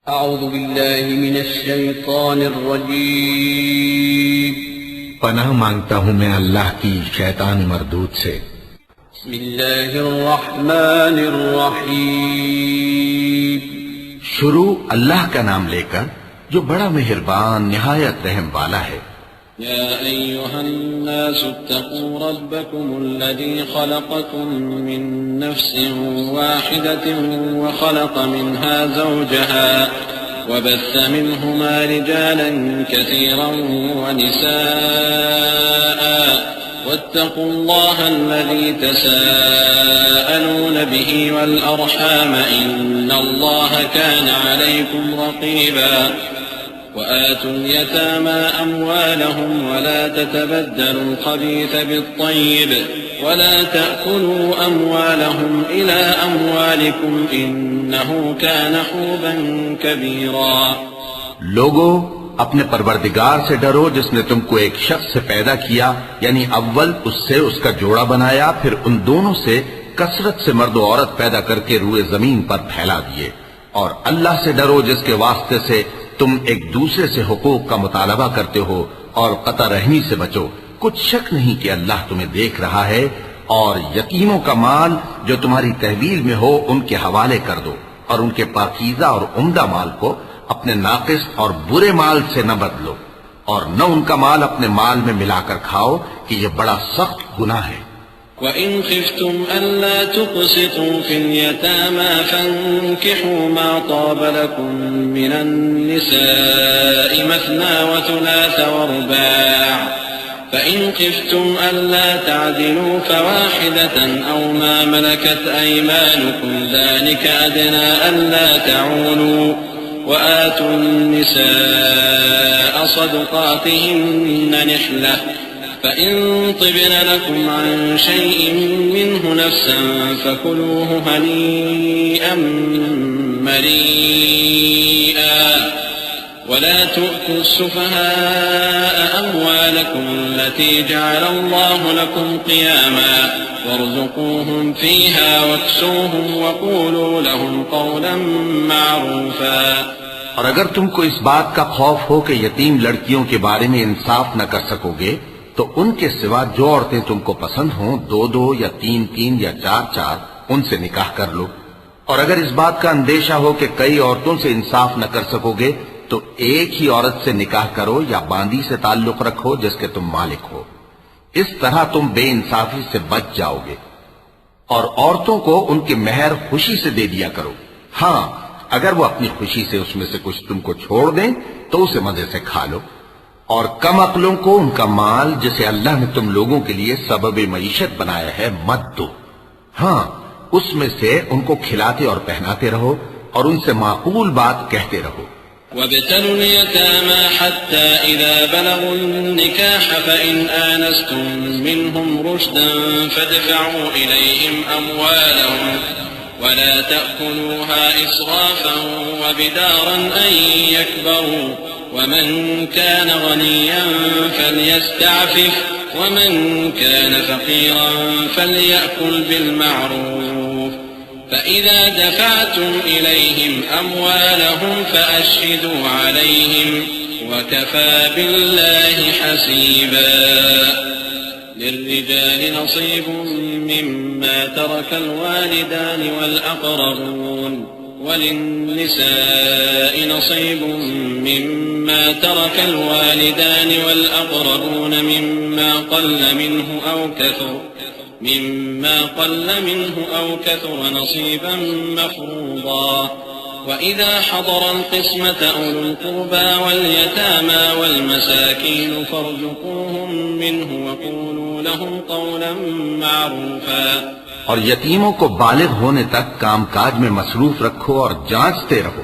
اعوذ باللہ من الشیطان الرجیم پناہ مانگتا ہوں میں اللہ کی شیطان مردود سے۔ بسم اللہ الرحمن الرحیم شروع اللہ کا نام لے کر جو بڑا مہربان نہایت رحم والا ہے۔ یا ایہا الناس اتقوا ربکم الذی خلقکم من نفس واحدة وخلق منها زوجها وبث منهما رجالا كثيرا ونساء واتقوا الله الذي تساءلون به والأرحام إن الله كان عليكم رقيبا وآتوا اليتامى أموالهم ولا تتبدلوا الخبيث بالطيب ولا تأكلوا أموالهم إلى أموالكم إنه كان حوبا كبيرا۔ لوگو اپنے پروردگار سے ڈرو جس نے تم کو ایک شخص سے پیدا کیا، یعنی اول اس سے اس کا جوڑا بنایا، پھر ان دونوں سے کثرت سے مرد و عورت پیدا کر کے روئے زمین پر پھیلا دیے، اور اللہ سے ڈرو جس کے واسطے سے تم ایک دوسرے سے حقوق کا مطالبہ کرتے ہو، اور قطع رحمی سے بچو، کچھ شک نہیں کہ اللہ تمہیں دیکھ رہا ہے۔ اور یتیموں کا مال جو تمہاری تحویل میں ہو ان کے حوالے کر دو، اور ان کے پاکیزہ اور عمدہ مال کو اپنے ناقص اور برے مال سے نہ بدلو، اور نہ ان کا مال اپنے مال میں ملا کر کھاؤ کہ یہ بڑا سخت گناہ ہے۔ وَإِنْ خِفْتُمْ أَلَّا تُقْسِطُوا فِي الْيَتَامَى فَانكِحُوا مَا طَابَ لَكُم مِّنَ النِّسَاءِ مَثْنَىٰ وَثُلَاثَ وَرُبَاعَ فَإِنْ خِفْتُمْ أَلَّا تَعْدِلُوا فَوَاحِدَةً أَوْ مَا مَلَكَتْ أَيْمَانُكُمْ ذَلِكَ أَدْنَىٰ أَلَّا تَعُولُوا وَآتُوا النِّسَاءَ صَدُقَاتِهِنَّ نِحْلَةً فَإِن طِبْنَ لَكُمْ عَن شَيْءٍ مِّنْهُ نَفْسًا فَكُلُوهُ هَنِيئًا مَّرِيئًا وَلَا تُؤْتُوا السُّفَهَاءَ أَمْوَالَكُمْ الَّتِي جَعَلَ اللَّهُ لَكُمْ قِيَامًا وَارْزُقُوهُمْ فِيهَا وَاكْسُوهُمْ وَقُولُوا لَهُمْ قَوْلًا مَّعْرُوفًا۔ اور اگر تم کو اس بات کا خوف ہو کہ یتیم لڑکیوں کے بارے میں انصاف نہ کر سکو گے تو ان کے سوا جو عورتیں تم کو پسند ہوں، دو دو یا تین تین یا چار چار، ان سے نکاح کر لو۔ اور اگر اس بات کا اندیشہ ہو کہ کئی عورتوں سے انصاف نہ کر سکو گے تو ایک ہی عورت سے نکاح کرو یا باندی سے تعلق رکھو جس کے تم مالک ہو، اس طرح تم بے انصافی سے بچ جاؤ گے۔ اور عورتوں کو ان کے مہر خوشی سے دے دیا کرو، ہاں اگر وہ اپنی خوشی سے اس میں سے کچھ تم کو چھوڑ دیں تو اسے مزے سے کھا لو۔ اور کم عقلوں کو ان کا مال جسے اللہ نے تم لوگوں کے لیے سبب معیشت بنایا ہے مت دو، ہاں اس میں سے ان کو کھلاتے اور پہناتے رہو اور ان سے معقول بات کہتے رہو۔ وَابْتَلُوا الْيَتَامَى حَتَّى إِذَا بَلَغُوا النِّكَاحَ فَإِنْ آنَسْتُم مِّنْهُمْ رُشْدًا فَادْفَعُوا إِلَيْهِمْ أَمْوَالَهُمْ وَلَا تَأْكُلُوهَا إِسْرَافًا وَبِدَارًا أَن يَكْبَرُوا وَمَن كَانَ غَنِيًّا فَلْيَسْتَعْفِفْ وَمَن كَانَ فَقِيرًا فَلْيَأْكُلْ بِالْمَعْرُوفِ فَإِذَا دَفَعْتُمْ إِلَيْهِمْ أَمْوَالَهُمْ فَأَشْهِدُوا عَلَيْهِمْ وَكَفَى بِاللَّهِ حَسِيبًا۔ لِلرِّجَالِ نَصِيبٌ مِّمَّا تَرَكَ الْوَالِدَانِ وَالْأَقْرَبُونَ وَلِلنِّسَاءِ نَصِيبٌ مِّمَّا تَرَكَ الْوَالِدَانِ وَالْأَقْرَبُونَ مِمَّا قَلَّ مِنْهُ أَوْ كَثُرَ نَصِيبًا مَّفْرُوضًا۔ وَإِذَا حَضَرَ الْقِسْمَةَ أُولُو الْقُرْبَى وَالْيَتَامَى وَالْمَسَاكِينُ فَارْزُقُوهُم مِّنْهُ وَقُولُوا لَهُمْ قَوْلًا مَّعْرُوفًا۔ اور یتیموں کو بالغ ہونے تک کام کاج میں مصروف رکھو اور جانچتے رہو،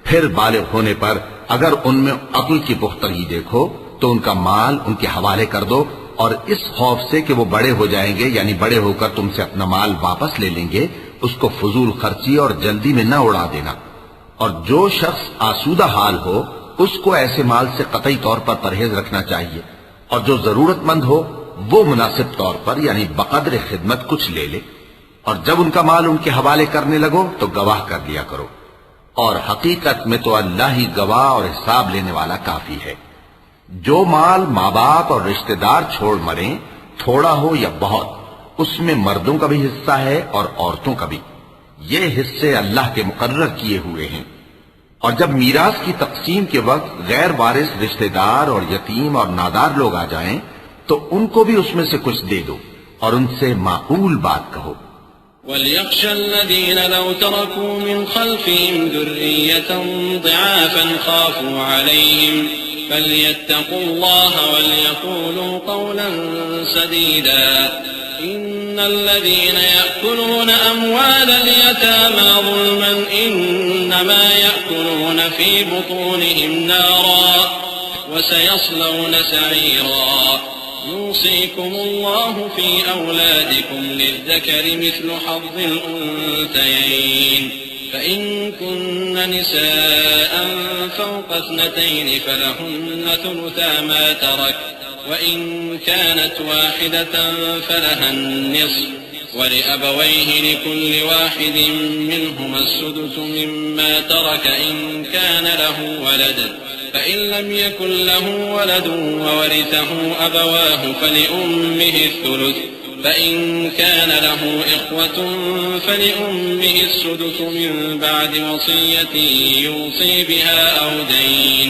پھر بالغ ہونے پر اگر ان میں عقل کی پختگی دیکھو تو ان کا مال ان کے حوالے کر دو، اور اس خوف سے کہ وہ بڑے ہو جائیں گے، یعنی بڑے ہو کر تم سے اپنا مال واپس لے لیں گے، اس کو فضول خرچی اور جلدی میں نہ اڑا دینا۔ اور جو شخص آسودہ حال ہو اس کو ایسے مال سے قطعی طور پر پرہیز رکھنا چاہیے، اور جو ضرورت مند ہو وہ مناسب طور پر یعنی بقدر خدمت کچھ لے لے، اور جب ان کا مال ان کے حوالے کرنے لگو تو گواہ کر لیا کرو۔ اور حقیقت میں تو اللہ ہی گواہ اور حساب لینے والا کافی ہے۔ جو مال ماں باپ اور رشتہ دار چھوڑ مریں، تھوڑا ہو یا بہت، اس میں مردوں کا بھی حصہ ہے اور عورتوں کا بھی۔ یہ حصے اللہ کے مقرر کیے ہوئے ہیں۔ اور جب میراث کی تقسیم کے وقت غیر وارث رشتہ دار اور یتیم اور نادار لوگ آ جائیں تو ان کو بھی اس میں سے کچھ دے دو اور ان سے معقول بات کہو۔ وَلْيَخْشَ الَّذِينَ لَوْ تَرَكُوا مِنْ خَلْفِهِمْ ذُرِّيَّةً ضِعَافًا خَافُوا عَلَيْهِمْ فَلْيَتَّقُوا اللَّهَ وَلْيَقُولُوا قَوْلًا سَدِيدًا إِنَّ الَّذِينَ يَأْكُلُونَ أَمْوَالَ الْيَتَامَى ظُلْمًا إِنَّمَا يَأْكُلُونَ فِي بُطُونِهِمْ نَارًا وَسَيَصْلَوْنَ سَعِيرًا يوصيكم الله في أولادكم للذكر مثل حظ الأنثيين فإن كن نساء فوق 2 فلهن ثلثا ما ترك وإن كانت واحدة فلها النصف ولأبويه لكل واحد منهما السدس مما ترك إن كان له ولد فإن لم يكن له ولد وورثه أبواه فلأمه الثلث فإن كان له إخوة فلأمه السدس من بعد وصية يوصي بها أو دين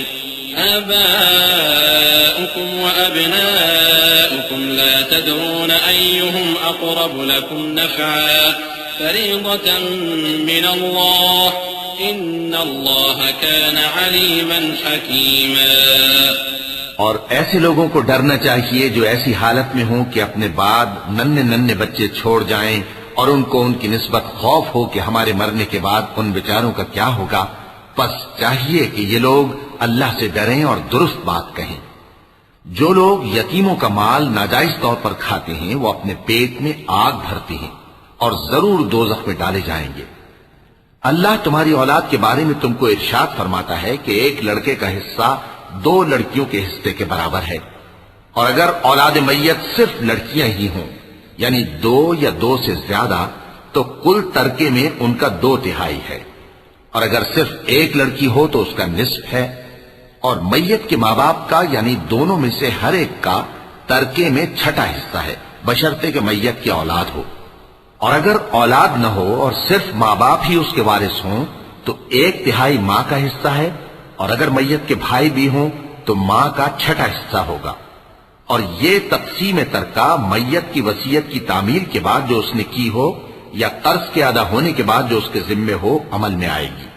آباؤكم وأبناؤكم لا تدرون أيهم أقرب لكم نفعا فريضة من الله إن الله كان عليما حكيما۔ اور ایسے لوگوں کو ڈرنا چاہیے جو ایسی حالت میں ہوں کہ اپنے بعد ننھے بچے چھوڑ جائیں اور ان کو ان کی نسبت خوف ہو کہ ہمارے مرنے کے بعد ان بیچاروں کا کیا ہوگا۔ پس چاہیے کہ یہ لوگ اللہ سے ڈریں اور درست بات کہیں۔ جو لوگ یتیموں کا مال ناجائز طور پر کھاتے ہیں وہ اپنے پیٹ میں آگ بھرتے ہیں اور ضرور دوزخ میں ڈالے جائیں گے۔ اللہ تمہاری اولاد کے بارے میں تم کو ارشاد فرماتا ہے کہ ایک لڑکے کا حصہ 2 لڑکیوں کے حصے کے برابر ہے، اور اگر اولاد میت صرف لڑکیاں ہی ہوں یعنی 2 یا 2 سے زیادہ تو کل ترکے میں ان کا 2/3 ہے، اور اگر صرف ایک لڑکی ہو تو اس کا نصف ہے، اور میت کے ماں باپ کا یعنی دونوں میں سے ہر ایک کا ترکے میں 6واں حصہ ہے بشرطے کہ میت کی اولاد ہو، اور اگر اولاد نہ ہو اور صرف ماں باپ ہی اس کے وارث ہوں تو 1/3 ماں کا حصہ ہے، اور اگر میت کے بھائی بھی ہوں تو ماں کا 6واں حصہ ہوگا۔ اور یہ تقسیم ترکہ میت کی وصیت کی تعمیل کے بعد جو اس نے کی ہو یا قرض کے ادا ہونے کے بعد جو اس کے ذمے ہو عمل میں آئے گی۔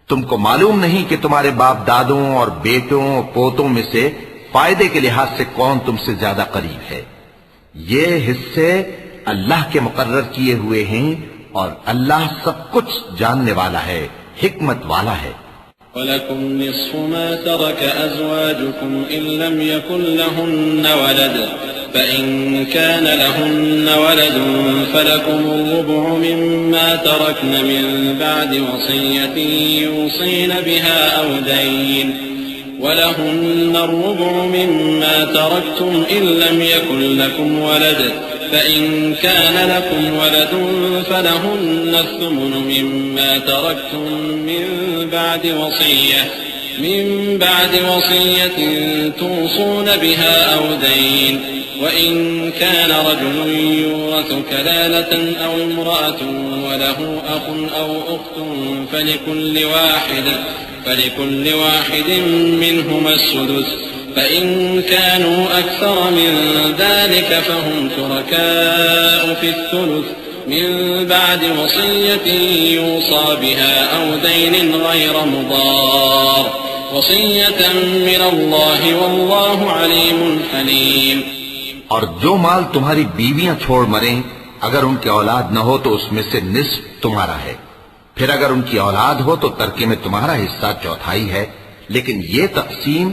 تم کو معلوم نہیں کہ تمہارے باپ دادوں اور بیٹوں اور پوتوں میں سے فائدے کے لحاظ سے کون تم سے زیادہ قریب ہے۔ یہ حصے اللہ کے مقرر کیے ہوئے ہیں اور اللہ سب کچھ جاننے والا ہے، حکمت والا ہے۔ وَلَكُمْ نِصْفُ مَا تَرَكَ أَزْوَاجُكُمْ إِن لَّمْ يَكُن لَّهُنَّ وَلَدٌ فَإِن كَانَ لَهُنَّ وَلَدٌ فَلَكُمُ الرُّبُعُ مِمَّا تَرَكْنَ مِن بَعْدِ وَصِيَّةٍ يُوصِينَ بِهَا أَوْ دَيْنٍ وَلَهُنَّ الرُّبُعُ مِمَّا تَرَكْتُمْ إِن لَّمْ يَكُن لَّكُمْ وَلَدٌ فَإِن كَانَ لَكُمْ وَلَدٌ فَلَهُنَّ الثُّمُنُ مِمَّا تَرَكْتُم مِّن بعد وصية توصون بها أو دين وإن كان رجل يورث كلالة أو امرأة وله أخ أو أخت فلكل واحد منهما السدس فإن كانوا أكثر من ذلك فهم شركاء في الثلث من بعد وصية يوصى بها أو دين غير مضار وصية من الله والله عليم حليم۔ اور جو مال تمہاری بیویاں چھوڑ مریں اگر ان کی اولاد نہ ہو تو اس میں سے نصف تمہارا ہے، پھر اگر ان کی اولاد ہو تو ترکے میں تمہارا حصہ 1/4 ہے، لیکن یہ تقسیم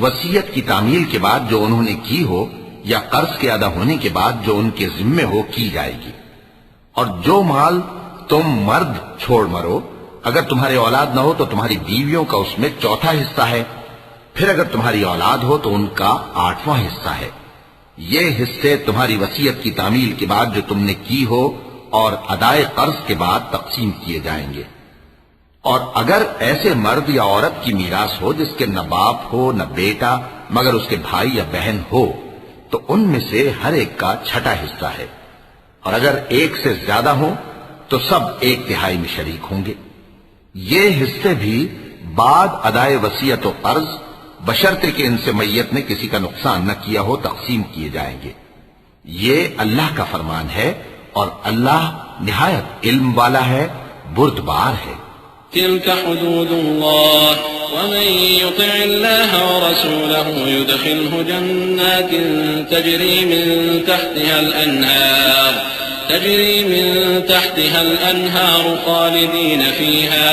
وصیت کی تعمیل کے بعد جو انہوں نے کی ہو یا قرض کے ادا ہونے کے بعد جو ان کے ذمے ہو کی جائے گی۔ اور جو مال تم مرد چھوڑ مرو اگر تمہاری اولاد نہ ہو تو تمہاری بیویوں کا اس میں 1/4 حصہ ہے، پھر اگر تمہاری اولاد ہو تو ان کا 8واں حصہ ہے۔ یہ حصے تمہاری وصیت کی تعمیل کے بعد جو تم نے کی ہو اور ادائے قرض کے بعد تقسیم کیے جائیں گے۔ اور اگر ایسے مرد یا عورت کی میراث ہو جس کے نہ باپ ہو نہ بیٹا مگر اس کے بھائی یا بہن ہو تو ان میں سے ہر ایک کا چھٹا حصہ ہے، اور اگر ایک سے زیادہ ہو تو سب 1/3 میں شریک ہوں گے۔ یہ حصے بھی بعد ادائے وصیت و قرض بشرطے کہ ان سے میت نے کسی کا نقصان نہ کیا ہو تقسیم کیے جائیں گے۔ یہ اللہ کا فرمان ہے اور اللہ نہایت علم والا ہے، بردبار ہے۔ تلك حدود الله ومن يطع الله ورسوله يدخله جنات تجري من تحتها الأنهار خالدين فيها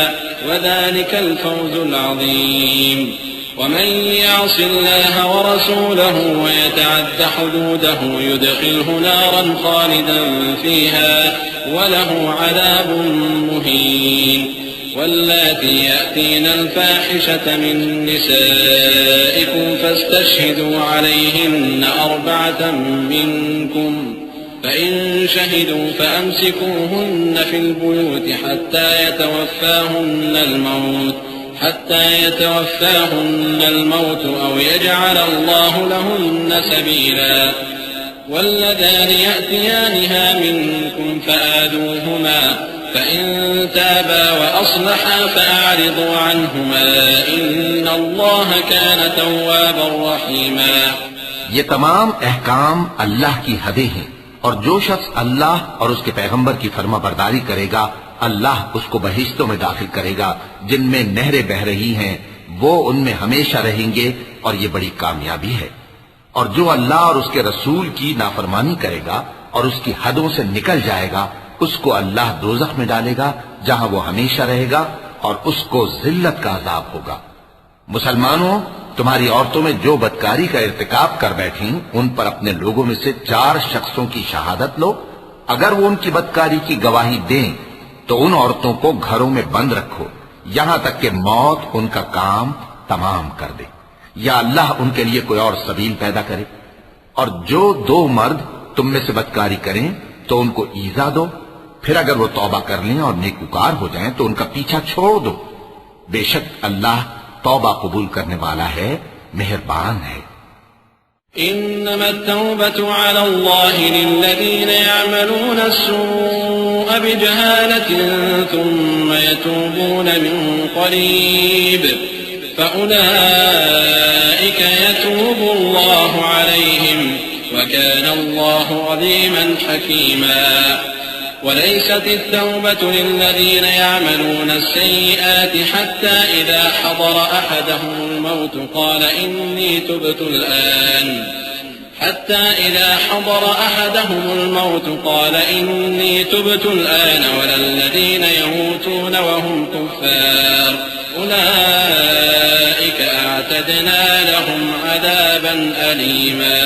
وذلك الفوز العظيم ومن يعص الله ورسوله ويتعد حدوده يدخله نارا خالدا فيها وله عذاب مهين واللاتي يأتين الفاحشة من نسائكم فاستشهدوا عليهن 4 منكم فإن شهدوا فأمسكوهن في البيوت حتى يتوفاهن الموت أو يجعل الله لهن سبيلا واللذان يأتيانها منكم فآذوهما فإن تابا وأصلحا فأعرضوا عنهما إن الله كان توابا رحيما۔ یہ تمام احکام اللہ کی حدیں ہیں، اور جو شخص اللہ اور اس کے پیغمبر کی فرما برداری کرے گا اللہ اس کو بہشتوں میں داخل کرے گا جن میں نہریں بہ رہی ہیں، وہ ان میں ہمیشہ رہیں گے اور یہ بڑی کامیابی ہے۔ اور جو اللہ اور اس کے رسول کی نافرمانی کرے گا اور اس کی حدوں سے نکل جائے گا اس کو اللہ دوزخ میں ڈالے گا جہاں وہ ہمیشہ رہے گا اور اس کو ذلت کا عذاب ہوگا۔ مسلمانوں، تمہاری عورتوں میں جو بدکاری کا ارتکاب کر بیٹھیں ان پر اپنے لوگوں میں سے 4 شخصوں کی شہادت لو۔ اگر وہ ان کی بدکاری کی گواہی دیں تو ان عورتوں کو گھروں میں بند رکھو یہاں تک کہ موت ان کا کام تمام کر دے یا اللہ ان کے لیے کوئی اور سبیل پیدا کرے۔ اور جو 2 مرد تم میں سے بدکاری کریں تو ان کو ایذا دو، پھر اگر وہ توبہ کر لیں اور نیکوکار ہو جائیں تو ان کا پیچھا چھوڑ دو، بے شک اللہ توبہ قبول کرنے والا ہے، مہربان ہے۔ إنما التوبة على الله للذين يعملون السوء بجهالة ثم يتوبون من قريب فأولئك يتوب الله عليهم وكان الله عليما حكيما وليست التوبة للذين يعملون السيئات حتى إذا حضر أحدهم الموت قال إني تبت الآن ولا الذين يموتون وهم كفار أولئك أعتدنا لهم عذابا أليما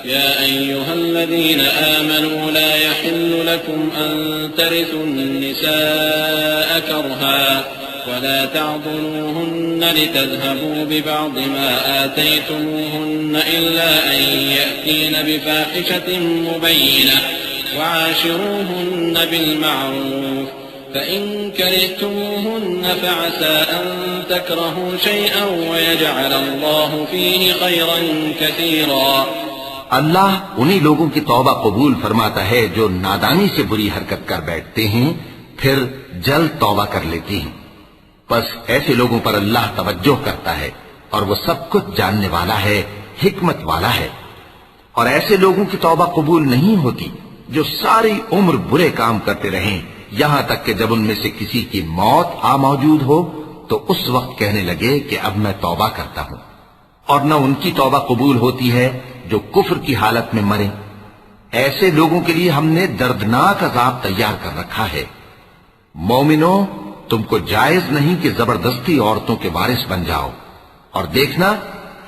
يا أيها الذين آمنوا لا يحل لكم أن ترثوا النساء كرها ولا تعضلوهن لتذهبوا ببعض ما آتيتموهن إلا أن يأتين بفاحشة مبينة وعاشروهن بالمعروف فإن كرهتموهن فعسى أن تكرهوا شيئا ويجعل الله فيه خيرا كثيرا۔ اللہ انہی لوگوں کی توبہ قبول فرماتا ہے جو نادانی سے بری حرکت کر بیٹھتے ہیں پھر جلد توبہ کر لیتے ہیں، بس ایسے لوگوں پر اللہ توجہ کرتا ہے اور وہ سب کچھ جاننے والا ہے، حکمت والا ہے۔ اور ایسے لوگوں کی توبہ قبول نہیں ہوتی جو ساری عمر برے کام کرتے رہیں یہاں تک کہ جب ان میں سے کسی کی موت آ موجود ہو تو اس وقت کہنے لگے کہ اب میں توبہ کرتا ہوں، اور نہ ان کی توبہ قبول ہوتی ہے جو کفر کی حالت میں مریں۔ ایسے لوگوں کے لیے ہم نے دردناک عذاب تیار کر رکھا ہے۔ مومنو، تم کو جائز نہیں کہ زبردستی عورتوں کے وارث بن جاؤ، اور دیکھنا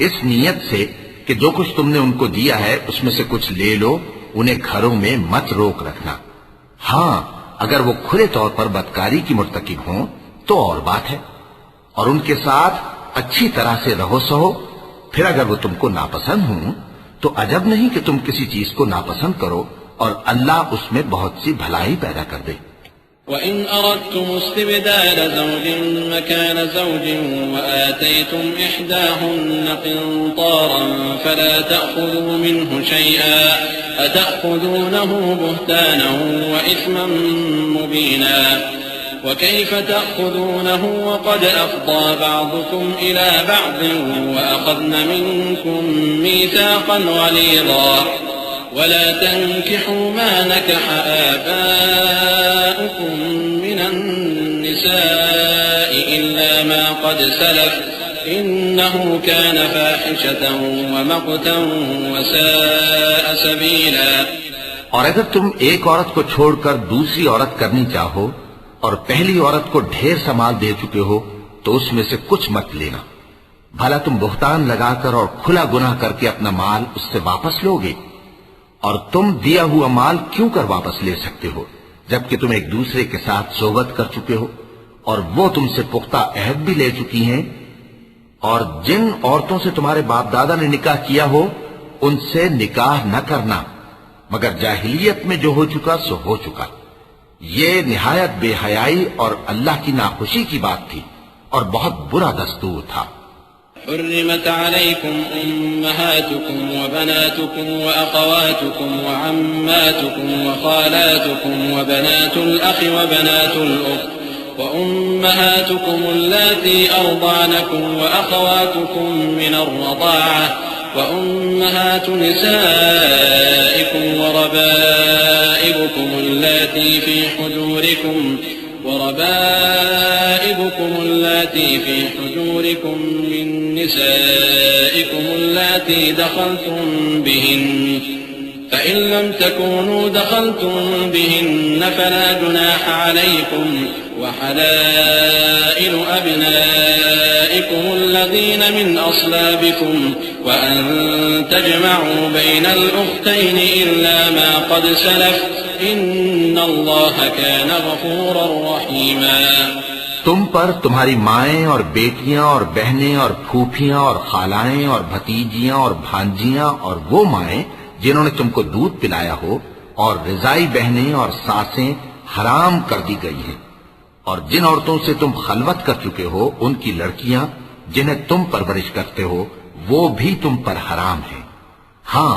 اس نیت سے کہ جو کچھ تم نے ان کو دیا ہے اس میں سے کچھ لے لو، انہیں گھروں میں مت روک رکھنا۔ ہاں، اگر وہ کھلے طور پر بدکاری کی مرتکب ہوں تو اور بات ہے، اور ان کے ساتھ اچھی طرح سے رہو سہو۔ پھر اگر وہ تم کو ناپسند ہوں تو عجب نہیں کہ تم کسی چیز کو ناپسند کرو اور اللہ اس میں بہت سی بھلائی پیدا کر دے۔ وإن أردتم استبدال زوج مكان زوج وآتيتم إحداهن قنطارا فلا تأخذوا منه شيئا أتأخذونه بهتانا وإثما مبينا وكيف تأخذونه وقد أفضى بعضكم إلى بعض وأخذن منكم ميثاقا غليظا ولا تنكحوا ما نكح آباؤكم من النساء إلا ما قد سلف إنه كان فاحشة ومقتا وساء سبيلا. اور اگر تم ایک عورت کو چھوڑ کر دوسری عورت کرنی چاہو اور پہلی عورت کو ڈھیر سا مال دے چکے ہو تو اس میں سے کچھ مت لینا. بھلا تم بہتان لگا کر اور کھلا گناہ کر کے اپنا مال اس سے واپس لو گے؟ اور تم دیا ہوا مال کیوں کر واپس لے سکتے ہو جبکہ تم ایک دوسرے کے ساتھ صحبت کر چکے ہو اور وہ تم سے پختہ عہد بھی لے چکی ہیں؟ اور جن عورتوں سے تمہارے باپ دادا نے نکاح کیا ہو ان سے نکاح نہ کرنا مگر جاہلیت میں جو ہو چکا سو ہو چکا. یہ نہایت بے حیائی اور اللہ کی ناخوشی کی بات تھی اور بہت برا دستور تھا. حرمت عليكم أمهاتكم وبناتكم وأخواتكم وعماتكم وخالاتكم وبنات الأخ وبنات الأخت وأمهاتكم اللاتي أرضعنكم وأخواتكم من الرضاعة وأمهات نسائكم وربائبكم اللاتي في حجوركم من نسائكم اللاتي دخلتم بهن فإن لم تكونوا دخلتم بهن فلا جناح عليكم وحلائل أبنائكم الذين من أصلابكم وأن تجمعوا بين الأختين إلا ما قد سلف إن الله كان غفورا رحيما. تم پر تمہاری مائیں اور بیٹیاں اور بہنیں اور پھوپھیاں اور خالائیں اور بھتیجیاں اور بھانجیاں اور وہ مائیں جنہوں نے تم کو دودھ پلایا ہو اور رضائی بہنیں اور ساسیں حرام کر دی گئی ہیں. اور جن عورتوں سے تم خلوت کر چکے ہو ان کی لڑکیاں جنہیں تم پرورش کرتے ہو وہ بھی تم پر حرام ہیں. ہاں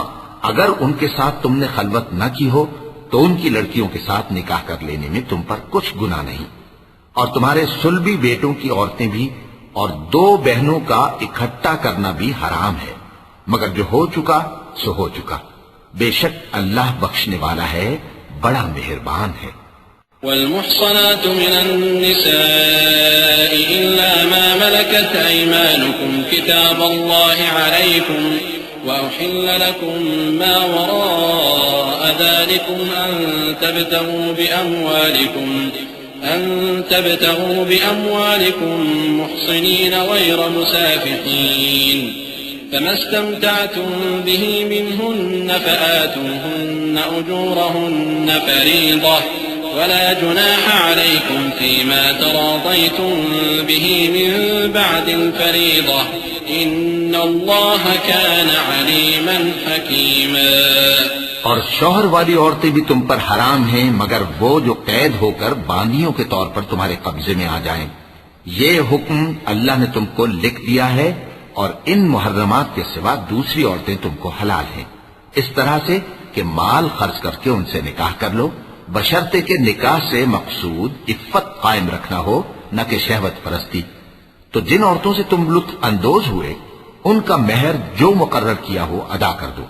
اگر ان کے ساتھ تم نے خلوت نہ کی ہو تو ان کی لڑکیوں کے ساتھ نکاح کر لینے میں تم پر کچھ گناہ نہیں. اور تمہارے صلبی بیٹوں کی عورتیں بھی اور دو بہنوں کا اکٹھا کرنا بھی حرام ہے مگر جو ہو چکا سو ہو چکا. بے شک اللہ بخشنے والا ہے بڑا مہربان ہے. والمحصنات من النساء إلا ما ملكت أيمانكم كتاب الله عليكم وأحل لكم ما وراء ذلكم أن تبتغوا بأموالكم محصنين غير مسافحين فما استمتعتم به منهن فآتوهن أجورهن فريضة ولا جناح عليكم فيما تراضيتم به من بعد الفريضة إن الله كان عليما حكيما. اور شوہر والی عورتیں بھی تم پر حرام ہیں مگر وہ جو قید ہو کر باندیوں کے طور پر تمہارے قبضے میں آ جائیں. یہ حکم اللہ نے تم کو لکھ دیا ہے اور ان محرمات کے سوا دوسری عورتیں تم کو حلال ہیں اس طرح سے کہ مال خرچ کر کے ان سے نکاح کر لو بشرطے کہ نکاح سے مقصود عفت قائم رکھنا ہو نہ کہ شہوت پرستی. تو جن عورتوں سے تم لطف اندوز ہوئے ان کا مہر جو مقرر کیا ہو ادا کر دو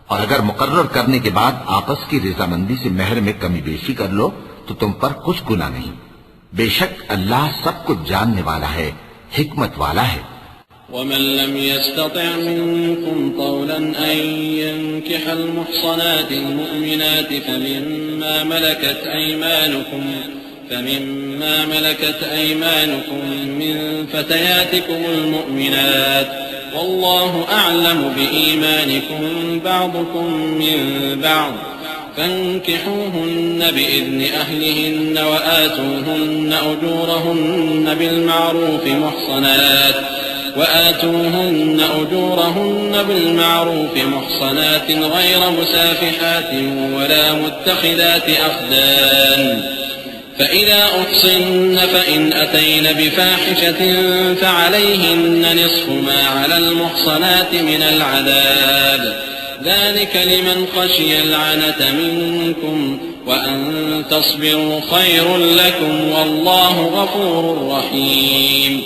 اور اگر مقرر کرنے کے بعد آپس کی رضامندی سے مہر میں کمی بیشی کر لو تو تم پر کچھ گناہ نہیں. بے شک اللہ سب کچھ جاننے والا ہے حکمت والا ہے. ومن لم يستطع منكم طولا أن ينكح المحصنات المؤمنات فمما ملكت أيمانكم من فتياتكم المؤمنات والله أعلم بإيمانكم بعضكم من بعض فانكحوهن بإذن أهلهن وآتوهن أجورهن بالمعروف محصنات غير مسافحات ولا متخذات أخدان فإذا أحصن فإن أتين بفاحشة فعليهن نصف ما على المحصنات من العذاب ذلك لمن خشي العنة منكم وأن تصبروا خير لكم والله غفور رحيم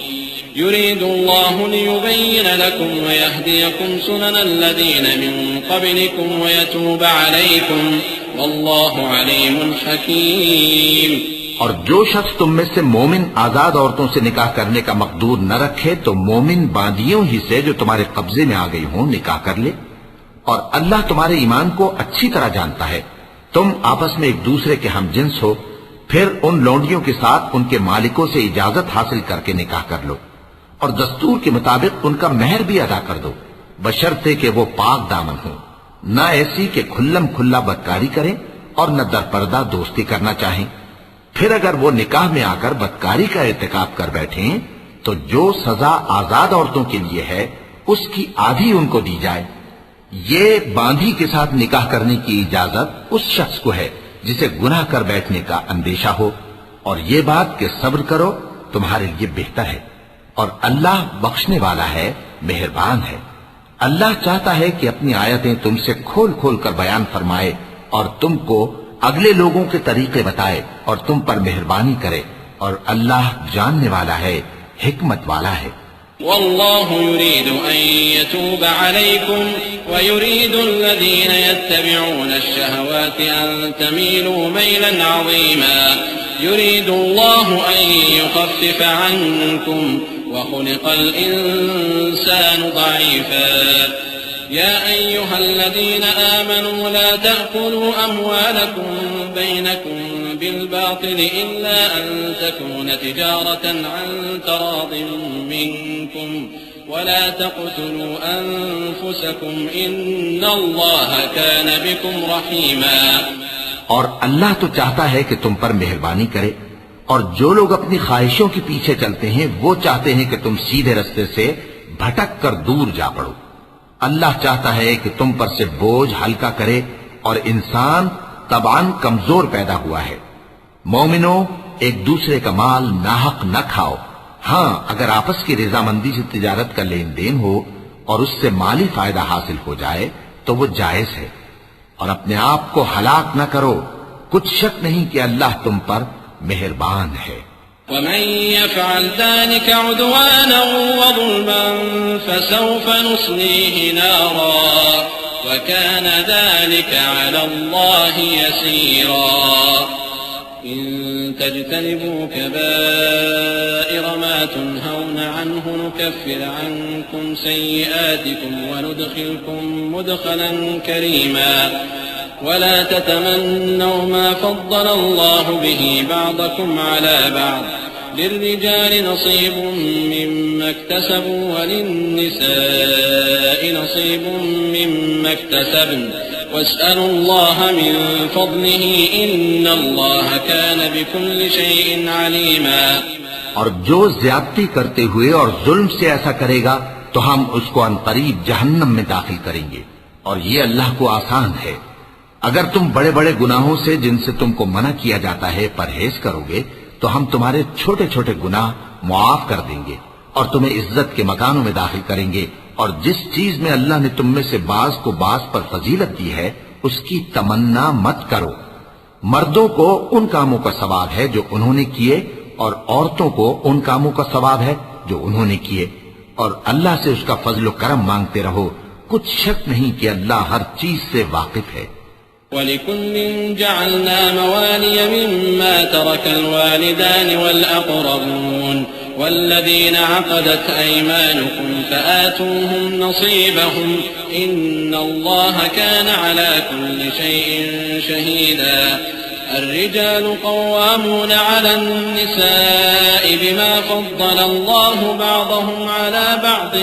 يريد الله ليبين لكم ويهديكم سنن الذين من قبلكم ويتوب عليكم والله عليم حكيم. اور جو شخص تم میں سے مومن آزاد عورتوں سے نکاح کرنے کا مقدور نہ رکھے تو مومن باندیوں ہی سے جو تمہارے قبضے میں آ گئی ہوں نکاح کر لے. اور اللہ تمہارے ایمان کو اچھی طرح جانتا ہے. تم آپس میں ایک دوسرے کے ہم جنس ہو، پھر ان لونڈیوں کے ساتھ ان کے مالکوں سے اجازت حاصل کر کے نکاح کر لو اور دستور کے مطابق ان کا مہر بھی ادا کر دو، بشرطے کہ وہ پاک دامن ہو، نہ ایسی کہ کھلم کھلا بدکاری کریں اور نہ درپردہ دوستی کرنا چاہیں. پھر اگر وہ نکاح میں آ کر بدکاری کا ارتکاب کر بیٹھیں تو جو سزا آزاد عورتوں کے لیے ہے اس کی آدھی ان کو دی جائے. یہ باندھی کے ساتھ نکاح کرنے کی اجازت اس شخص کو ہے جسے گناہ کر بیٹھنے کا اندیشہ ہو، اور یہ بات کہ صبر کرو تمہارے لیے بہتر ہے، اور اللہ بخشنے والا ہے، مہربان ہے. اللہ چاہتا ہے کہ اپنی آیتیں تم سے کھول کھول کر بیان فرمائے اور تم کو اگلے لوگوں کے طریقے بتائے اور تم پر مہربانی کرے، اور اللہ جاننے والا ہے، حکمت والا ہے. والله يريد أن يتوب عليكم ويريد الذين يتبعون الشهوات أن تميلوا ميلا عظيما يريد الله أن يخفف عنكم وخلق الإنسان ضعيفا يا أيها الذين آمنوا لا تأكلوا أموالكم بينكم بالباطل إلا أن تكون تجارة عن تراض منكم ولا تقتلوا أنفسكم إن الله كان بكم رحيما. اور اللہ تو چاہتا ہے کہ تم پر مہربانی کرے، اور جو لوگ اپنی خواہشوں کے پیچھے چلتے ہیں وہ چاہتے ہیں کہ تم سیدھے رستے سے بھٹک کر دور جا پڑو. اللہ چاہتا ہے کہ تم پر سے بوجھ ہلکا کرے، اور انسان طبعاً کمزور پیدا ہوا ہے. مومنوں، ایک دوسرے کا مال ناحق نہ کھاؤ. ہاں، اگر آپس کی رضامندی سے تجارت کا لین دین ہو اور اس سے مالی فائدہ حاصل ہو جائے تو وہ جائز ہے. اور اپنے آپ کو ہلاک نہ کرو، کچھ شک نہیں کہ اللہ تم پر مہربان ہے. ومن يفعل ذلك عدوانا وظلما فسوف نصليه نارا وكان ذلك على الله يسيرا. إن تجتنبوا كبائر ما تنهون عنه نكفر عنكم سيئاتكم وندخلكم مدخلا كريما. ولا تتمنوا ما فضل الله به بعضكم على بعض للرجال نصيب مما اكتسبوا وللنساء نصيب مما اكتسبن واسألوا الله من فضله إن الله كان بكل شيء عليما. اور جو زیادتی کرتے ہوئے اور ظلم سے ایسا کرے گا تو ہم اس کو عنقریب جہنم میں داخل کریں گے، اور یہ اللہ کو آسان ہے. اگر تم بڑے بڑے گناہوں سے جن سے تم کو منع کیا جاتا ہے پرہیز کرو گے تو ہم تمہارے چھوٹے چھوٹے گناہ معاف کر دیں گے اور تمہیں عزت کے مکانوں میں داخل کریں گے. اور جس چیز میں اللہ نے تم میں سے بعض کو بعض پر فضیلت دی ہے اس کی تمنا مت کرو. مردوں کو ان کاموں کا ثواب ہے جو انہوں نے کیے، اور عورتوں کو ان کاموں کا ثواب ہے جو انہوں نے کیے، اور اللہ سے اس کا فضل و کرم مانگتے رہو. کچھ شک نہیں کہ اللہ ہر چیز سے واقف ہے. وَلِكُلٍّ جَعَلْنَا مَوَالِيَ مِمَّا تَرَكَ الْوَالِدَانِ وَالْأَقْرَبُونَ وَالَّذِينَ عَقَدَتْ أَيْمَانُكُمْ فَآتُوهُمْ نَصِيبَهُمْ إِنَّ اللَّهَ كَانَ عَلَى كُلِّ شَيْءٍ شَهِيدًا. الرجال قوامون على النساء بما فضل الله بعضهم على بعض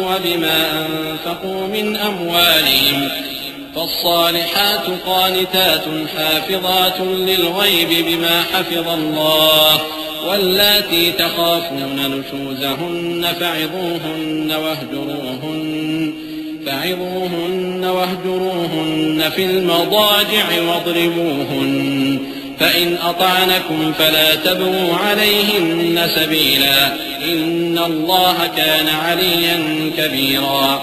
وبما أنفقوا من أموالهم فالصالحات قانتات حافظات للغيب بما حفظ الله واللاتي تخافون نشوزهن فعظوهن واهجروهن في المضاجع واضربوهن فإن أطعنكم فلا تبغوا عليهن سبيلا إن الله كان عليا كبيرا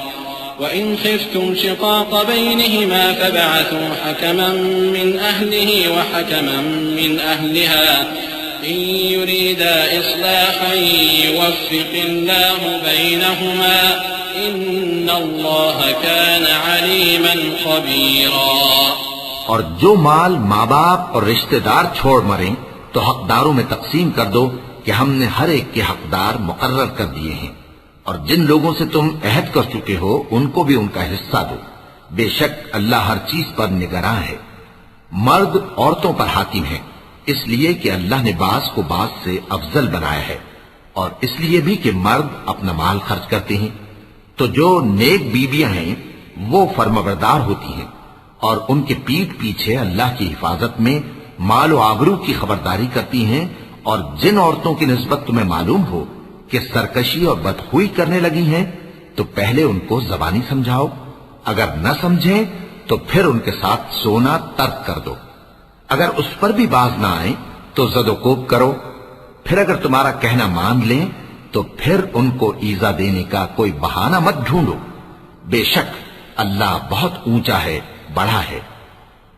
وإن خفتم شقاق بينهما فابعثوا حكما من أهله وحكما من أهلها إن يريدا إصلاحا يوفق الله بينهما إن الله كان عليما خبيرا۔ اور جو مال ماں باپ اور رشتہ دار چھوڑ مریں تو حقداروں میں تقسیم کر دو کہ ہم نے ہر ایک کے حقدار مقرر کر دیے ہیں، اور جن لوگوں سے تم عہد کر چکے ہو ان کو بھی ان کا حصہ دو، بے شک اللہ ہر چیز پر نگراں ہے۔ مرد عورتوں پر حاکم ہے، اس لیے کہ اللہ نے بعض کو بعض سے افضل بنایا ہے، اور اس لیے بھی کہ مرد اپنا مال خرچ کرتے ہیں۔ تو جو نیک بیویاں ہیں وہ فرمانبردار ہوتی ہیں، اور ان کے پیٹھ پیچھے اللہ کی حفاظت میں مال و آبرو کی خبرداری کرتی ہیں، اور جن عورتوں کی نسبت تمہیں معلوم ہو کہ سرکشی اور بدخوئی کرنے لگی ہیں تو پہلے ان کو زبانی سمجھاؤ، اگر نہ سمجھیں تو پھر ان کے ساتھ سونا ترک کر دو، اگر اس پر بھی باز نہ آئیں تو زد و کوب کرو، پھر اگر تمہارا کہنا مان لیں تو پھر ان کو ایذا دینے کا کوئی بہانہ مت ڈھونڈو، بے شک اللہ بہت اونچا ہے، بڑا ہے۔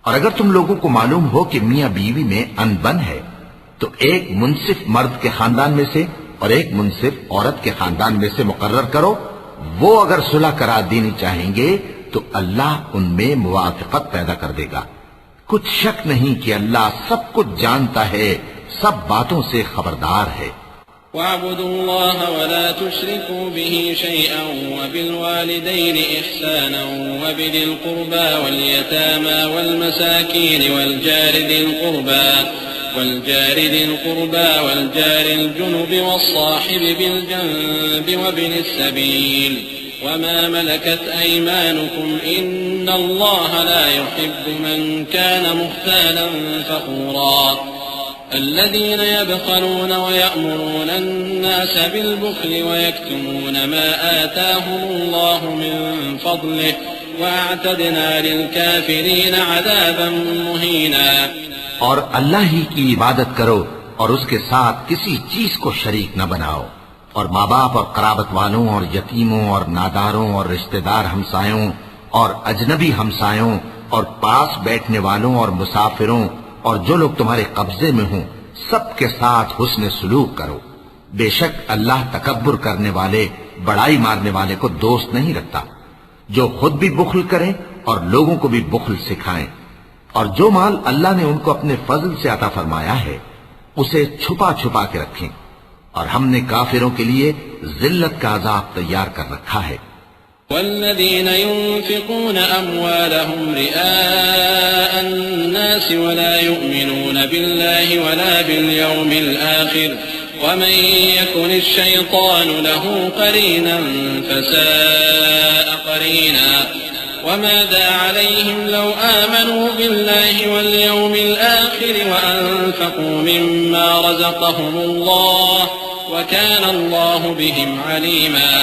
اور اگر تم لوگوں کو معلوم ہو کہ میاں بیوی میں ان بن ہے تو ایک منصف مرد کے خاندان میں سے اور ایک منصف عورت کے خاندان میں سے مقرر کرو، وہ اگر صلح کرا دینی چاہیں گے تو اللہ ان میں موافقت پیدا کر دے گا۔ کچھ شک نہیں کہ اللہ سب کچھ جانتا ہے، سب باتوں سے خبردار ہے۔ وَاعْبُدُوا اللَّهَ وَلَا تُشْرِكُوا بِهِ شَيْئًا وَبِالْوَالِدَيْنِ إِحْسَانًا وَبِذِي الْقُرْبَى وَالْيَتَامَى وَالْمَسَاكِينِ وَالْجَارِ ذِي الْقُرْبَى وَالْجَارِ الْجُنُبِ وَالصَّاحِبِ بِالْجَنبِ وَابْنِ السَّبِيلِ وَمَا مَلَكَتْ أَيْمَانُكُمْ إِنَّ اللَّهَ لَا يُحِبُّ مَنْ كَانَ مُخْتَالًا فَخُورًا الذين يبخلون ويأمرون الناس بالبخل ويكتمون ما آتاهم الله من فضله وأعتدنا للكافرين عذابا مهينا۔ اور اللہ ہی کی عبادت کرو اور اس کے ساتھ کسی چیز کو شریک نہ بناؤ، اور ماں باپ اور قرابت والوں اور یتیموں اور ناداروں اور رشتہ دار ہمسایوں اور اجنبی ہمسایوں اور پاس بیٹھنے والوں اور مسافروں اور جو لوگ تمہارے قبضے میں ہوں سب کے ساتھ حسن سلوک کرو، بے شک اللہ تکبر کرنے والے بڑائی مارنے والے کو دوست نہیں رکھتا۔ جو خود بھی بخل کریں اور لوگوں کو بھی بخل سکھائیں، اور جو مال اللہ نے ان کو اپنے فضل سے عطا فرمایا ہے اسے چھپا چھپا کے رکھیں، اور ہم نے کافروں کے لیے ذلت کا عذاب تیار کر رکھا ہے۔ والذين ينفقون أموالهم رئاء الناس ولا يؤمنون بالله ولا باليوم الآخر ومن يكن الشيطان له قرينا فساء قرينا وماذا عليهم لو آمنوا بالله واليوم الآخر وأنفقوا مما رزقهم الله وكان الله بهم عليما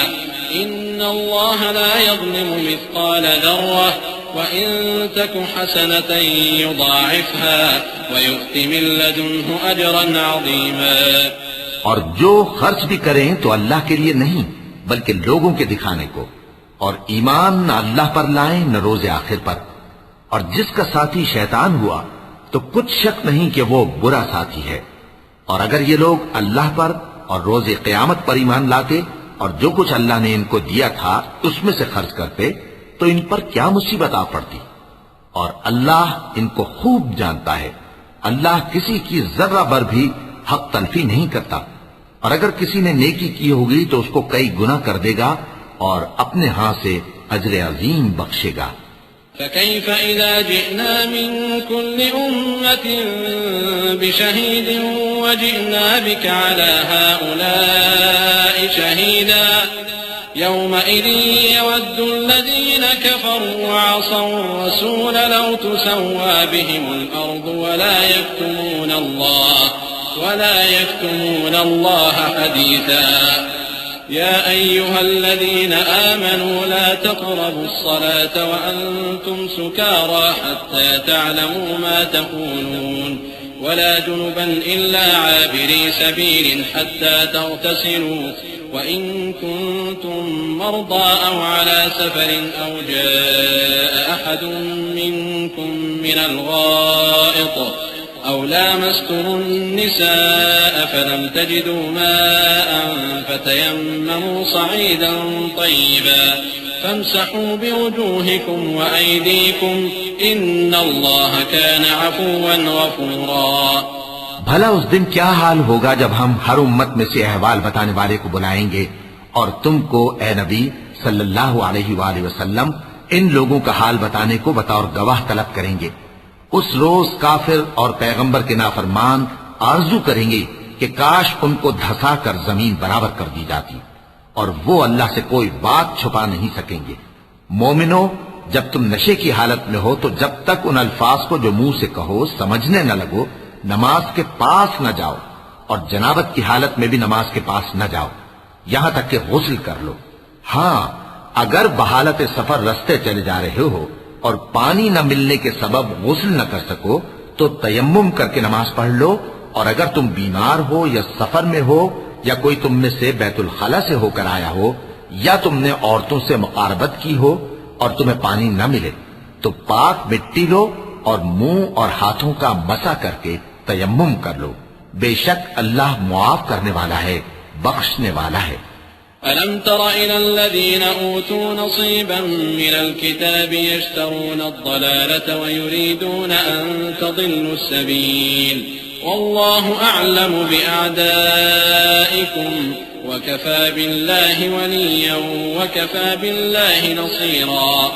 إن الله لا يظلم مثقال ذرة وإن تك حسنة يضاعفها ويؤت من لدنه أجرا عظيما۔ اور جو خرچ بھی کریں تو اللہ کے لیے نہیں بلکہ لوگوں کے دکھانے کو، اور ایمان نہ اللہ پر لائیں نہ روز آخر پر، اور جس کا ساتھی شیطان ہوا تو کچھ شک نہیں کہ وہ برا ساتھی ہے۔ اور اگر یہ لوگ اللہ پر اور روز قیامت پر ایمان لاتے اور جو کچھ اللہ نے ان کو دیا تھا اس میں سے خرچ کرتے تو ان پر کیا مصیبت آ پڑتی، اور اللہ ان کو خوب جانتا ہے۔ اللہ کسی کی ذرہ بر بھی حق تلفی نہیں کرتا، اور اگر کسی نے نیکی کی ہوگی تو اس کو کئی گنا کر دے گا اور اپنے ہاں سے اجر عظیم بخشے گا۔ فكيف إذا جئنا من كل أمة بشهيد وجئنا بك على هؤلاء شهيدا يومئذ يود الذين كفروا وعصوا الرسول لو تسوى بهم الأرض ولا يكتمون الله حديثا يا أيها الذين آمنوا لا تقربوا الصلاة وأنتم سكارى حتى تعلموا ما تقولون ولا جنبا إلا عابري سبيل حتى تغتسلوا وإن كنتم مرضى أو على سفر أو جاء أحد منكم من الغائط أو لامستم النساء فلم تجدوا ماء فتيمموا صعيدا طيبا فامسحوا بوجوهكم وأيديكم إن الله كان عفوا غفورا۔ بھلا اس دن کیا حال ہوگا جب ہم ہر امت میں سے احوال بتانے والے کو بلائیں گے اور تم کو اے نبی صلی اللہ علیہ وآلہ وسلم ان لوگوں کا حال بتانے کو بطور گواہ طلب کریں گے۔ اس روز کافر اور پیغمبر کے نافرمان آرزو کریں گے کہ کاش ان کو دھسا کر زمین برابر کر دی جاتی، اور وہ اللہ سے کوئی بات چھپا نہیں سکیں گے۔ مومنو، جب تم نشے کی حالت میں ہو تو جب تک ان الفاظ کو جو منہ سے کہو سمجھنے نہ لگو نماز کے پاس نہ جاؤ، اور جنابت کی حالت میں بھی نماز کے پاس نہ جاؤ یہاں تک کہ غسل کر لو۔ ہاں، اگر بحالت سفر رستے چلے جا رہے ہو اور پانی نہ ملنے کے سبب غسل نہ کر سکو تو تیمم کر کے نماز پڑھ لو، اور اگر تم بیمار ہو یا سفر میں ہو یا کوئی تم میں سے بیت الخلا سے ہو کر آیا ہو یا تم نے عورتوں سے مقاربت کی ہو اور تمہیں پانی نہ ملے تو پاک مٹی لو اور منہ اور ہاتھوں کا مسح کر کے تیمم کر لو، بے شک اللہ معاف کرنے والا ہے، بخشنے والا ہے۔ ألم تر إلى الذين أوتوا نصيبا من الكتاب يشترون الضلالة ويريدون أن تضلوا السبيل والله أعلم بأعدائكم وكفى بالله وليا وكفى بالله نصيرا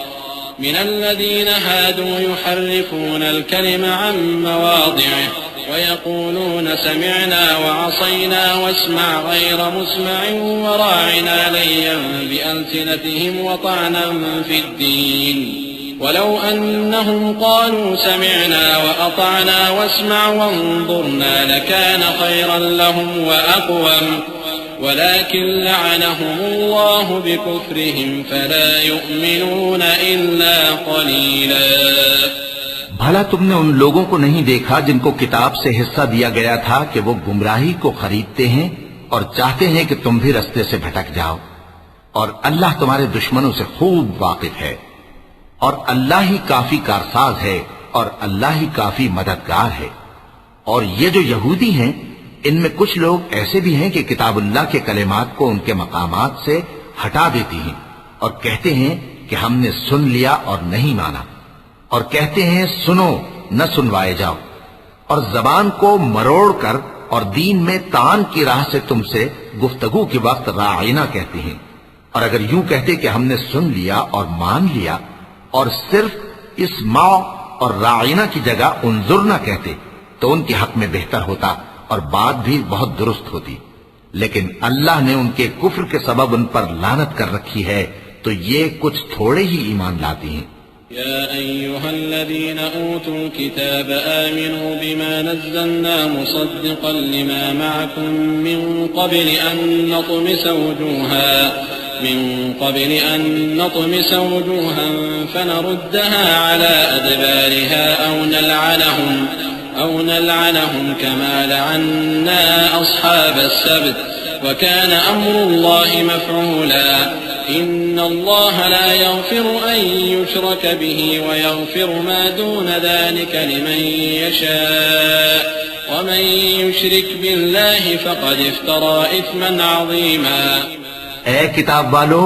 من الذين هادوا يحرفون الكلم عن مواضعه ويقولون سمعنا وعصينا واسمع غير مسمع وراعنا ليا بألسنتهم وطعنا في الدين ولو أنهم قالوا سمعنا وأطعنا واسمع وانظرنا لكان خيرا لهم وأقوم ولكن لعنهم الله بكفرهم فلا يؤمنون إلا قليلا۔ بھلا تم نے ان لوگوں کو نہیں دیکھا جن کو کتاب سے حصہ دیا گیا تھا کہ وہ گمراہی کو خریدتے ہیں اور چاہتے ہیں کہ تم بھی رستے سے بھٹک جاؤ، اور اللہ تمہارے دشمنوں سے خوب واقف ہے، اور اللہ ہی کافی کارساز ہے اور اللہ ہی کافی مددگار ہے۔ اور یہ جو یہودی ہیں ان میں کچھ لوگ ایسے بھی ہیں کہ کتاب اللہ کے کلمات کو ان کے مقامات سے ہٹا دیتی ہیں اور کہتے ہیں کہ ہم نے سن لیا اور نہیں مانا، اور کہتے ہیں سنو نہ سنوائے جاؤ، اور زبان کو مروڑ کر اور دین میں طعن کی راہ سے تم سے گفتگو کے وقت راعینا کہتے ہیں، اور اگر یوں کہتے کہ ہم نے سن لیا اور مان لیا اور صرف اسماع اور راعینا کی جگہ انظرنا کہتے تو ان کے حق میں بہتر ہوتا اور بات بھی بہت درست ہوتی، لیکن اللہ نے ان کے کفر کے سبب ان پر لعنت کر رکھی ہے تو یہ کچھ تھوڑے ہی ایمان لاتے ہیں۔ يا أيها الذين أوتوا الكتاب آمنوا بما نزلنا مصدقا لما معكم من قبل أن نطمس وجوها فنردها على أدبارها أو نلعنهم كما لعنا أصحاب السبت وكان أمر الله مفعولا إن الله لا يغفر أن يشرك به ويغفر ما دون ذلك لمن يشاء ومن يشرك بالله فقد افترى إثما عظيما۔ اے کتاب والو،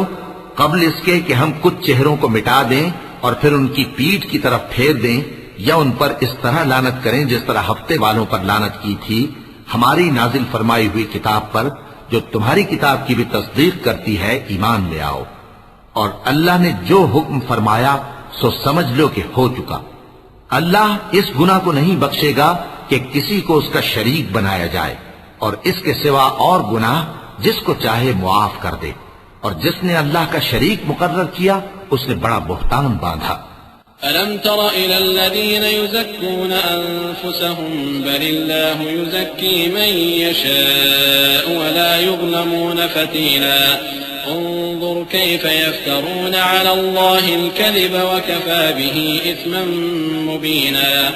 قبل اس کے کہ ہم کچھ چہروں کو مٹا دیں اور پھر ان کی پیٹھ کی طرف پھیر دیں یا ان پر اس طرح لعنت کریں جس طرح ہفتے والوں پر لعنت کی تھی، ہماری نازل فرمائی ہوئی کتاب پر جو تمہاری کتاب کی بھی تصدیق کرتی ہے ایمان لے آؤ، اور اللہ نے جو حکم فرمایا سو سمجھ لو کہ ہو چکا۔ اللہ اس گناہ کو نہیں بخشے گا کہ کسی کو اس کا شریک بنایا جائے، اور اس کے سوا اور گناہ جس کو چاہے معاف کر دے، اور جس نے اللہ کا شریک مقرر کیا اس نے بڑا بہتان باندھا۔ ألم تر إلى الذين يزكون أنفسهم بل الله يزكي من يشاء ولا يظلمون فتيلا انظر كيف يفترون على الله الكذب وكفى به إثما مبينا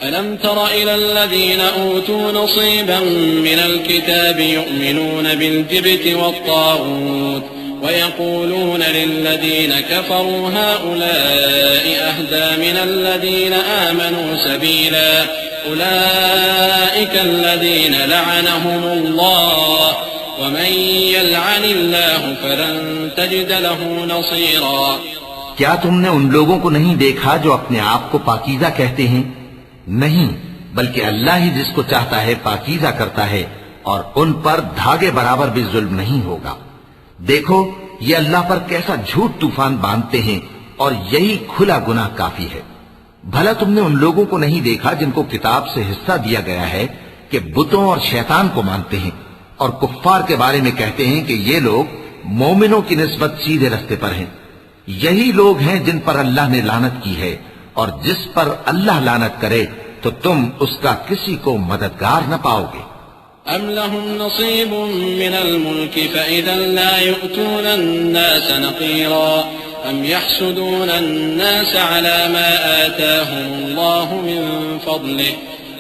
ألم تر إلى الذين أوتوا نصيبا من الكتاب يؤمنون بالجبت والطاغوت ويقولون للذين كفروا هؤلاء أهدى من الذين آمنوا سبيلا أولئك الذين لعنهم الله ومن يلعن الله فلن تجد له نصيرا. کیا تم نے ان لوگوں کو نہیں دیکھا جو اپنے آپ کو پاکیزہ کہتے ہیں؟ نہیں، بلکہ اللہ ہی جس کو چاہتا ہے پاکیزہ کرتا ہے، اور ان پر دھاگے برابر بھی ظلم نہیں ہوگا. دیکھو یہ اللہ پر کیسا جھوٹ طوفان باندھتے ہیں، اور یہی کھلا گناہ کافی ہے. بھلا تم نے ان لوگوں کو نہیں دیکھا جن کو کتاب سے حصہ دیا گیا ہے کہ بتوں اور شیطان کو مانتے ہیں، اور کفار کے بارے میں کہتے ہیں کہ یہ لوگ مومنوں کی نسبت سیدھے رستے پر ہیں. یہی لوگ ہیں جن پر اللہ نے لعنت کی ہے، اور جس پر اللہ لعنت کرے تو تم اس کا کسی کو مددگار نہ پاؤ گے. أم لهم نصيب من الملك فإذا لا يؤتون الناس نقيرا أم يحسدون الناس على ما آتاهم الله من فضله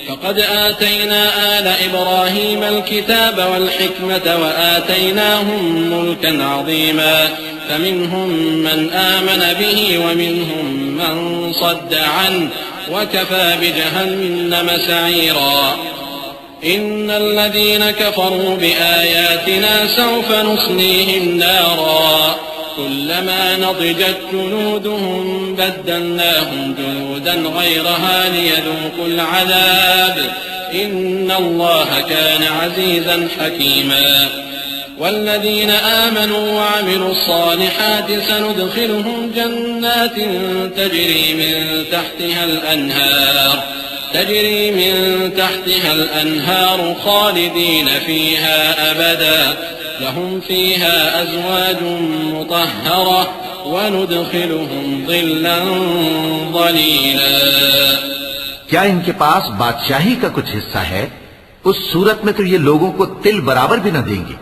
فقد آتينا آل إبراهيم الكتاب والحكمة وآتيناهم ملكا عظيما فمنهم من آمن به ومنهم من صد عنه وكفى بجهنم سعيرا. إن الذين كفروا بآياتنا سوف نصليهم نارا كلما نضجت جلودهم بدلناهم جلودا غيرها ليذوقوا العذاب إن الله كان عزيزا حكيما. والذين آمنوا وعملوا الصالحات سندخلهم جنات تجري من تحتها الأنهار خالدين فيها أبدا لهم فيها أزواج مطهرة وندخلهم ظلا ظليلا. کیا ان کے پاس بادشاہی کا کچھ حصہ ہے؟ اس صورت میں تو یہ لوگوں کو تل برابر بھی نہ دیں گے.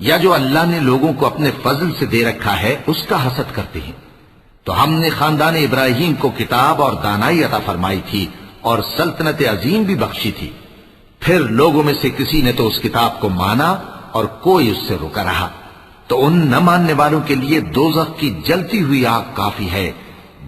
یا جو اللہ نے لوگوں کو اپنے فضل سے دے رکھا ہے اس کا حسد کرتے ہیں. تو ہم نے خاندان ابراہیم کو کتاب اور دانائی عطا فرمائی تھی اور سلطنت عظیم بھی بخشی تھی. پھر لوگوں میں سے کسی نے تو اس کتاب کو مانا اور کوئی اس سے رکا رہا. تو ان نہ ماننے والوں کے لیے دوزخ کی جلتی ہوئی آگ کافی ہے.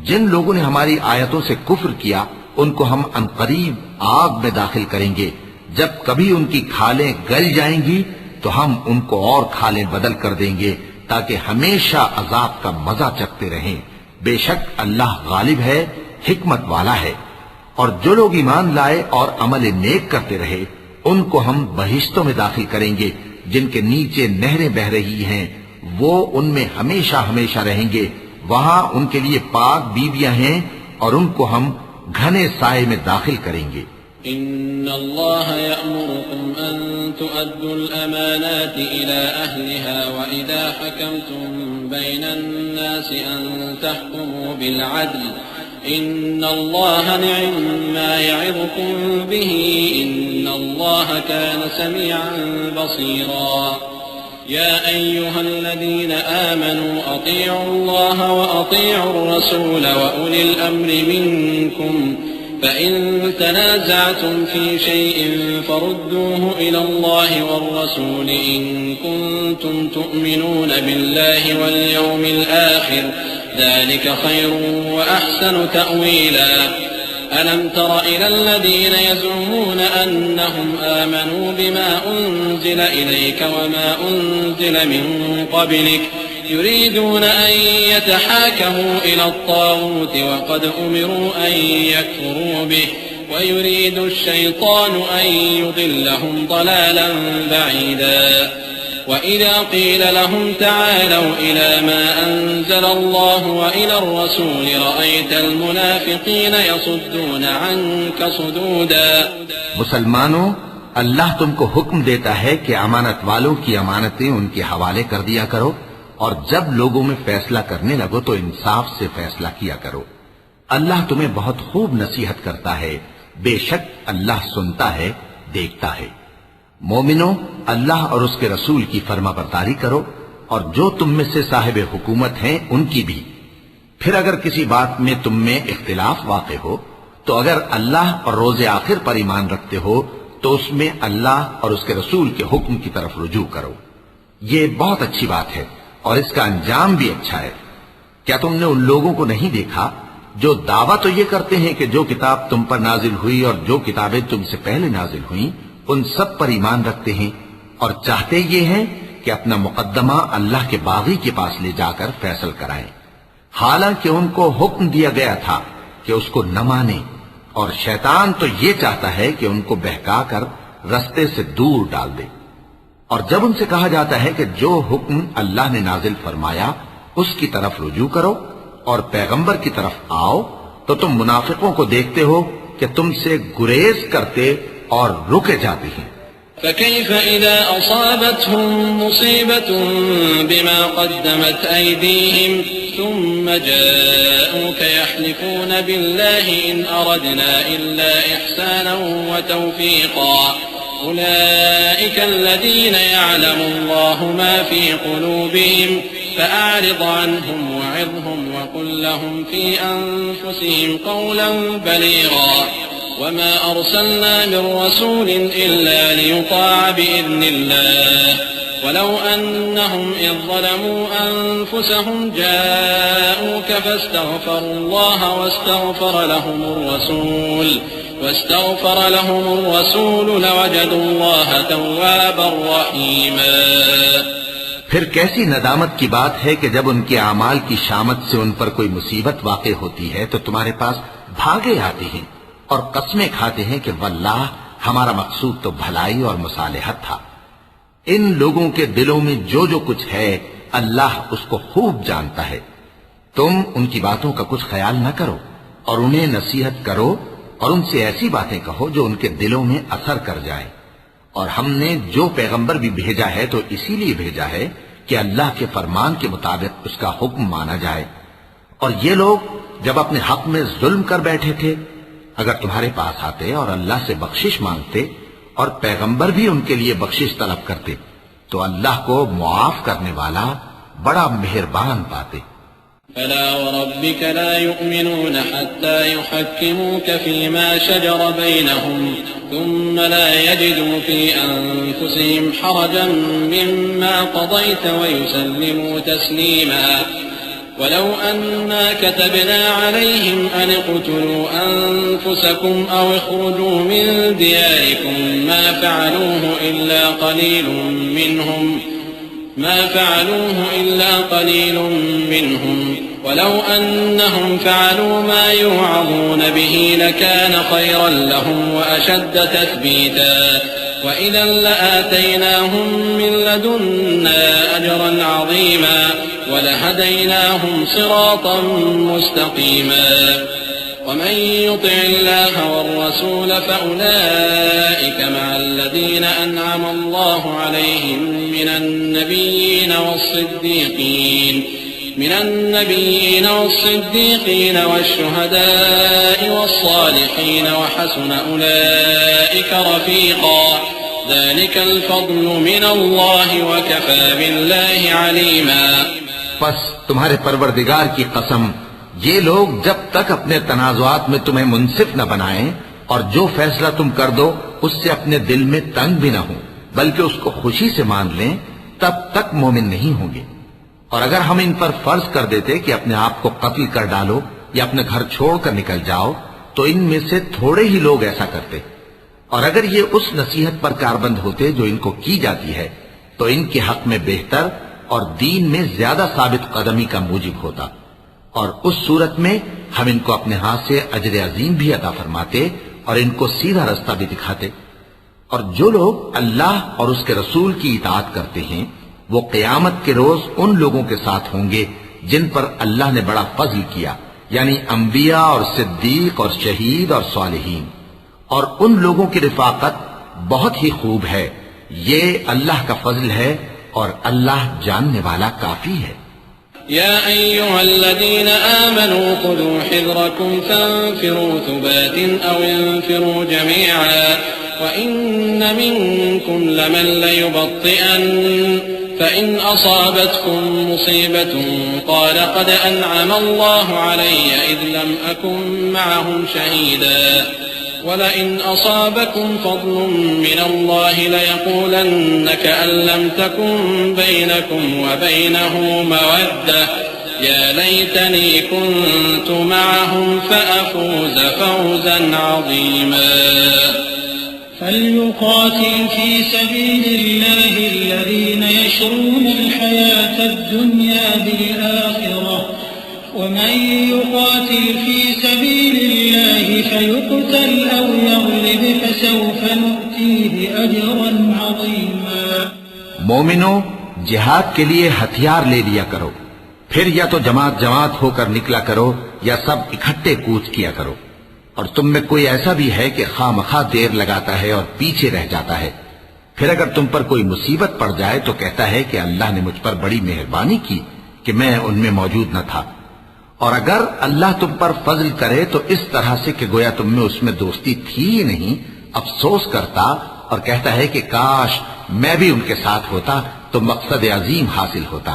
جن لوگوں نے ہماری آیتوں سے کفر کیا ان کو ہم عنقریب آگ میں داخل کریں گے. جب کبھی ان کی کھالیں گل جائیں گی تو ہم ان کو اور کھالیں بدل کر دیں گے تاکہ ہمیشہ عذاب کا مزہ چکھتے رہیں. بے شک اللہ غالب ہے، حکمت والا ہے. اور جو لوگ ایمان لائے اور عمل نیک کرتے رہے ان کو ہم بہشتوں میں داخل کریں گے جن کے نیچے نہریں بہ رہی ہیں. وہ ان میں ہمیشہ ہمیشہ رہیں گے. وہاں ان کے لیے پاک بیویاں ہیں اور ان کو ہم گھنے سائے میں داخل کریں گے. إن الله يأمركم أن تؤدوا الأمانات إلى أهلها وإذا حكمتم بين الناس أن تحكموا بالعدل إن الله نعم ما يعظكم به إن الله كان سميعا بصيرا. يا أيها الذين آمنوا أطيعوا الله وأطيعوا الرسول وأولي الأمر منكم فإن تنازعتم في شيء فردوه إلى الله والرسول إن كنتم تؤمنون بالله واليوم الآخر ذلك خير وأحسن تأويلا. ألم تر إلى الذين يزعمون أنهم آمنوا بما أنزل إليك وما أنزل من قبلك يريدون أن يتحاكموا إلى الطاغوت وقد أمروا أن يكفروا به ويريد الشيطان أن يضلهم ضلالا بعيدا. وإذا قيل لهم تعالوا إلى ما أنزل الله وإلى الرسول رأيت المنافقين يصدون عنك صدودا. مسلمانوں، اللہ تم کو حکم دیتا ہے کہ امانت والوں کی امانتیں ان کے حوالے کر دیا کرو اور جب لوگوں میں فیصلہ کرنے لگو تو انصاف سے فیصلہ کیا کرو. اللہ تمہیں بہت خوب نصیحت کرتا ہے. بے شک اللہ سنتا ہے، دیکھتا ہے. مومنو، اللہ اور اس کے رسول کی فرما برداری کرو اور جو تم میں سے صاحب حکومت ہیں ان کی بھی. پھر اگر کسی بات میں تم میں اختلاف واقع ہو تو اگر اللہ اور روز آخر پر ایمان رکھتے ہو تو اس میں اللہ اور اس کے رسول کے حکم کی طرف رجوع کرو. یہ بہت اچھی بات ہے اور اس کا انجام بھی اچھا ہے. کیا تم نے ان لوگوں کو نہیں دیکھا جو دعویٰ تو یہ کرتے ہیں کہ جو کتاب تم پر نازل ہوئی اور جو کتابیں تم سے پہلے نازل ہوئیں ان سب پر ایمان رکھتے ہیں اور چاہتے یہ ہیں کہ اپنا مقدمہ اللہ کے باغی کے پاس لے جا کر فیصل کرائیں، حالانکہ ان کو حکم دیا گیا تھا کہ اس کو نہ مانے، اور شیطان تو یہ چاہتا ہے کہ ان کو بہکا کر رستے سے دور ڈال دے. اور جب ان سے کہا جاتا ہے کہ جو حکم اللہ نے نازل فرمایا اس کی طرف رجوع کرو اور پیغمبر کی طرف آؤ، تو تم منافقوں کو دیکھتے ہو کہ تم سے گریز کرتے اور رکے جاتے ہیں. فكيف إذا أصابتهم مصيبة بما قدمت أيديهم ثم جاءوك يحلفون بالله إن أردنا إلا إحسانا وتوفيقا أولئك الذين يعلم الله ما في قلوبهم فأعرض عنهم وعظهم وقل لهم في أنفسهم قولا بليغا وما أرسلنا من رسول إلا ليطاع بإذن الله ولو أنهم إذ ظلموا أنفسهم جاءوك فاستغفروا الله واستغفر لهم الرسول لوجدوا الله توابا رحيما. پھر کیسی ندامت کی بات ہے کہ جب ان کے اعمال کی شامت سے ان پر کوئی مصیبت واقع ہوتی ہے تو تمہارے پاس بھاگے آتے ہیں اور قسمیں کھاتے ہیں کہ واللہ ہمارا مقصود تو بھلائی اور مصالحت تھا. ان لوگوں کے دلوں میں جو جو کچھ ہے اللہ اس کو خوب جانتا ہے. تم ان کی باتوں کا کچھ خیال نہ کرو اور انہیں نصیحت کرو اور ان سے ایسی باتیں کہو جو ان کے دلوں میں اثر کر جائے. اور ہم نے جو پیغمبر بھی بھیجا ہے تو اسی لیے بھیجا ہے کہ اللہ کے فرمان کے مطابق اس کا حکم مانا جائے. اور یہ لوگ جب اپنے حق میں ظلم کر بیٹھے تھے اگر تمہارے پاس آتے اور اللہ سے بخشش مانگتے اور پیغمبر بھی ان کے لیے بخشش طلب کرتے تو اللہ کو معاف کرنے والا بڑا مہربان پاتے. فلا وربك لا يؤمنون حتى يحكموك فيما شجر بينهم ثم لا يجدوا في أنفسهم حرجا مما قضيت ويسلموا تسليما. ولو أنا كتبنا عليهم أن اقتلوا أنفسكم أو اخرجوا من دياركم ما فعلوه إلا قليل منهم ولو أنهم فعلوا ما يوعظون به لكان خيرا لهم وأشد تثبيتا وإذا لآتيناهم من لدنا أجرا عظيما ولهديناهم صراطا مستقيما. ومن يطع الله والرسول فأولئك مع الذين أنعم الله عليهم من النبيين والصديقين والشهداء والصالحين وحسن أولئك رفيقا. ذلك الفضل من الله وكفى بالله عليما. پس تمہارے پروردگار کی قسم یہ لوگ جب تک اپنے تنازعات میں تمہیں منصف نہ بنائیں اور جو فیصلہ تم کر دو اس سے اپنے دل میں تنگ بھی نہ ہو بلکہ اس کو خوشی سے مان لیں تب تک مومن نہیں ہوں گے. اور اگر ہم ان پر فرض کر دیتے کہ اپنے آپ کو قتل کر ڈالو یا اپنے گھر چھوڑ کر نکل جاؤ تو ان میں سے تھوڑے ہی لوگ ایسا کرتے. اور اگر یہ اس نصیحت پر کاربند ہوتے جو ان کو کی جاتی ہے تو ان کے حق میں بہتر اور دین میں زیادہ ثابت قدمی کا موجب ہوتا. اور اس صورت میں ہم ان کو اپنے ہاتھ سے اجر عظیم بھی عطا فرماتے اور ان کو سیدھا رستہ بھی دکھاتے. اور جو لوگ اللہ اور اس کے رسول کی اطاعت کرتے ہیں وہ قیامت کے روز ان لوگوں کے ساتھ ہوں گے جن پر اللہ نے بڑا فضل کیا، یعنی انبیاء اور صدیق اور شہید اور صالحین. اور ان لوگوں کی رفاقت بہت ہی خوب ہے. یہ اللہ کا فضل ہے اور اللہ جاننے والا کافی ہے. يا أيها الذين آمنوا خذوا حذركم فانفروا ثبات أو انفروا جميعا وإن منكم لمن ليبطئن فإن أصابتكم مصيبة قال قد أنعم الله علي إذ لم أكن معهم شهيدا ولئن أصابكم فضل من الله ليقولن كأن لم تكن بينكم وبينه مودة يا ليتني كنت معهم فأفوز فوزا عظيما فليقاتل في سبيل الله الذين يشرون الحياة الدنيا بالآخرة ومن يقاتل في سبيل الله فيقتل أو يغلب فسوف نؤتيه أجرا عظيما مومنو، جہاد کے لیے ہتھیار لے لیا کرو، پھر یا تو جماعت جماعت ہو کر نکلا کرو یا سب اکٹھے کوچ کیا کرو، اور تم میں کوئی ایسا بھی ہے کہ خواہ مخواہ دیر لگاتا ہے اور پیچھے رہ جاتا ہے، پھر اگر تم پر کوئی مصیبت پڑ جائے تو کہتا ہے کہ اللہ نے مجھ پر بڑی مہربانی کی کہ میں ان میں موجود نہ تھا، اور اگر اللہ تم پر فضل کرے تو اس طرح سے کہ گویا تم میں اس میں دوستی تھی ہی نہیں، افسوس کرتا اور کہتا ہے کہ کاش میں بھی ان کے ساتھ ہوتا تو مقصد عظیم حاصل ہوتا۔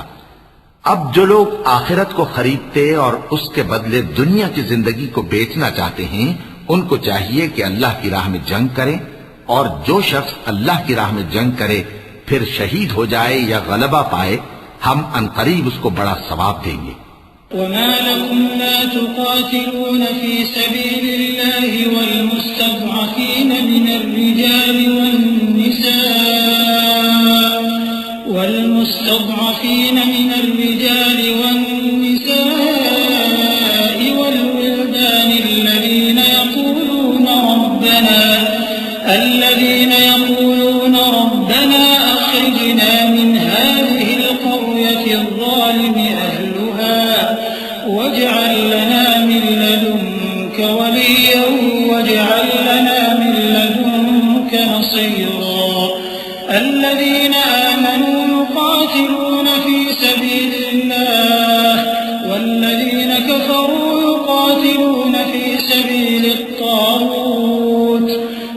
اب جو لوگ آخرت کو خریدتے اور اس کے بدلے دنیا کی زندگی کو بیچنا چاہتے ہیں، ان کو چاہیے کہ اللہ کی راہ میں جنگ کریں، اور جو شخص اللہ کی راہ میں جنگ کرے پھر شہید ہو جائے یا غلبہ پائے، ہم عنقریب اس کو بڑا ثواب دیں گے۔ وما لكم لا تقاتلون في سبيل الله والمستضعفين من الرجال والنساء والولدان الذين يقولون ربنا أخرجنا من هذه القرية الظالم أهلها واجعل لنا من لدنك وليا واجعل لنا من لدنك نصيرا الذين آمنوا يقاتلون في سبيل الله والذين كفروا يقاتلون في سبيل الطاغوت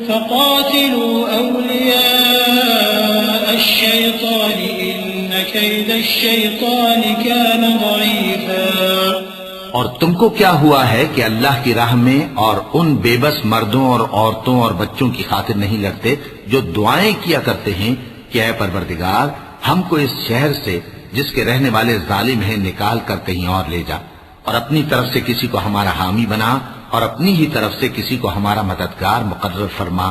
فقاتلوا أولياء الشيطان إن كيد الشيطان كان ضعيفا۔ اور تم کو کیا ہوا ہے کہ اللہ کی راہ میں اور ان بے بس مردوں اور عورتوں اور بچوں کی خاطر نہیں لڑتے جو دعائیں کیا کرتے ہیں کہ اے پروردگار ہم کو اس شہر سے جس کے رہنے والے ظالم ہیں نکال کر کہیں اور لے جا، اور اپنی طرف سے کسی کو ہمارا حامی بنا اور اپنی ہی طرف سے کسی کو ہمارا مددگار مقرر فرما۔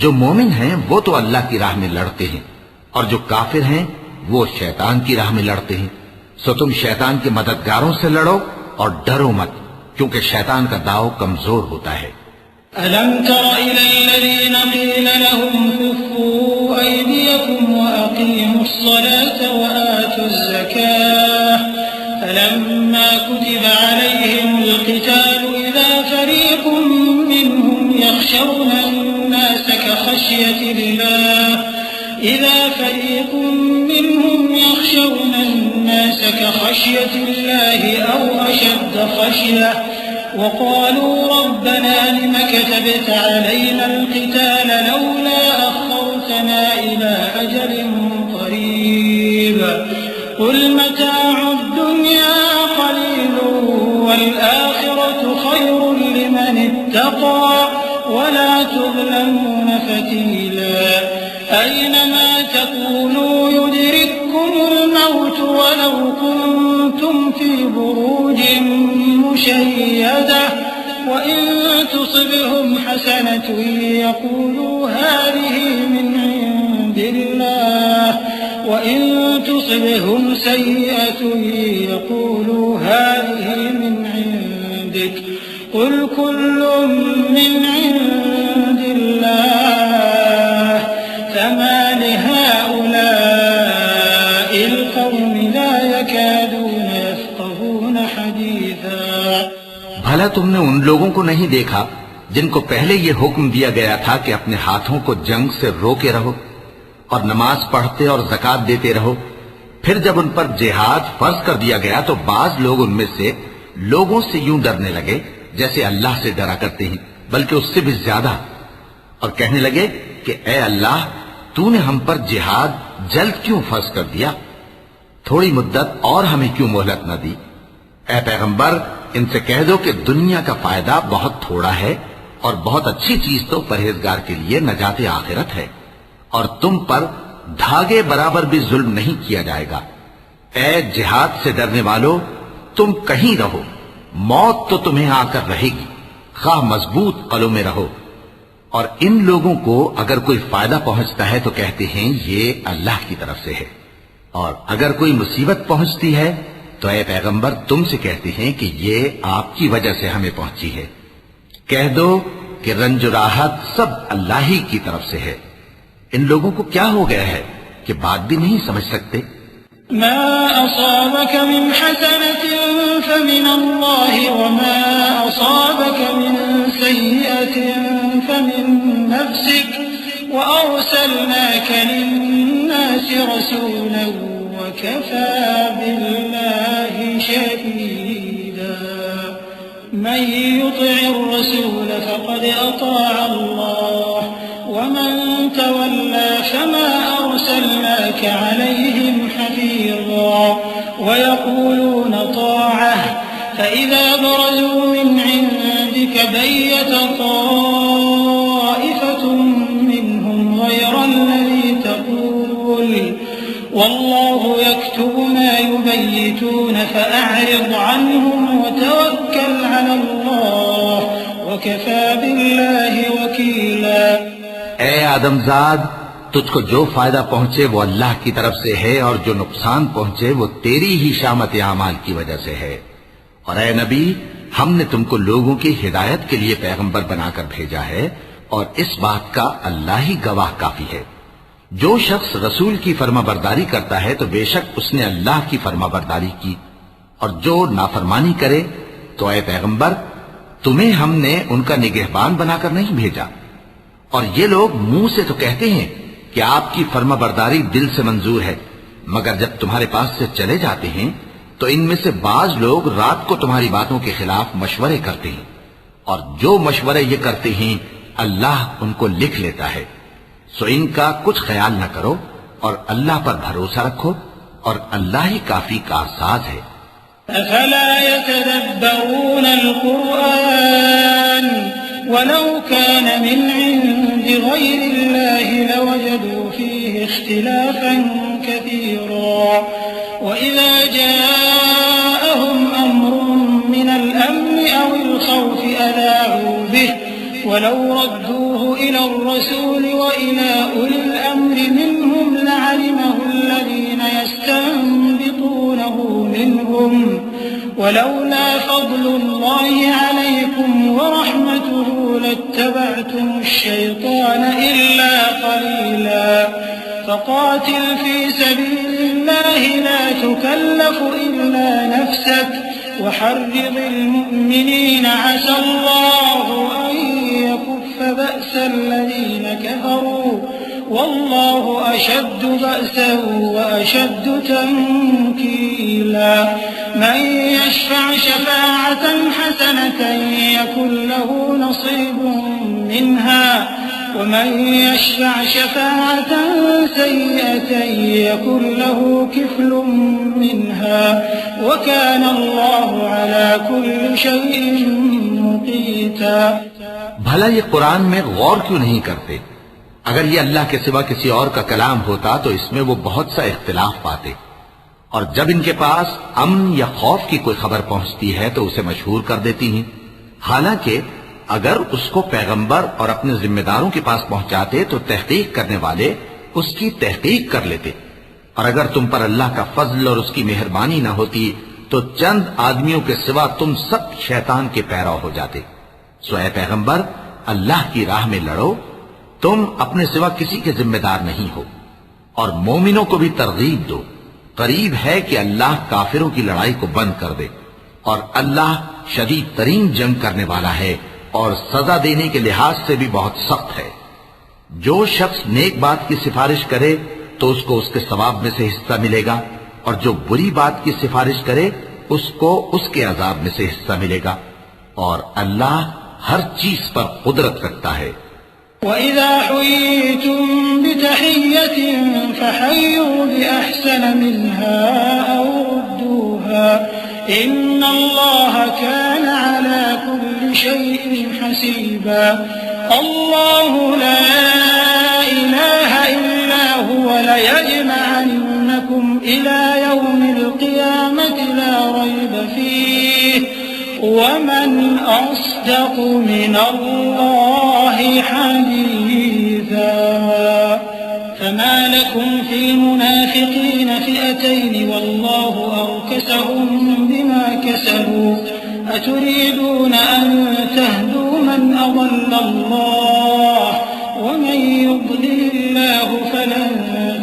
جو مومن ہیں وہ تو اللہ کی راہ میں لڑتے ہیں، اور جو کافر ہیں وہ شیطان کی راہ میں لڑتے ہیں، سو تم شیطان کے مددگاروں سے لڑو اور ڈرو مت، کیونکہ شیطان کا داؤ کمزور ہوتا ہے۔ ألم تر إلى الذين قيل لهم كفوا أيديكم وأقيموا الصلاة وآتوا الزكاة فلما كتب عليهم القتال إذا فريق منهم يخشون الناس كخشية الله أو أشد خشية وقالوا ربنا لم كتبت علينا القتال لولا أخرتنا إلى أجل قريب قل متاع الدنيا قليل والآخرة خير لمن اتقى ولا تظلمون فتيلا أينما تكونوا يدرككم الموت ولو كنتم في بروج مشيدة وإن تصبهم حسنة يقولوا هذه من عند الله وإن تصبهم سيئة يقولوا هذه من عندك قل كل من عند الله فما لهؤلاء القوم لا يكادون يفقهون حديثا۔ بھلا تم نے ان لوگوں کو نہیں دیکھا جن کو پہلے یہ حکم دیا گیا تھا کہ اپنے ہاتھوں کو جنگ سے روکے رہو اور نماز پڑھتے اور زکوٰۃ دیتے رہو، پھر جب ان پر جہاد فرض کر دیا گیا تو بعض لوگ ان میں سے لوگوں سے یوں ڈرنے لگے جیسے اللہ سے ڈرا کرتے ہیں، بلکہ اس سے بھی زیادہ، اور کہنے لگے کہ اے اللہ تو نے ہم پر جہاد جلد کیوں فرض کر دیا؟ تھوڑی مدت اور ہمیں کیوں مہلت نہ دی؟ اے پیغمبر ان سے کہہ دو کہ دنیا کا فائدہ بہت تھوڑا ہے اور بہت اچھی چیز تو پرہیزگار کے لیے نجات آخرت ہے، اور تم پر دھاگے برابر بھی ظلم نہیں کیا جائے گا۔ اے جہاد سے ڈرنے والو، تم کہیں رہو، موت تو تمہیں آ کر رہے گی، خواہ مضبوط قلعوں میں رہو۔ اور ان لوگوں کو اگر کوئی فائدہ پہنچتا ہے تو کہتے ہیں یہ اللہ کی طرف سے ہے، اور اگر کوئی مصیبت پہنچتی ہے تو اے پیغمبر تم سے کہتے ہیں کہ یہ آپ کی وجہ سے ہمیں پہنچی ہے۔ کہہ دو کہ رنج و راحت سب اللہ ہی کی طرف سے ہے۔ ان لوگوں کو کیا ہو گیا ہے کہ بات بھی نہیں سمجھ سکتے؟ ما أصابك من حسنة فمن الله وما أصابك من سيئة فمن نفسك وأرسلناك للناس رسولا وكفى بالله شهيدا من يطع الرسول فقد أطاع الله ومن تولى فما أرسلناك عليهم حفيظا ويقولون طاعة فإذا برزوا من عندك بيت طائفة منهم غير الذي تقول والله يكتب ما يبيتون فأعرض عنهم وتوكل على الله وكفى بالله وكيلا۔ اے آدمزاد تجھ کو جو فائدہ پہنچے وہ اللہ کی طرف سے ہے، اور جو نقصان پہنچے وہ تیری ہی شامت اعمال کی وجہ سے ہے۔ اور اے نبی ہم نے تم کو لوگوں کی ہدایت کے لیے پیغمبر بنا کر بھیجا ہے، اور اس بات کا اللہ ہی گواہ کافی ہے۔ جو شخص رسول کی فرما برداری کرتا ہے تو بے شک اس نے اللہ کی فرما برداری کی، اور جو نافرمانی کرے تو اے پیغمبر تمہیں ہم نے ان کا نگہبان بنا کر نہیں بھیجا۔ اور یہ لوگ منہ سے تو کہتے ہیں کہ آپ کی فرما برداری دل سے منظور ہے، مگر جب تمہارے پاس سے چلے جاتے ہیں تو ان میں سے بعض لوگ رات کو تمہاری باتوں کے خلاف مشورے کرتے ہیں، اور جو مشورے یہ کرتے ہیں اللہ ان کو لکھ لیتا ہے۔ سو ان کا کچھ خیال نہ کرو اور اللہ پر بھروسہ رکھو، اور اللہ ہی کافی کارساز ہے۔ افلا يتدبرون القرآن ولو كان من عند غير الله لوجدوا فيه اختلافا كثيرا وإذا جاءهم أمر من الأمن أو الخوف أذاعوا به ولو ردوه إلى الرسول وإلى أولي الأمر منهم لعلمه الذين يستنبطونه منهم ولولا فضل الله عليكم ورحمته لاتبعتم الشيطان إلا قليلا فقاتل في سبيل الله لا تكلف إلا نفسك وحرض المؤمنين عسى الله أن يكف بأس الذين كفروا والله أشد بأسا وأشد تنكيلا من يشفع شفاعة حسنة يكن له نصيب منها ومن يشفع شفاعة سيئة يكن له كفل منها وكان الله على كل شيء مقيتا۔ بھلا یہ قرآن میں غور کیوں نہیں کرتے؟ اگر یہ اللہ کے سوا کسی اور کا کلام ہوتا تو اس میں وہ بہت سا اختلاف پاتے، اور جب ان کے پاس امن یا خوف کی کوئی خبر پہنچتی ہے تو اسے مشہور کر دیتی ہیں، حالانکہ اگر اس کو پیغمبر اور اپنے ذمہ داروں کے پاس پہنچاتے تو تحقیق کرنے والے اس کی تحقیق کر لیتے، اور اگر تم پر اللہ کا فضل اور اس کی مہربانی نہ ہوتی تو چند آدمیوں کے سوا تم سب شیطان کے پیرو ہو جاتے۔ سو اے پیغمبر اللہ کی راہ میں لڑو، تم اپنے سوا کسی کے ذمہ دار نہیں ہو، اور مومنوں کو بھی ترغیب دو، قریب ہے کہ اللہ کافروں کی لڑائی کو بند کر دے، اور اللہ شدید ترین جنگ کرنے والا ہے اور سزا دینے کے لحاظ سے بھی بہت سخت ہے۔ جو شخص نیک بات کی سفارش کرے تو اس کو اس کے ثواب میں سے حصہ ملے گا، اور جو بری بات کی سفارش کرے اس کو اس کے عذاب میں سے حصہ ملے گا، اور اللہ ہر چیز پر قدرت رکھتا ہے۔ وَإِذَا حُيِّيتُم بِتَحِيَّةٍ فَحَيُّوا بِأَحْسَنَ مِنْهَا أَوْ رُدُّوهَا إِنَّ اللَّهَ كَانَ عَلَى كُلِّ شَيْءٍ حَسِيبًا اللَّهُ لَا إِلَٰهَ إِلَّا هُوَ لَيَجْمَعَنَّكُمْ إِلَىٰ يَوْمِ الْقِيَامَةِ لَا رَيْبَ فِيهِ وَمَنْ أَصْدَقُ مِنَ اللَّهِ حَدِيثًا فَمَا لَكُمْ فِي الْمُنَافِقِينَ فِئَتَيْنِ وَاللَّهُ أَرْكَسَهُم بِمَا كَسَبُوا أَتُرِيدُونَ أَن تَهْدُوا مَنْ أَضَلَّ اللَّهُ وَمَن يُضْلِلِ اللَّهُ فَلَن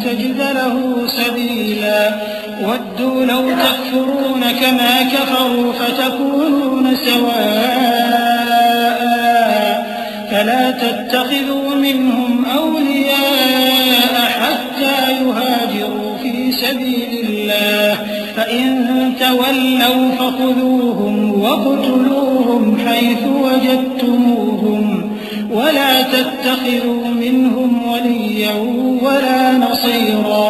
تَجِدَ لَهُ سَبِيلًا وَدُّوا لَوْ تَكْفُرُونَ كَمَا كَفَرُوا فَتَكُونُونَ سَوَاءً فَلَا تَتَّخِذُوا مِنْهُمْ أَوْلِيَاءَ حَتَّى يُهَاجِرُوا فِي سَبِيلِ اللَّهِ فَإِن تَوَلَّوْا فَخُذُوهُمْ وَاقْتُلُوهُمْ حَيْثُ وَجَدتُّمُوهُمْ وَلَا تَتَّخِذُوا مِنْهُمْ وَلِيًّا وَلَا نَصِيرًا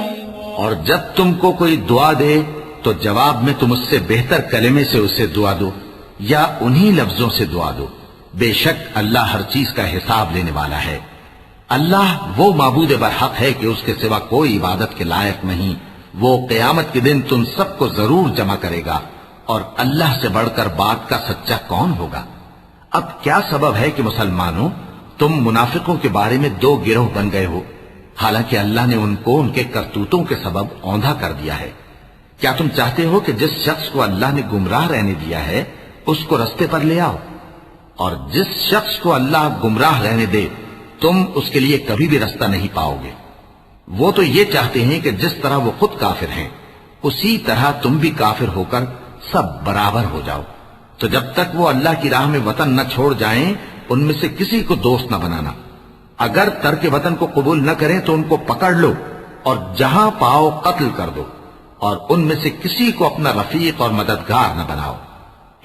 اور جب تم کو کوئی دعا دے تو جواب میں تم اس سے بہتر کلمے سے اسے دعا دو یا انہی لفظوں سے دعا دو، بے شک اللہ ہر چیز کا حساب لینے والا ہے۔ اللہ وہ معبود برحق ہے کہ اس کے سوا کوئی عبادت کے لائق نہیں۔ وہ قیامت کے دن تم سب کو ضرور جمع کرے گا، اور اللہ سے بڑھ کر بات کا سچا کون ہوگا؟ اب کیا سبب ہے کہ مسلمانوں تم منافقوں کے بارے میں دو گروہ بن گئے ہو، حالانکہ اللہ نے ان کو ان کے کرتوتوں کے سبب اوندھا کر دیا ہے؟ کیا تم چاہتے ہو کہ جس شخص کو اللہ نے گمراہ رہنے دیا ہے اس کو رستے پر لے آؤ، اور جس شخص کو اللہ گمراہ رہنے دے تم اس کے لیے کبھی بھی رستہ نہیں پاؤ گے؟ وہ تو یہ چاہتے ہیں کہ جس طرح وہ خود کافر ہیں اسی طرح تم بھی کافر ہو کر سب برابر ہو جاؤ۔ تو جب تک وہ اللہ کی راہ میں وطن نہ چھوڑ جائیں ان میں سے کسی کو دوست نہ بنانا۔ اگر ترک وطن کو قبول نہ کریں تو ان کو پکڑ لو اور جہاں پاؤ قتل کر دو، اور ان میں سے کسی کو اپنا رفیق اور مددگار نہ بناؤ۔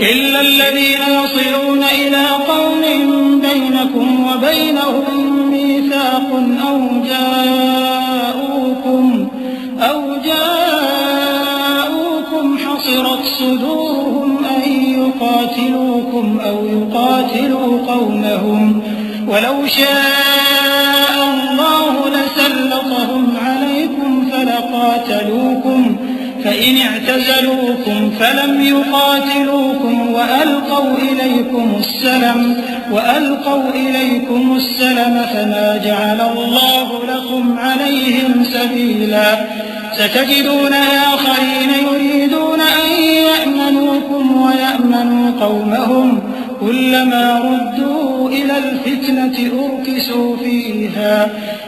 إِلَّا الَّذِينَ يَصِلُونَ إِلَىٰ قَوْمٍ بَيْنَكُمْ وَبَيْنَهُم مِّيثَاقٌ أَوْ جَاءُوكُمْ حَصِرَتْ صُدُورُهُمْ أَن يُقَاتِلُوكُمْ أَوْ يُقَاتِلُوا قَوْمَهُمْ وَلَوْ شَاءَ اللَّهُ لَسَلَّطَهُمْ عَلَيْكُمْ فَلَقَاتَلُوكُمْ فَإِنِ اعْتَزَلُوكُمْ فَلَمْ يُقَاتِلُوكُمْ وَأَلْقَوْا إِلَيْكُمُ السَّلَمَ فَمَا جَعَلَ اللَّهُ لَكُمْ عَلَيْهِمْ سَبِيلًا سَتَجِدُونَ آخَرِينَ يُرِيدُونَ أَن يَأْمَنُوكُمْ وَيَأْمَنُوا قَوْمَهُمْ كُلَّمَا رُدُّوا إِلَى الْفِتْنَةِ أُرْكِسُوا فِيهَا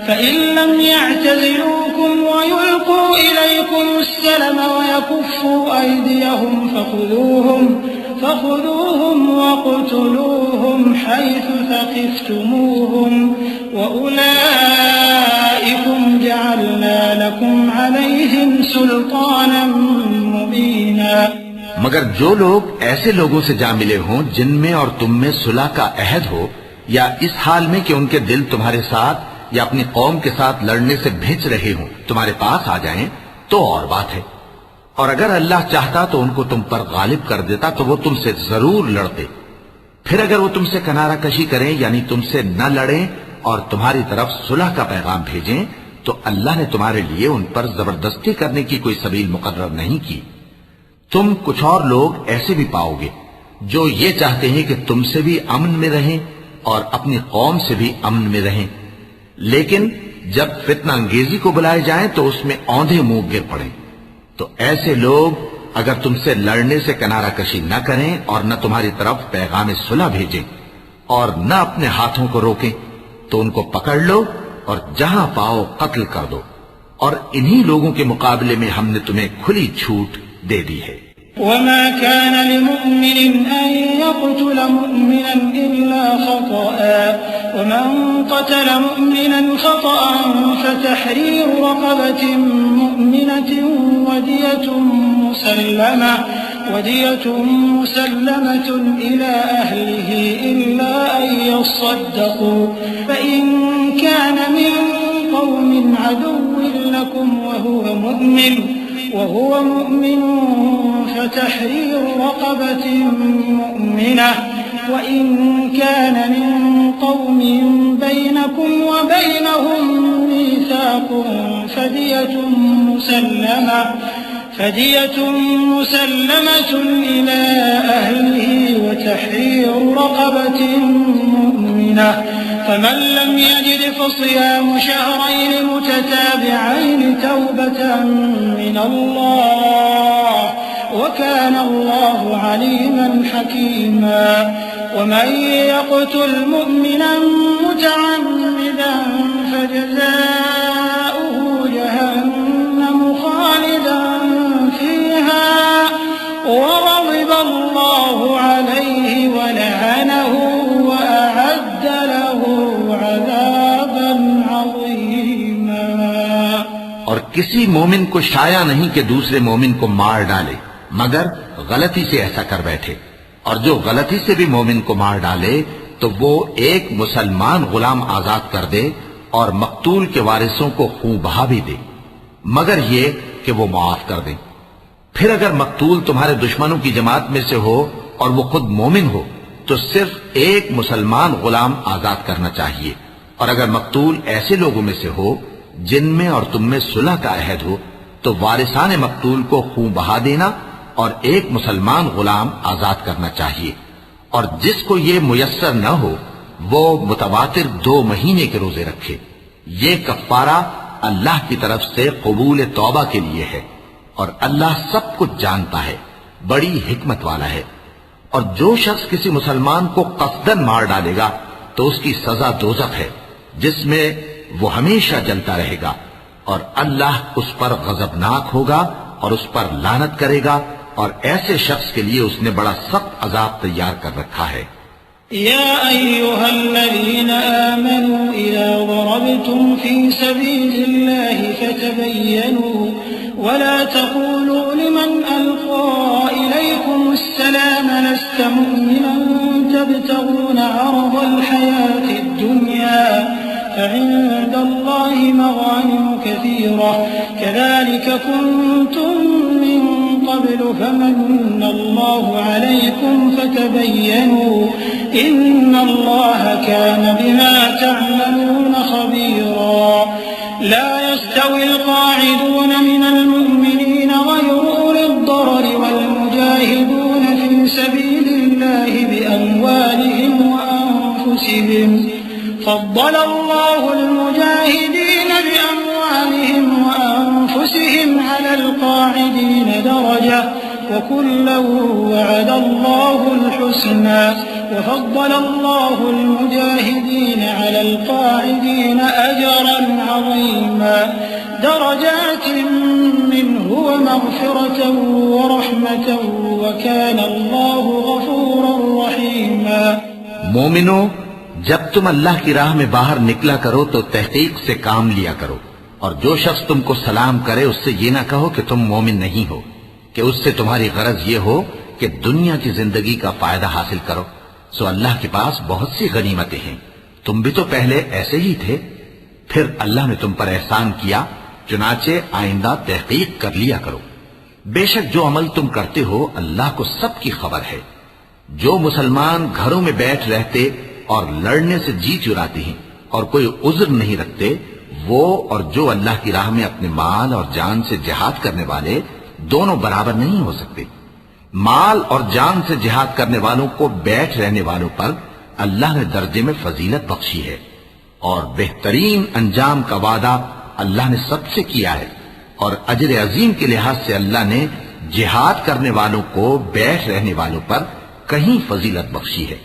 فَإِن لَّمْ يَعْتَزِلُوكُمْ وَيُلْقُوا إِلَيْكُمُ السَّلَمَ وَيَكُفُّوا أَيْدِيَهُمْ فَخُذُوهُمْ وَاقْتُلُوهُمْ حَيْثُ ثَقِفْتُمُوهُمْ وَأُولَٰئِكُمْ جَعَلْنَا لَكُمْ عَلَيْهِمْ سُلْطَانًا مُّبِينًا۔ مگر جو لوگ ایسے لوگوں سے جا ملے ہوں جن میں اور تم میں صلح کا عہد ہو، یا اس حال میں کہ ان کے دل تمہارے ساتھ یا اپنی قوم کے ساتھ لڑنے سے بھج رہے ہوں، تمہارے پاس آ جائیں تو اور بات ہے، اور اگر اللہ چاہتا تو ان کو تم پر غالب کر دیتا تو وہ تم سے ضرور لڑتے۔ پھر اگر وہ تم سے کنارہ کشی کریں یعنی تم سے نہ لڑیں اور تمہاری طرف صلح کا پیغام بھیجیں تو اللہ نے تمہارے لیے ان پر زبردستی کرنے کی کوئی سبیل مقرر نہیں کی۔ تم کچھ اور لوگ ایسے بھی پاؤ گے جو یہ چاہتے ہیں کہ تم سے بھی امن میں رہیں اور اپنی قوم سے بھی امن میں رہیں، لیکن جب فتنہ انگیزی کو بلائے جائیں تو اس میں اوندھے منہ گر پڑیں۔ تو ایسے لوگ اگر تم سے لڑنے سے کنارہ کشی نہ کریں اور نہ تمہاری طرف پیغام صلح بھیجیں اور نہ اپنے ہاتھوں کو روکیں تو ان کو پکڑ لو اور جہاں پاؤ قتل کر دو، اور انہی لوگوں کے مقابلے میں ہم نے تمہیں کھلی چھوٹ دے دی ہے۔ وما كان لمؤمن أن يقتل مؤمنا إلا خطأ ومن قتل مؤمنا خطأ فتحرير رقبة مؤمنة ودية ودية مسلمة إلى أهله إلا أن يصدقوا فإن كان من قوم عدو لكم وهو مؤمن فتحرير رقبة مؤمنة وإن كان من قوم بينكم وبينهم ميثاق فدية مسلمة إلى أهله وتحرير رقبة مؤمنة فمن لم يجد فصيام شهرين متتابعين توبة من الله وكان الله عليما حكيما ومن يقتل مؤمنا متعمدا فجزاؤه جهنم خالدا فيها وغضب الله عليه ولعنه وأعد له عذابا عظيما. اور کسی مومن کو شایع نہیں کہ دوسرے مومن کو مار ڈالے مگر غلطی سے ایسا کر بیٹھے، اور جو غلطی سے بھی مومن کو مار ڈالے تو وہ ایک مسلمان غلام آزاد کر دے اور مقتول کے وارثوں کو خون بہا بھی دے، مگر یہ کہ وہ معاف کر دیں. پھر اگر مقتول تمہارے دشمنوں کی جماعت میں سے ہو اور وہ خود مومن ہو تو صرف ایک مسلمان غلام آزاد کرنا چاہیے، اور اگر مقتول ایسے لوگوں میں سے ہو جن میں اور تم میں صلح کا عہد ہو تو وارثان مقتول کو خون بہا دینا اور ایک مسلمان غلام آزاد کرنا چاہیے. اور جس کو یہ میسر نہ ہو وہ متواتر 2 مہینے کے روزے رکھے. یہ کفارہ اللہ کی طرف سے قبول توبہ کے لیے ہے، اور اللہ سب کچھ جانتا ہے، بڑی حکمت والا ہے. اور جو شخص کسی مسلمان کو قصدن مار ڈالے گا تو اس کی سزا دوزخ ہے جس میں وہ ہمیشہ جلتا رہے گا، اور اللہ اس پر غضبناک ہوگا اور اس پر لعنت کرے گا، اور ایسے شخص کے لیے اس نے بڑا سخت عذاب تیار کر رکھا ہے. يا أيها الذين آمنوا إذا ضربتم في سبيل الله فتبينوا ولا تقولوا لمن ألقى إليكم السلام لست مؤمنا تبتغون عرض الحياة الدنيا فعند الله مغانم كثيرة كذلك كنتم من قبل فمن الله عليكم فتبينوا إن الله كان بما تعملون خبيرا. لا يستوي القاعدون من المؤمنين غير أولي الضرر والمجاهدون في سبيل الله بأموالهم وأنفسهم فضل الله المجاهدين بأموالهم وأنفسهم على القاعدين درجة وكلا وعد الله الحسنى وفضل الله المجاهدين على القاعدين أجرا عظيما درجات منه ومغفرة ورحمة وكان الله غفورا رحيما. مومنو، جب تم اللہ کی راہ میں باہر نکلا کرو تو تحقیق سے کام لیا کرو، اور جو شخص تم کو سلام کرے اس سے یہ نہ کہو کہ تم مومن نہیں ہو، کہ اس سے تمہاری غرض یہ ہو کہ دنیا کی زندگی کا فائدہ حاصل کرو. سو اللہ کے پاس بہت سی غنیمتیں ہیں، تم بھی تو پہلے ایسے ہی تھے، پھر اللہ نے تم پر احسان کیا، چنانچہ آئندہ تحقیق کر لیا کرو. بے شک جو عمل تم کرتے ہو اللہ کو سب کی خبر ہے. جو مسلمان گھروں میں بیٹھ رہتے اور لڑنے سے جی چراتے ہیں اور کوئی عذر نہیں رکھتے، وہ اور جو اللہ کی راہ میں اپنے مال اور جان سے جہاد کرنے والے دونوں برابر نہیں ہو سکتے. مال اور جان سے جہاد کرنے والوں کو بیٹھ رہنے والوں پر اللہ نے درجے میں فضیلت بخشی ہے، اور بہترین انجام کا وعدہ اللہ نے سب سے کیا ہے. اور اجر عظیم کے لحاظ سے اللہ نے جہاد کرنے والوں کو بیٹھ رہنے والوں پر کہیں فضیلت بخشی ہے،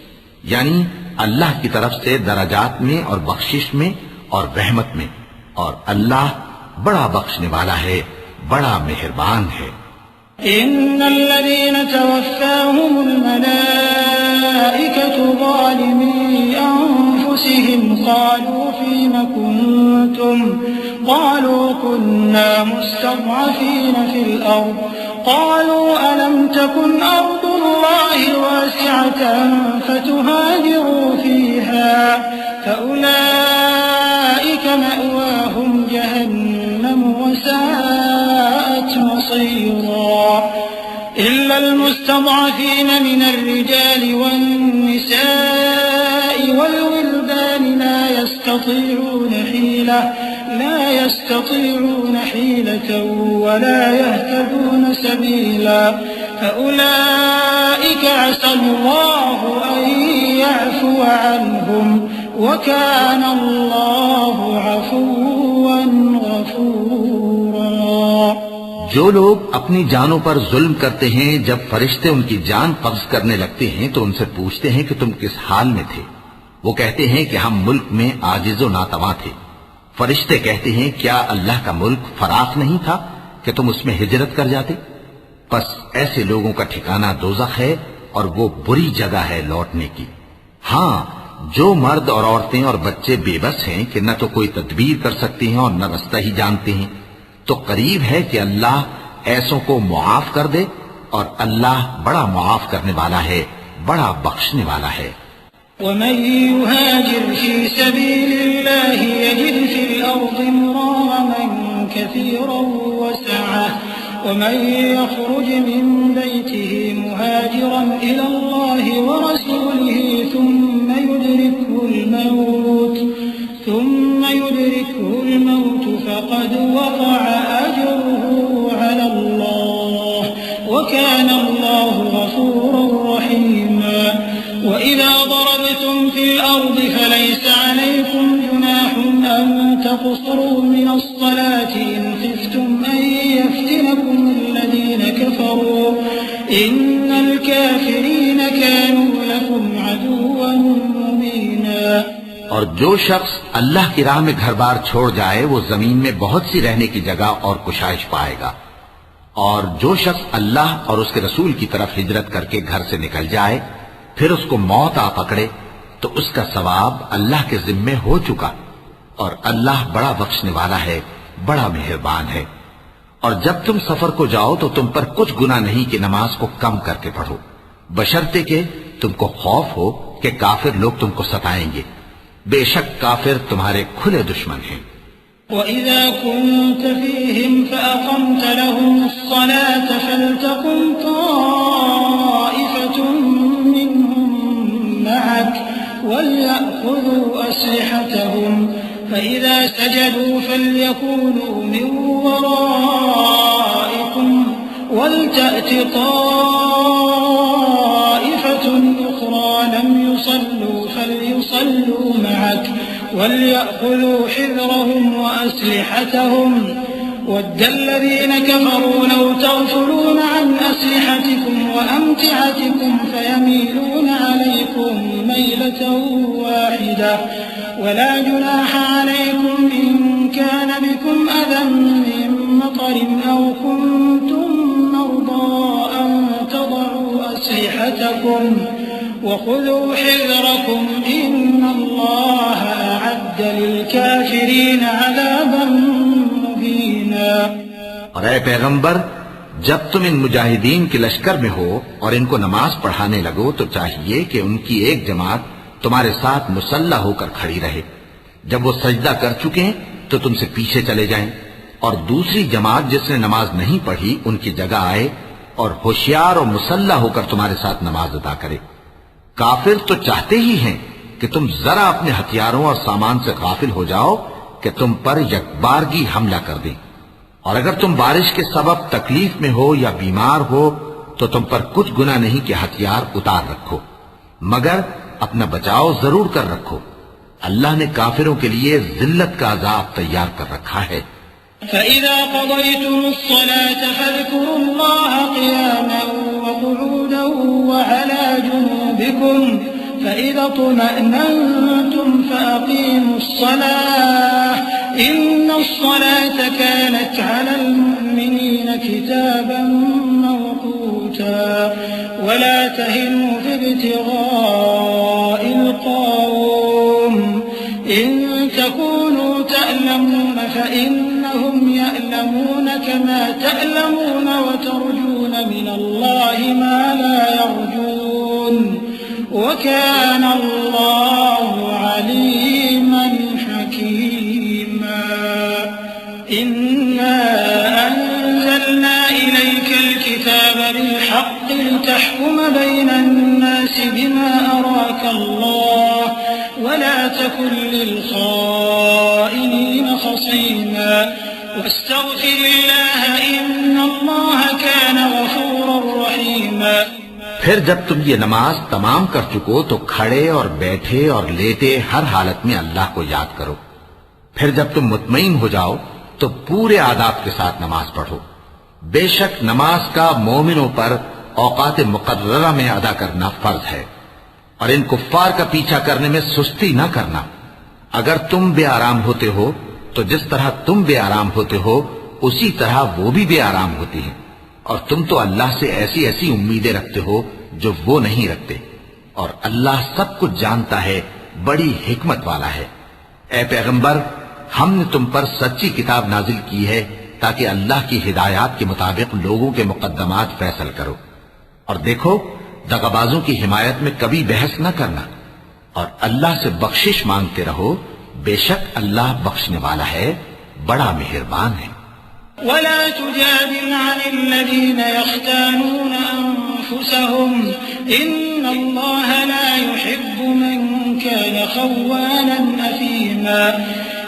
یعنی اللہ کی طرف سے درجات میں اور بخشش میں اور رحمت میں، اور اللہ بڑا بخشنے والا ہے، بڑا مہربان ہے. إن الذين توفاهم الملائكة ظالمي أنفسهم قالوا فيم كنتم قالوا كنا مستضعفين في الأرض قالوا ألم تكن فتهاجروا فيها فأولئك مأواهم جهنم وساءت مصيرا إلا المستضعفين من الرجال والنساء والولدان لا يستطيعون حيلة ولا يهتدون سبيلا فأولئك عسى الله أن يعفو عنهم وكان الله عفوا غفورا. جو لوگ اپنی جانوں پر ظلم کرتے ہیں جب فرشتے ان کی جان قبض کرنے لگتے ہیں تو ان سے پوچھتے ہیں کہ تم کس حال میں تھے. وہ کہتے ہیں کہ ہم ملک میں عاجز و ناتواں تھے. فرشتے کہتے ہیں کیا اللہ کا ملک فراخ نہیں تھا کہ تم اس میں ہجرت کر جاتے؟ پس ایسے لوگوں کا ٹھکانہ دوزخ ہے اور وہ بری جگہ ہے لوٹنے کی. ہاں، جو مرد اور عورتیں اور بچے بے بس ہیں کہ نہ تو کوئی تدبیر کر سکتے ہیں اور نہ رستہ ہی جانتے ہیں، تو قریب ہے کہ اللہ ایسوں کو معاف کر دے، اور اللہ بڑا معاف کرنے والا ہے، بڑا بخشنے والا ہے. ومن يهاجر في سبيل الله يجد في الأرض مراغما كثيرا وسعة ومن يخرج من بيته مهاجرا إلى الله ورسوله ثم يدركه الموت فقد وقع أجره على الله وكان الله غفورا رحيما. وإذا ضربتم في الأرض فليس عليكم جناح أن تقصروا من الصلاة إن خفتم أن يفتنكم الذين كفروا إن الكافرين كانوا لكم عدوا مبينا. اور جو شخص اللہ کی راہ میں گھر بار چھوڑ جائے وہ زمین میں بہت سی رہنے کی جگہ اور کشائش پائے گا. اور جو شخص اللہ اور اس کے رسول کی طرف ہجرت کر کے گھر سے نکل جائے پھر اس کو موت آ پکڑے تو اس کا ثواب اللہ کے ذمے ہو چکا، اور اللہ بڑا بخشنے والا ہے، بڑا مہربان ہے. اور جب تم سفر کو جاؤ تو تم پر کچھ گناہ نہیں کہ نماز کو کم کر کے پڑھو، بشرطے کہ تم کو خوف ہو کہ کافر لوگ تم کو ستائیں گے. بے شک کافر تمہارے کھلے دشمن ہیں. وَإِذَا كُنْتَ فِيهِمْ فَأَقَمْتَ لَهُمُ الصَّلَاةَ فَلْتَقُمْ طَائِفَةٌ مِّنْهُمْ مَعَكَ وَلْيَأْخُذُوا أَسْلِحَتَهُمْ فَإِذَا سَجَدُوا فَلْيَكُونُوا مِنْ وَرَائِكُمْ وَلْتَأْتِ طَائِفَةٌ أُخْرَى لَمْ يُصَلُّوا فَلْيُصَلُّوا مَعَكَ وَلْيَأْخُذُوا حِذْرَهُمْ وَأَسْلِحَتَهُمْ وَدَّ الَّذِينَ كَفَرُوا لَوْ تَغْفُلُونَ عَنْ أَسْلِحَتِكُمْ وَأَمْتِعَتِكُمْ فَيَمِيلُونَ عَلَيْكُمْ مَيْلَةً وَاحِدَةً وَلَا جُنَاحَ عَلَيْكُمْ إِن كَانَ بِكُمْ أَذًى مِّن مَّطَرٍ أَوْ كُنتُم مَّرْضَىٰ أَن تَضَعُوا أَسْلِحَتَكُمْ وَخُذُوا حِذْرَكُمْ إِنَّ اللَّهَ أَعَدَّ لِلْكَافِرِينَ عَذَابًا مُّهِينًا. اور اے پیغمبر، جب تم ان مجاہدین کے لشکر میں ہو اور ان کو نماز پڑھانے لگو تو چاہیے کہ ان کی ایک جماعت تمہارے ساتھ مسلح ہو کر کھڑی رہے. جب وہ سجدہ کر چکے تو تم سے پیچھے چلے جائیں، اور دوسری جماعت جس نے نماز نہیں پڑھی ان کی جگہ آئے اور ہوشیار اور مسلح ہو کر تمہارے ساتھ نماز ادا کرے. کافر تو چاہتے ہی ہیں کہ تم ذرا اپنے ہتھیاروں اور سامان سے غافل ہو جاؤ کہ تم پر یکبارگی حملہ کر دیں. اور اگر تم بارش کے سبب تکلیف میں ہو یا بیمار ہو تو تم پر کچھ گناہ نہیں کہ ہتھیار اتار رکھو، مگر اپنا بچاؤ ضرور کر رکھو. اللہ نے کافروں کے لیے ذلت کا عذاب تیار کر رکھا ہے. فَإِذَا قَضَيْتُمُ الصَّلَاةَ فَاذْكُرُوا اللَّهَ قِيَامًا وَقُعُودًا وَعَلَى جُنُوبِكُمْ فَإِذَا اطْمَأْنَنتُمْ فَأَقِيمُوا الصَّلَاةَ إِنَّ الصَّلَاةَ كَانَتْ عَلَى الْمُؤْمِنِينَ كِتَابًا مَّوْقُوتًا وَلَا تَهِنُوا فِي ابْتِغَاءِ الْقَوْمِ إِن تَكُونُوا تَأْلَمُونَ فَإِنَّهُمْ يَأْلَمُونَ كَمَا تَأْلَمُونَ وَتَرْجُونَ مِنَ اللَّهِ مَا لَا يَرْجُونَ وكان الله عليما حكيما إنا أنزلنا إليك الكتاب بالحق لتحكم بين الناس بما أراك الله ولا تكن للخائنين خصيما واستغفر الله إن الله كان غفورا رحيما پھر جب تم یہ نماز تمام کر چکو تو کھڑے اور بیٹھے اور لیٹے ہر حالت میں اللہ کو یاد کرو. پھر جب تم مطمئن ہو جاؤ تو پورے آداب کے ساتھ نماز پڑھو. بے شک نماز کا مومنوں پر اوقات مقررہ میں ادا کرنا فرض ہے، اور ان کفار کا پیچھا کرنے میں سستی نہ کرنا. اگر تم بے آرام ہوتے ہو تو جس طرح تم بے آرام ہوتے ہو اسی طرح وہ بھی بے آرام ہوتی ہیں، اور تم تو اللہ سے ایسی ایسی امیدیں رکھتے ہو جو وہ نہیں رکھتے، اور اللہ سب کچھ جانتا ہے، بڑی حکمت والا ہے. اے پیغمبر، ہم نے تم پر سچی کتاب نازل کی ہے تاکہ اللہ کی ہدایات کے مطابق لوگوں کے مقدمات فیصل کرو. اور دیکھو، دغابازوں کی حمایت میں کبھی بحث نہ کرنا، اور اللہ سے بخشش مانگتے رہو، بے شک اللہ بخشنے والا ہے، بڑا مہربان ہے. ولا تجادل عن الذين يختانون أنفسهم إن الله لا يحب من كان خوانا أثيما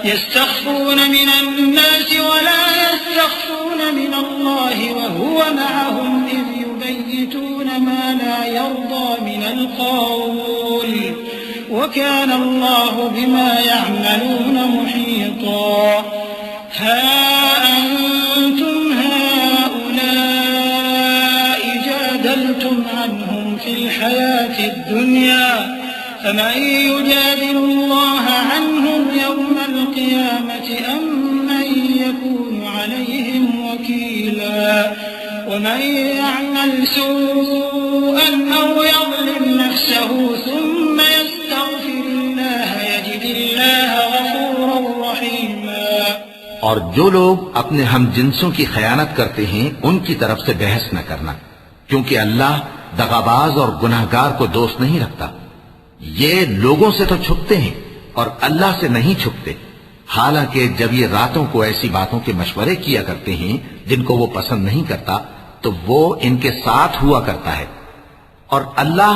يستخفون من الناس ولا يستخفون من الله وهو معهم إذ يبيتون ما لا يرضى من القول وكان الله بما يعملون محيطا. ها أنتم هؤلاء جادلتم عنهم في الحياة الدنيا فمن يجادل الله عنهم يوم القيامة أم من يكون عليهم وكيلا. ومن يعمل سوءا أو يظلم نفسه ثم يستغفر الله يجد الله غفورا رحيما. اور جو لوگ اپنے ہم جنسوں کی خیانت کرتے ہیں ان کی طرف سے بحث نہ کرنا، کیونکہ اللہ دغاباز اور گناہگار کو دوست نہیں رکھتا. یہ لوگوں سے تو چھپتے ہیں اور اللہ سے نہیں چھپتے، حالانکہ جب یہ راتوں کو ایسی باتوں کے مشورے کیا کرتے ہیں جن کو وہ پسند نہیں کرتا تو وہ ان کے ساتھ ہوا کرتا ہے، اور اللہ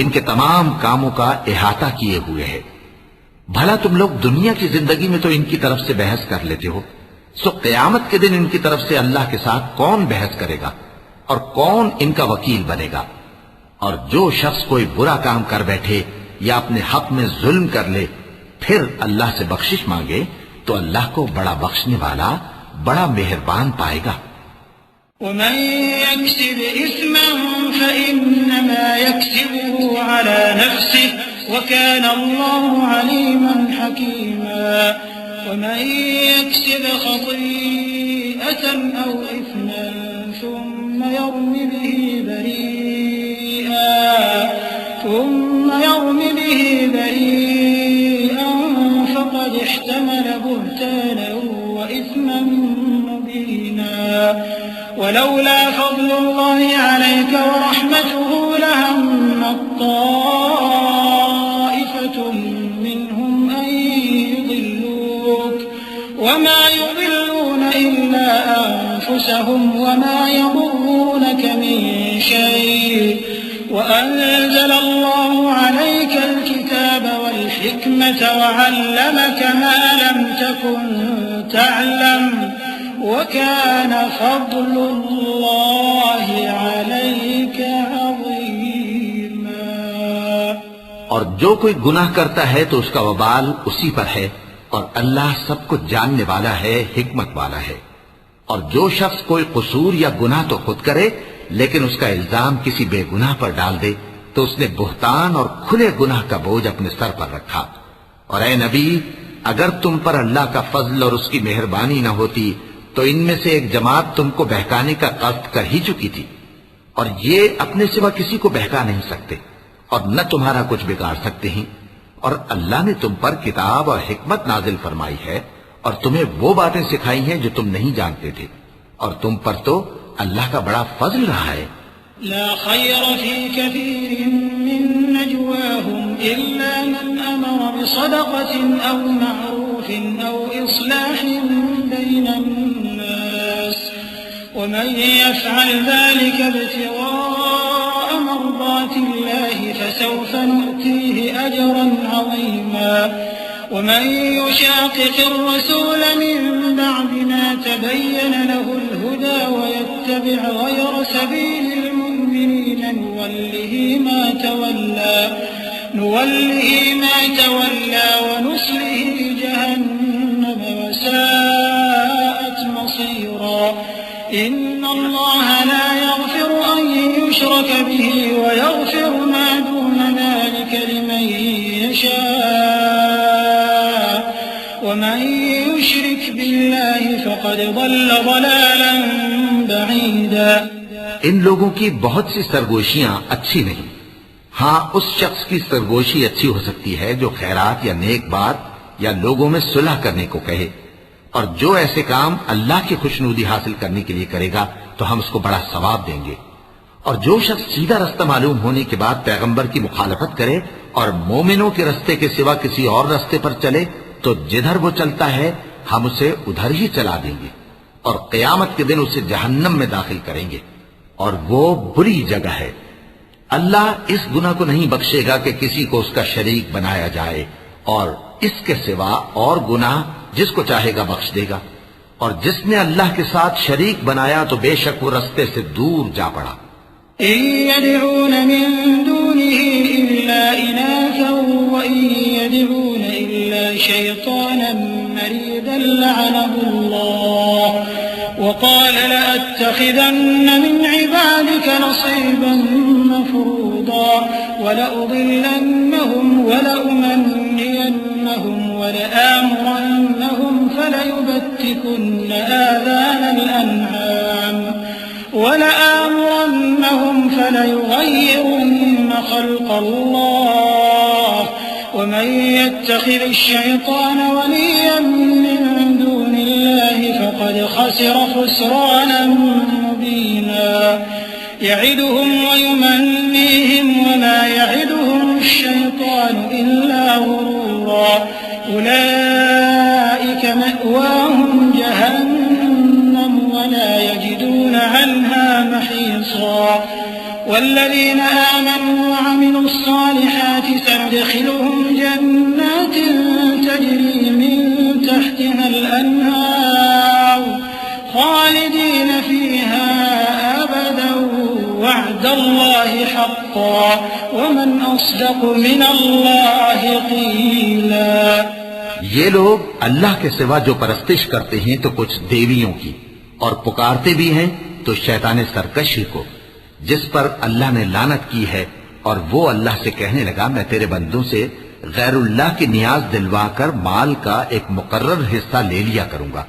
ان کے تمام کاموں کا احاطہ کیے ہوئے ہے. بھلا تم لوگ دنیا کی زندگی میں تو ان کی طرف سے بحث کر لیتے ہو، سو قیامت کے دن ان کی طرف سے اللہ کے ساتھ کون بحث کرے گا اور کون ان کا وکیل بنے گا؟ اور جو شخص کوئی برا کام کر بیٹھے یا اپنے حق میں ظلم کر لے پھر اللہ سے بخشش مانگے تو اللہ کو بڑا بخشنے والا، بڑا مہربان پائے گا. ومن يكسب إثما فإنما يكسبه على نفسه وكان الله عليما حكيما. ومن يكسب خطيئة أو إثما ثم يرم به بريئا فقد احتمل بهتانا وإثما مبينا. ولولا فضل الله عليك ورحمته لهمت طائفة منهم أن يضلوك وما يضلون إلا أنفسهم وما يضرونك من شيء وأنزل الله عليك الكتاب والحكمة وعلمك ما لم تكن تعلم وكان فضل الله عليك عظيما. اور جو کوئی گناہ کرتا ہے تو اس کا وبال اسی پر ہے، اور اللہ سب کچھ جاننے والا ہے، حکمت والا ہے. اور جو شخص کوئی قصور یا گناہ تو خود کرے لیکن اس کا الزام کسی بے گناہ پر ڈال دے تو اس نے بہتان اور کھلے گناہ کا بوجھ اپنے سر پر رکھا. اور اے نبی، اگر تم پر اللہ کا فضل اور اس کی مہربانی نہ ہوتی تو ان میں سے ایک جماعت تم کو بہکانے کا قصد کر ہی چکی تھی، اور یہ اپنے سوا کسی کو بہکا نہیں سکتے اور نہ تمہارا کچھ بگاڑ سکتے ہیں. اور اللہ نے تم پر کتاب اور حکمت نازل فرمائی ہے اور تمہیں وہ باتیں سکھائی ہیں جو تم نہیں جانتے تھے، اور تم پر تو اللہ کا بڑا فضل رہا ہے. لا خير في كثير من نجواهم إلا من أمر بصدقة أو معروف أو إصلاح بين الناس ومن يفعل ذلك ابتغاء مرضات الله فسوف نؤتيه أجرا عظيما ومن يشاقق الرسول من بعد ما تبين له الهدى ويتبع غير سبيل المؤمنين نوله ما تولى ونصله جهنم وساءت مصيرا إن الله لا يغفر أن يشرك به ويغفر ما دون ذلك لمن يشاء ومن يشرك بالله فقد ضل ضلالا بعيدا. ان لوگوں کی بہت سی سرگوشیاں اچھی نہیں. ہاں اس شخص کی سرگوشی اچھی ہو سکتی ہے جو خیرات یا نیک بات یا لوگوں میں صلح کرنے کو کہے، اور جو ایسے کام اللہ کی خوشنودی حاصل کرنے کے لیے کرے گا تو ہم اس کو بڑا ثواب دیں گے. اور جو شخص سیدھا رستہ معلوم ہونے کے بعد پیغمبر کی مخالفت کرے اور مومنوں کے رستے کے سوا کسی اور رستے پر چلے تو جدھر وہ چلتا ہے ہم اسے ادھر ہی چلا دیں گے اور قیامت کے دن اسے جہنم میں داخل کریں گے، اور وہ بری جگہ ہے. اللہ اس گناہ کو نہیں بخشے گا کہ کسی کو اس کا شریک بنایا جائے، اور اس کے سوا اور گناہ جس کو چاہے گا بخش دے گا، اور جس نے اللہ کے ساتھ شریک بنایا تو بے شک وہ رستے سے دور جا پڑا. إن يدعون من دونه إلا إناثا وإن يدعون إلا شيطانا مريدا لعنه الله وقال لأتخذن من عبادك نصيبا مفروضا ولأضلنهم ولأمنينهم ولآمرنهم فليبتكن آذان الأنعام ولآمرنهم فليغيرن خلق الله ومن يتخذ الشيطان وليا من دون الله فقد خسر خسرانا مبينا يعدهم ويمنيهم وما يعدهم الشيطان إلا غرورا أولئك مأواهم جهنم ولا يجدون عنها محيصا والذين آمنوا وعملوا الصالحات سندخلهم جنات تجري من تحتها الأنهار خالدين فيها أبدا وعد الله حقا ومن أصدق من الله قيلا. یہ لوگ اللہ کے سوا جو پرستش کرتے ہیں تو کچھ دیویوں کی، اور پکارتے بھی ہیں تو شیطان سرکشی کو جس پر اللہ نے لعنت کی ہے، اور وہ اللہ سے کہنے لگا میں تیرے بندوں سے غیر اللہ کی نیاز دلوا کر مال کا ایک مقرر حصہ لے لیا کروں گا،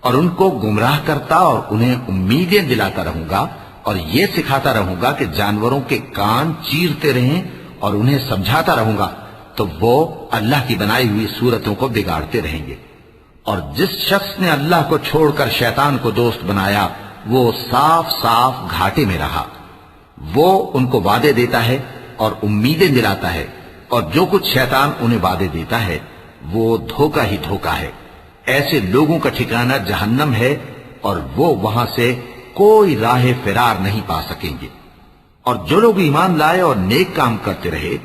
اور ان کو گمراہ کرتا اور انہیں امیدیں دلاتا رہوں گا، اور یہ سکھاتا رہوں گا کہ جانوروں کے کان چیرتے رہیں، اور انہیں سمجھاتا رہوں گا تو وہ اللہ کی بنائی ہوئی صورتوں کو بگاڑتے رہیں گے. اور جس شخص نے اللہ کو چھوڑ کر شیطان کو دوست بنایا وہ صاف صاف گھاٹے میں رہا. وہ ان کو وعدے دیتا ہے اور امیدیں دلاتا ہے، اور جو کچھ شیطان انہیں وعدے دیتا ہے وہ دھوکہ ہی دھوکہ ہے. ایسے لوگوں کا ٹھکانہ جہنم ہے، اور وہ وہاں سے کوئی راہ فرار نہیں پا سکیں گے. اور جو لوگ ایمان لائے اور نیک کام کرتے رہے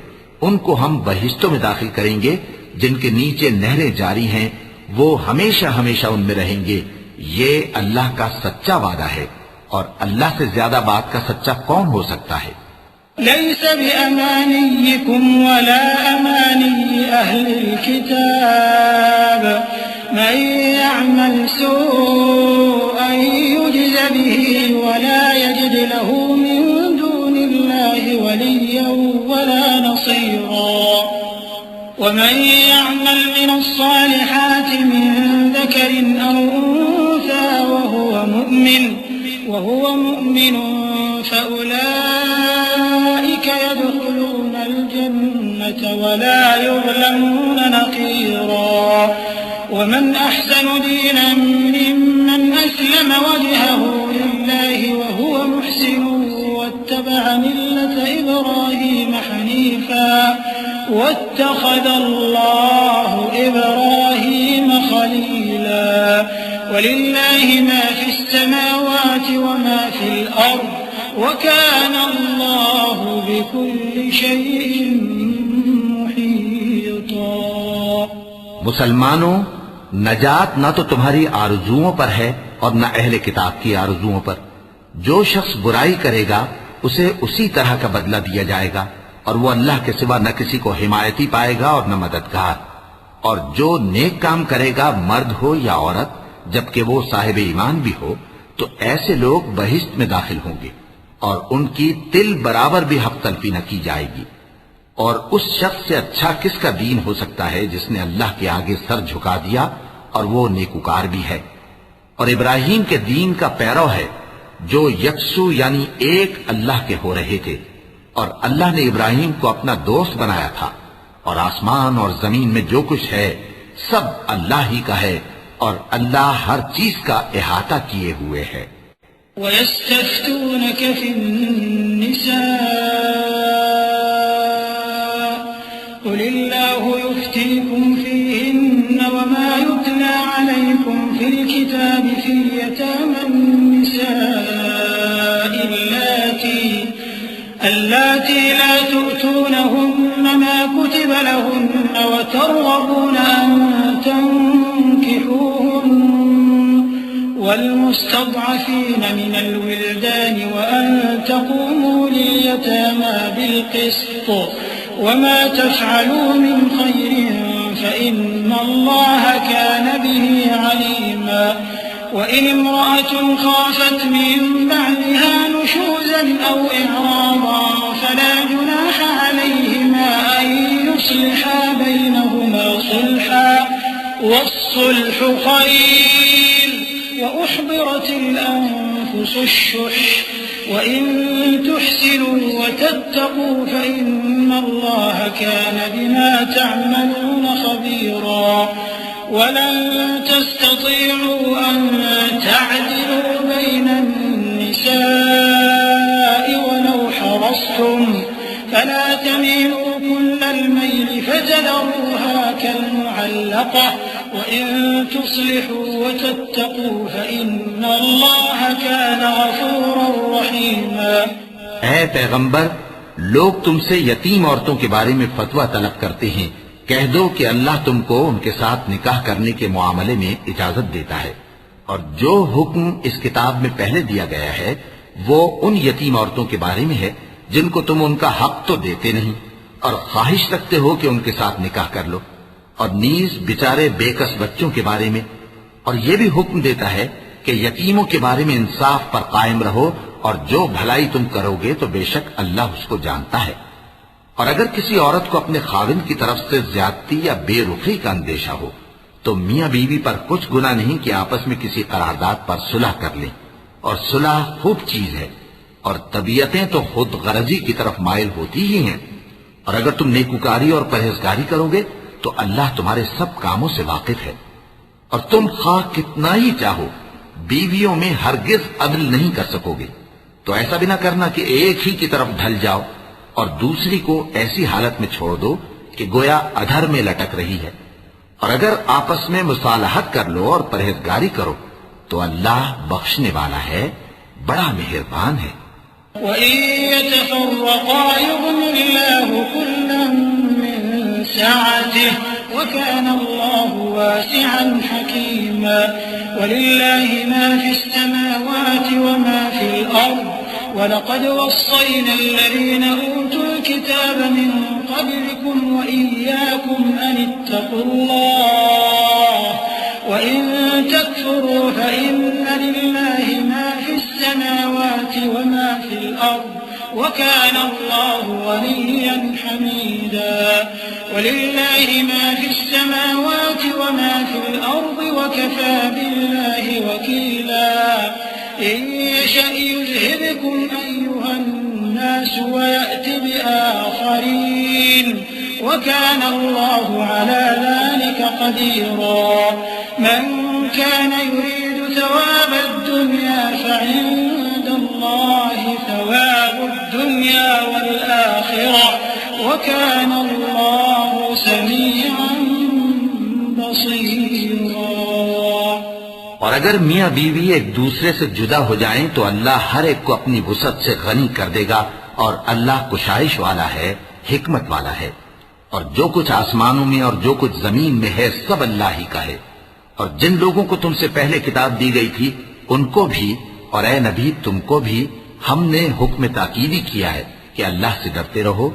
ان کو ہم بہشتوں میں داخل کریں گے جن کے نیچے نہریں جاری ہیں، وہ ہمیشہ ہمیشہ ان میں رہیں گے. یہ اللہ کا سچا وعدہ ہے، اور اللہ سے زیادہ بات کا سچا کون ہو سکتا ہے؟ ليس بأمانيكم ولا أماني أهل الكتاب من يعمل سوءا يجز به ولا يجد له من دون الله وليا ولا نصيرا ومن يعمل من الصالحات من ذكر أو أنثى وهو مؤمن فأولئك يدخلون الجنة ولا يظلمون نقيرا ومن أحسن دينا ممن أسلم وجهه لله وهو محسن واتبع ملة إبراهيم حنيفا واتخذ الله إبراهيم خليلا ولله ما في السماوات وما في الأرض وكان الله بكل شيء محيطا. مسلمانوں، نجات نہ تو تمہاری آرزوؤں پر ہے اور نہ اہل کتاب کی آرزوؤں پر. جو شخص برائی کرے گا اسے اسی طرح کا بدلہ دیا جائے گا، اور وہ اللہ کے سوا نہ کسی کو حمایتی پائے گا اور نہ مددگار. اور جو نیک کام کرے گا، مرد ہو یا عورت، جبکہ وہ صاحب ایمان بھی ہو، تو ایسے لوگ بہشت میں داخل ہوں گے اور ان کی تل برابر بھی حق تلفی نہ کی جائے گی. اور اس شخص سے اچھا کس کا دین ہو سکتا ہے جس نے اللہ کے آگے سر جھکا دیا اور وہ نیکوکار بھی ہے. اور ابراہیم کے دین کا پیرو ہے جو یکسو یعنی ایک اللہ کے ہو رہے تھے، اور اللہ نے ابراہیم کو اپنا دوست بنایا تھا. اور آسمان اور زمین میں جو کچھ ہے سب اللہ ہی کا ہے، اور اللہ ہر چیز کا احاطہ کیے ہوئے ہے. وَيَسْتَفْتُونَكَ فِي النِّسَاءِ قُلِ اللَّهُ يُفْتِيكُمْ فِيهِنَّ وَمَا يُتْلَى عَلَيْكُمْ فِي الْكِتَابِ فِي يَتَامَى النِّسَاءِ اللَّاتِي لَا تُؤْتُونَهُنَّ مَا كُتِبَ لَهُنَّ وَتَرْغَبُونَ أَن تَنكِحُوهُنَّ والمستضعفين من الولدان وأن تقوموا لليتامى بالقسط وما تفعلوا من خير فإن الله كان به عليما. وإن امرأة خافت من بعلها نشوزا أو إعراضا فلا جناح عليهما أن يصلحا بينهما صلحا والصلح خير وأحضرت الأنفس الشح وإن تحسنوا وتتقوا فإن الله كان بما تعملون خبيرا. ولن تستطيعوا أن تعدلوا بين النساء ولو حرصتم فلا تميلوا كل الميل فتذروها كالمعلقة وإن تصلحوا وتتقوا فإن الله كان غفورا رحيما. اے پیغمبر، لوگ تم سے یتیم عورتوں کے بارے میں فتویٰ طلب کرتے ہیں. کہہ دو کہ اللہ تم کو ان کے ساتھ نکاح کرنے کے معاملے میں اجازت دیتا ہے، اور جو حکم اس کتاب میں پہلے دیا گیا ہے وہ ان یتیم عورتوں کے بارے میں ہے جن کو تم ان کا حق تو دیتے نہیں اور خواہش رکھتے ہو کہ ان کے ساتھ نکاح کر لو، اور نیز بیچارے بے کس بچوں کے بارے میں. اور یہ بھی حکم دیتا ہے کہ یتیموں کے بارے میں انصاف پر قائم رہو، اور جو بھلائی تم کرو گے تو بے شک اللہ اس کو جانتا ہے. اور اگر کسی عورت کو اپنے خاوند کی طرف سے زیادتی یا بے رخی کا اندیشہ ہو تو میاں بیوی پر کچھ گناہ نہیں کہ آپس میں کسی قرارداد پر صلح کر لیں، اور صلح خوب چیز ہے، اور طبیعتیں تو خود غرضی کی طرف مائل ہوتی ہی ہیں. اور اگر تم نیکوکاری اور پرہیزگاری کرو گے تو اللہ تمہارے سب کاموں سے واقف ہے. اور تم خواہ کتنا ہی چاہو بیویوں میں ہرگز عدل نہیں کر سکو گے، تو ایسا بھی نہ کرنا کہ ایک ہی کی طرف ڈھل جاؤ اور دوسری کو ایسی حالت میں چھوڑ دو کہ گویا ادھر میں لٹک رہی ہے. اور اگر آپس میں مصالحت کر لو اور پرہیزگاری کرو تو اللہ بخشنے والا ہے، بڑا مہربان ہے. وَإِن يَتَفَرَّقَا يُغْنِ اللَّهُ كُلًّا مِّن سَعَتِهِ وَكَانَ اللَّهُ وَاسِعًا حَكِيمًا. وَلِلَّهِ مَا فِي السَّمَاوَاتِ وَمَا فِي الْأَرْضِ وَلَقَدْ وَصَّيْنَا الَّذِينَ أُوتُوا الْكِتَابَ مِن قَبْلِكُمْ وَإِيَّاكُمْ أَنِ اتَّقُوا اللَّهَ وَإِن تَكْفُرُوا فَإِنَّ لِلَّهِ مَا فِي السَّمَاوَاتِ وَمَا فِي الْأَرْضِ وَكَانَ اللَّهُ غَنِيًّا حَمِيدًا. وَلِلَّهِ مَا فِي السَّمَاوَاتِ وَمَا فِي الْأَرْضِ وَكَفَى بِاللَّهِ وَكِيلًا. إِن يَشَأْ يُذْهِبْكُمْ أَيُّهَا النَّاسُ وَيَأْتِ بِآخَرِينَ وَكَانَ اللَّهُ عَلَى ذَلِكَ قَدِيرًا. مَنْ كَانَ يُرِيدُ ثَوَابَ الدُّنْيَا فَعِندَ اللَّهِ الله ثواب الدنيا والآخرة وكان الله سميعا بصيرا۔ اور اگر میاں بیوی ایک دوسرے سے جدا ہو جائیں تو اللہ ہر ایک کو اپنی وسعت سے غنی کر دے گا، اور اللہ کشائش والا ہے، حکمت والا ہے۔ اور جو کچھ آسمانوں میں اور جو کچھ زمین میں ہے سب اللہ ہی کا ہے۔ اور جن لوگوں کو تم سے پہلے کتاب دی گئی تھی ان کو بھی اور اے نبی تم کو بھی ہم نے حکم تاکیدی کیا ہے کہ اللہ سے ڈرتے رہو،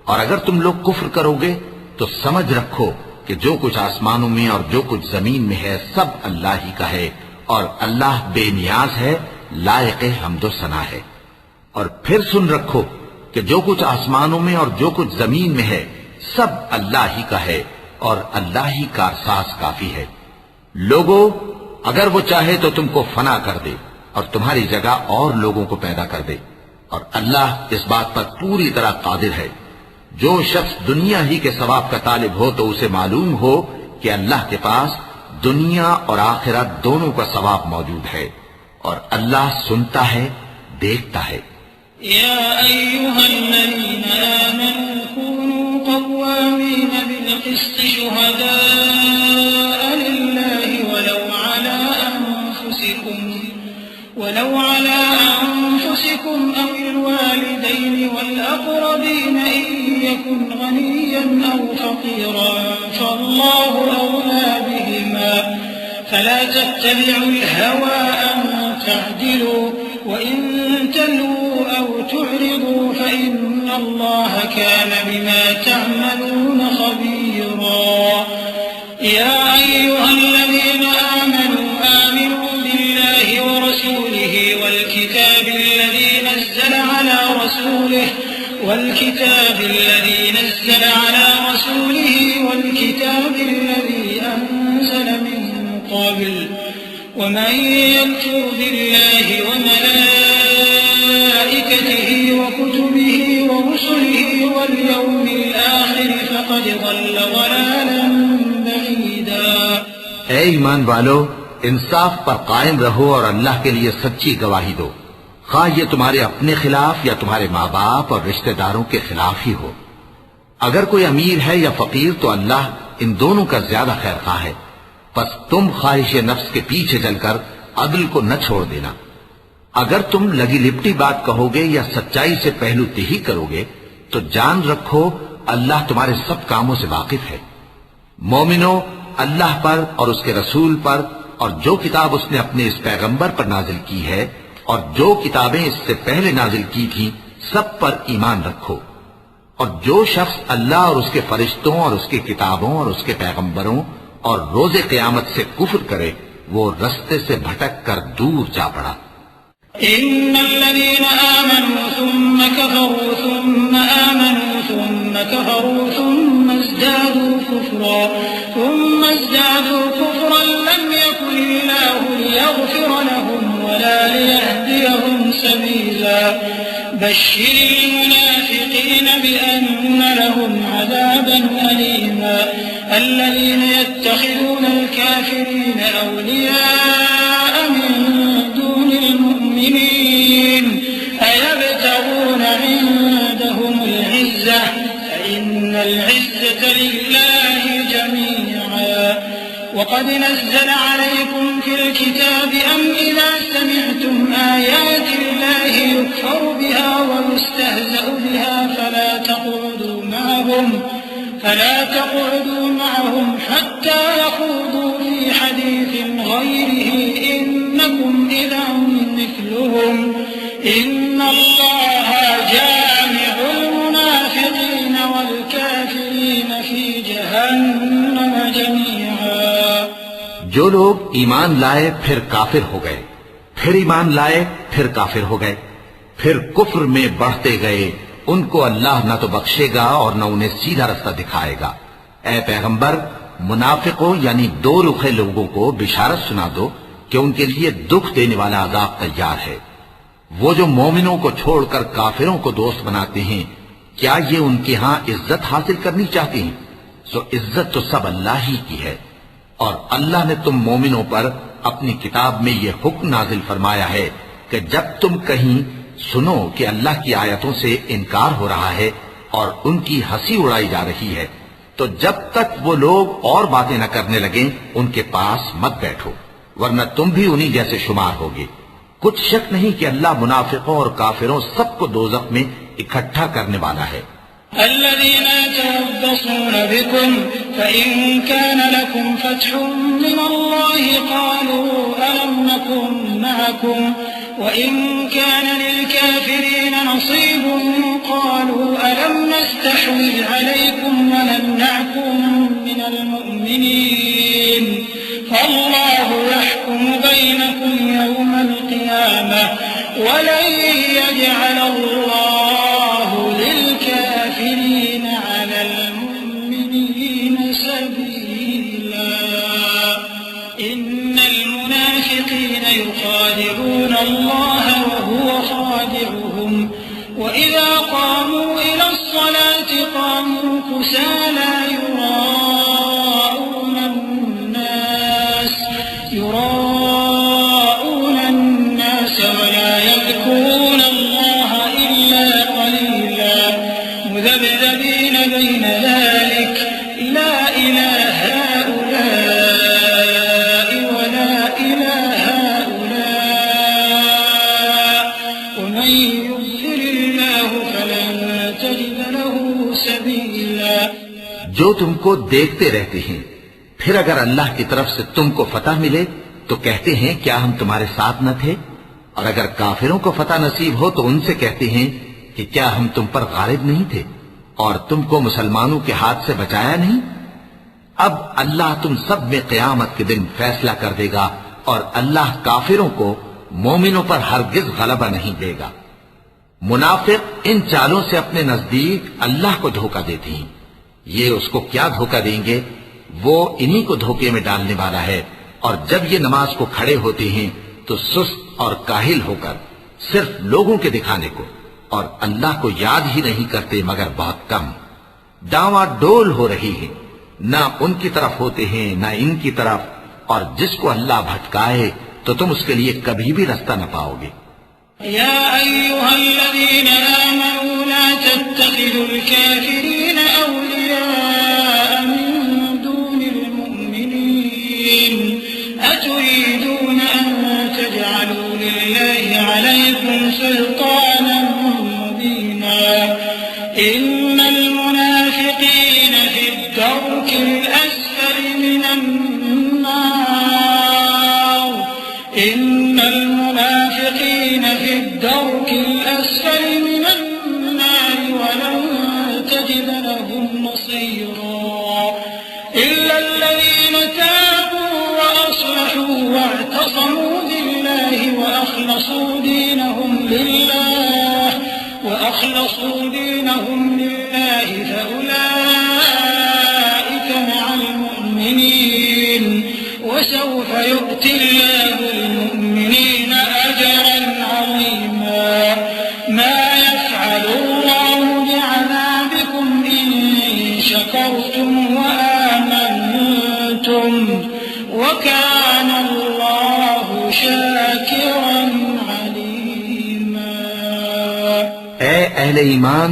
اور اگر تم لوگ کفر کرو گے تو سمجھ رکھو کہ جو کچھ آسمانوں میں اور جو کچھ زمین میں ہے سب اللہ ہی کا ہے، اور اللہ بے نیاز ہے، لائق حمد و ثنا ہے۔ اور پھر سن رکھو کہ جو کچھ آسمانوں میں اور جو کچھ زمین میں ہے سب اللہ ہی کا ہے، اور اللہ ہی کارساز کافی ہے۔ لوگو اگر وہ چاہے تو تم کو فنا کر دے اور تمہاری جگہ اور لوگوں کو پیدا کر دے، اور اللہ اس بات پر پوری طرح قادر ہے۔ جو شخص دنیا ہی کے ثواب کا طالب ہو تو اسے معلوم ہو کہ اللہ کے پاس دنیا اور آخرت دونوں کا ثواب موجود ہے، اور اللہ سنتا ہے، دیکھتا ہے۔ يا أيها الذين آمنوا كونوا قوامين بالقسط شهداء لله ولو على أنفسكم أو الوالدين والأقربين إن يكن غنيا أو فقيرا فالله أولى بهما فلا تتبعوا الهوى أن تعدلوا وإن تلووا أو تعرضوا فإن الله كان بما تعملون خبيرا يا أيها الذين آمنوا بالله ورسوله والكتاب الذي نزل على رسوله والكتاب الذي أنزل من قبل ومن يكفر بالله وملائكته وكتبه ورسله واليوم الآخر فقد ضل ضلالا بعيدا۔ اے ایمان والو، انصاف پر قائم رہو اور اللہ کے لیے سچی گواہی دو، خواہ یہ تمہارے اپنے خلاف یا تمہارے ماں باپ اور رشتہ داروں کے خلاف ہی ہو۔ اگر کوئی امیر ہے یا فقیر تو اللہ ان دونوں کا زیادہ خیر خواہ ہے، پس تم خواہش نفس کے پیچھے چل کر عدل کو نہ چھوڑ دینا۔ اگر تم لگی لپٹی بات کہو گے یا سچائی سے پہلو تہی کرو گے تو جان رکھو اللہ تمہارے سب کاموں سے واقف ہے۔ مومنو، اللہ پر اور اس کے رسول پر اور جو کتاب اس نے اپنے اس پیغمبر پر نازل کی ہے اور جو کتابیں اس سے پہلے نازل کی تھیں سب پر ایمان رکھو، اور جو شخص اللہ اور اس کے فرشتوں اور اس کی کتابوں اور اس کے پیغمبروں اور روز قیامت سے کفر کرے وہ رستے سے بھٹک کر دور جا پڑا۔ إن الذين آمنوا ثم كفروا ثم آمنوا ثم كفروا ثم ازدادوا كفرا لم يكن الله ليغفر لهم ولا ليهديهم سبيلا بشر المنافقين بأن لهم عذابا أليما الذين يتخذون الكافرين أولياء من دون المؤمنين أيبتغون عندهم العزة فإن العزة لله جميعا وقد نزل عليكم في الكتاب أم إذا سمعتم آيات الله يكفر بها ويستهزأ بها فلا تقعدوا معهم حتى يخوضوا في حديث غيره إنكم إذا مثلهم إن الله جامع المنافقين والكافرين في جهنم جميعا۔ جو لوگ ایمان لائے پھر کافر ہو گئے، پھر ایمان لائے پھر کافر ہو گئے، پھر کفر میں بڑھتے گئے، ان کو اللہ نہ تو بخشے گا اور نہ انہیں سیدھا رستہ دکھائے گا۔ اے پیغمبر، منافقوں یعنی دو رخے لوگوں کو بشارت سنا دو کہ ان کے لیے دکھ دینے والا عذاب تیار ہے۔ وہ جو مومنوں کو چھوڑ کر کافروں کو دوست بناتے ہیں، کیا یہ ان کے ہاں عزت حاصل کرنی چاہتے ہیں؟ سو عزت تو سب اللہ ہی کی ہے، اور اللہ نے تم مومنوں پر اپنی کتاب میں یہ حکم نازل فرمایا ہے کہ جب تم کہیں سنو کہ اللہ کی آیتوں سے انکار ہو رہا ہے اور ان کی ہنسی اڑائی جا رہی ہے، تو جب تک وہ لوگ اور باتیں نہ کرنے لگیں ان کے پاس مت بیٹھو، ورنہ تم بھی انہی جیسے شمار ہوگے۔ کچھ شک نہیں کہ اللہ منافقوں اور کافروں سب کو دوزخ میں اکٹھا کرنے والا ہے۔ الذين يتربصون بكم فإن كان لكم فتح من الله قالوا ألم نكن معكم وإن كان للكافرين نصيب قالوا ألم نستحوذ عليكم ونمنعكم من المؤمنين فالله يحكم بينكم يوم القيامة ولن يجعل الله للكافرين على المؤمنين سبيلا إن المنافقين يخادعون الله وهو خادعهم وإذا قاموا إلى الصلاة قاموا كسالى يراءون الناس ولا يذكرون الله إلا قليلا مذبذبين بين ذلك لا إلى هؤلاء ولا إلى هؤلاء ومن يضلل الله فلن تجد له سبيلا۔ جو تم کو دیکھتے رہتے ہیں، پھر اگر اللہ کی طرف سے تم کو فتح ملے تو کہتے ہیں کیا ہم تمہارے ساتھ نہ تھے، اور اگر کافروں کو فتح نصیب ہو تو ان سے کہتے ہیں کہ کیا ہم تم پر غالب نہیں تھے اور تم کو مسلمانوں کے ہاتھ سے بچایا نہیں۔ اب اللہ تم سب میں قیامت کے دن فیصلہ کر دے گا اور اللہ کافروں کو مومنوں پر ہرگز غلبہ نہیں دے گا۔ منافق ان چالوں سے اپنے نزدیک اللہ کو دھوکہ دیتے ہیں، یہ اس کو کیا دھوکہ دیں گے، وہ انہی کو دھوکے میں ڈالنے والا ہے۔ اور جب یہ نماز کو کھڑے ہوتے ہیں تو سست اور کاہل ہو کر صرف لوگوں کے دکھانے کو، اور اللہ کو یاد ہی نہیں کرتے مگر بہت کم۔ ڈاواں ڈول ہو رہی ہے، نہ ان کی طرف ہوتے ہیں نہ ان کی طرف، اور جس کو اللہ بھٹکائے تو تم اس کے لیے کبھی بھی رستہ نہ پاؤ گے۔ يا أيها الذين آمنوا لا تتخذوا الكافرين أولياء من دون المؤمنين أتريدون أن تجعلوا لله عليكم سلطانا مبينا إن المنافقين في الدرك الأسفل من النار إن المنافقين في الدرك الأسفل من النار ولن تجد لهم نصيرا إلا الذين تابوا وأصلحوا واعتصموا بالله وأخلصوا دينهم لله فأولئك مع المؤمنين وسوف يؤتي الله المؤمنين أجرا عظيما ما يفعل الله بعذابكم إن شكرتم وآمنتم وكان الله شاكرا عليما۔ اے اہل ایمان،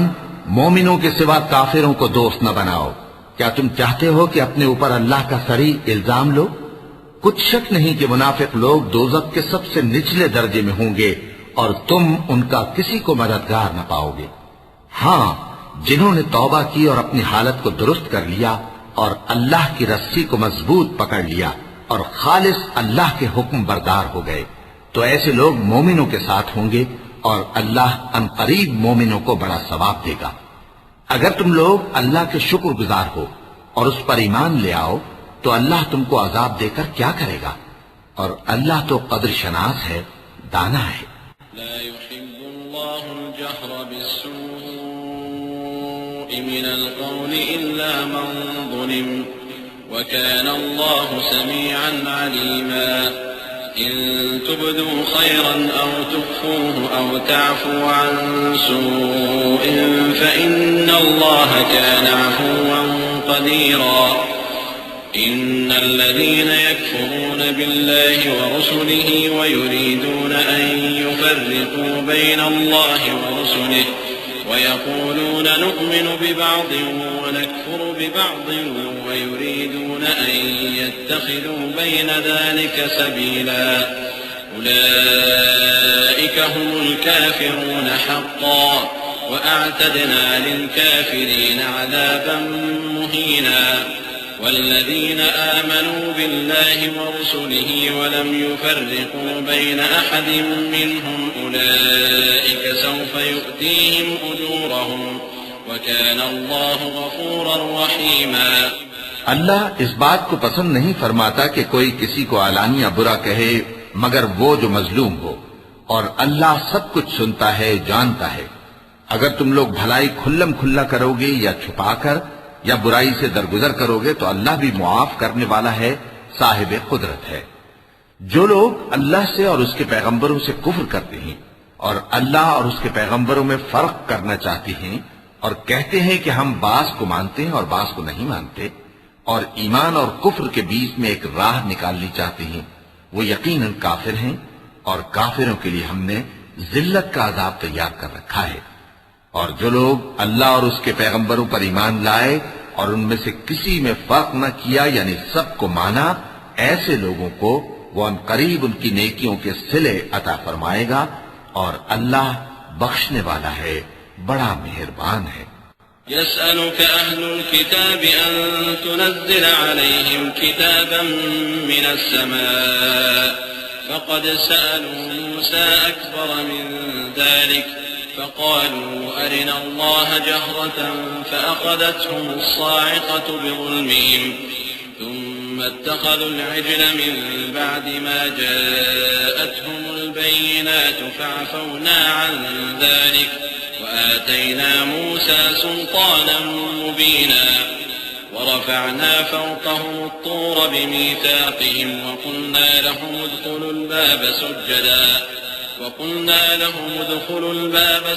مومنوں کے سوا کافروں کو دوست نہ بناؤ۔ کیا تم چاہتے ہو کہ اپنے اوپر اللہ کا صریح الزام لو؟ کچھ شک نہیں کہ منافق لوگ دوزخ کے سب سے نچلے درجے میں ہوں گے اور تم ان کا کسی کو مددگار نہ پاؤ گے۔ ہاں، جنہوں نے توبہ کی اور اپنی حالت کو درست کر لیا اور اللہ کی رسی کو مضبوط پکڑ لیا اور خالص اللہ کے حکم بردار ہو گئے تو ایسے لوگ مومنوں کے ساتھ ہوں گے اور اللہ عنقریب مومنوں کو بڑا ثواب دے گا۔ اگر تم لوگ اللہ کے شکر گزار ہو اور اس پر ایمان لے آؤ تو اللہ تم کو عذاب دے کر کیا کرے گا، اور اللہ تو قدر شناس ہے، دانا ہے۔ لا يحب الله الجهر بالسوء من القول إلا من ظلم وكان الله سميعا عليما إن تبدوا خيرا أو تخفوه أو تعفوا عن سوء فإن الله كان عفوا قديرا إن الذين يكفرون يكفرون بالله ورسله ويريدون أن يفرقوا بين الله ورسله ويقولون نؤمن ببعض ونكفر ببعض ويريدون أن يتخذوا بين ذلك سبيلا أولئك هم الكافرون حقا وأعتدنا للكافرين عذابا مهينا والذين آمنوا بالله ورسله ولم يفرقوا بين أحد منهم أولئك سوف يؤتيهم أجورهم وكان الله غفورا رحيما. اللہ اس بات کو پسند نہیں فرماتا کہ کوئی کسی کو علانیہ برا کہے مگر وہ جو مظلوم ہو، اور اللہ سب کچھ سنتا ہے، جانتا ہے. اگر تم لوگ بھلائی کھلم کھلا کرو گے یا چھپا کر یا برائی سے درگزر کرو گے تو اللہ بھی معاف کرنے والا ہے، صاحب قدرت ہے. جو لوگ اللہ سے اور اس کے پیغمبروں سے کفر کرتے ہیں اور اللہ اور اس کے پیغمبروں میں فرق کرنا چاہتے ہیں اور کہتے ہیں کہ ہم بعض کو مانتے ہیں اور بعض کو نہیں مانتے، اور ایمان اور کفر کے بیچ میں ایک راہ نکالنی چاہتے ہیں، وہ یقیناً کافر ہیں، اور کافروں کے لیے ہم نے ذلت کا عذاب تیار کر رکھا ہے. اور جو لوگ اللہ اور اس کے پیغمبروں پر ایمان لائے اور ان میں سے کسی میں فرق نہ کیا یعنی سب کو مانا، ایسے لوگوں کو وہ ان قریب ان کی نیکیوں کے صلے عطا فرمائے گا، اور اللہ بخشنے والا ہے، بڑا مہربان ہے. يسألك أهل الكتاب أن تنزل عليهم كتابا من السماء فقد سألوا موسى أكبر من ذلك فقالوا أرنا الله جهرة فأخذتهم الصاعقة بظلمهم ثم اتخذوا العجل من بعد ما جاءتهم البينات فعفونا عن ذلك وآتينا موسى سلطانا مبينا ورفعنا فوقهم الطور بميثاقهم وقلنا لهم ادخلوا الباب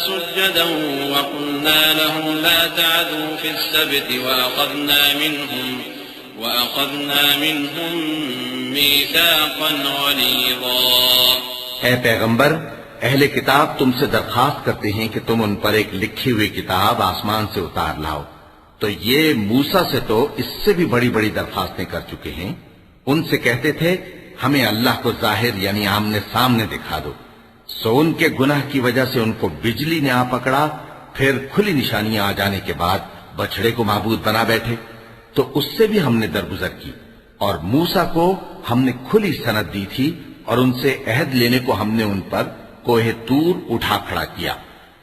سجدا وقلنا لهم لا تعدوا في السبت وأخذنا منهم ميثاقا غليظا. اے پیغمبر، اہل کتاب تم سے درخواست کرتے ہیں کہ تم ان پر ایک لکھی ہوئی کتاب آسمان سے اتار لاؤ. تو یہ موسیٰ سے تو اس سے بھی بڑی بڑی درخواستیں کر چکے ہیں. ان سے کہتے تھے ہمیں اللہ کو ظاہر یعنی آمنے سامنے دکھا دو. سو ان کے گناہ کی وجہ سے ان کو بجلی نے آ پکڑا، پھر کھلی نشانیاں آ جانے کے بعد بچڑے کو معبود بنا بیٹھے. تو اس سے بھی ہم نے درگزر کی، اور موسیٰ کو ہم نے کھلی سند دی تھی، اور ان سے عہد لینے کو ہم نے ان پر کوہ طور اٹھا کھڑا کیا،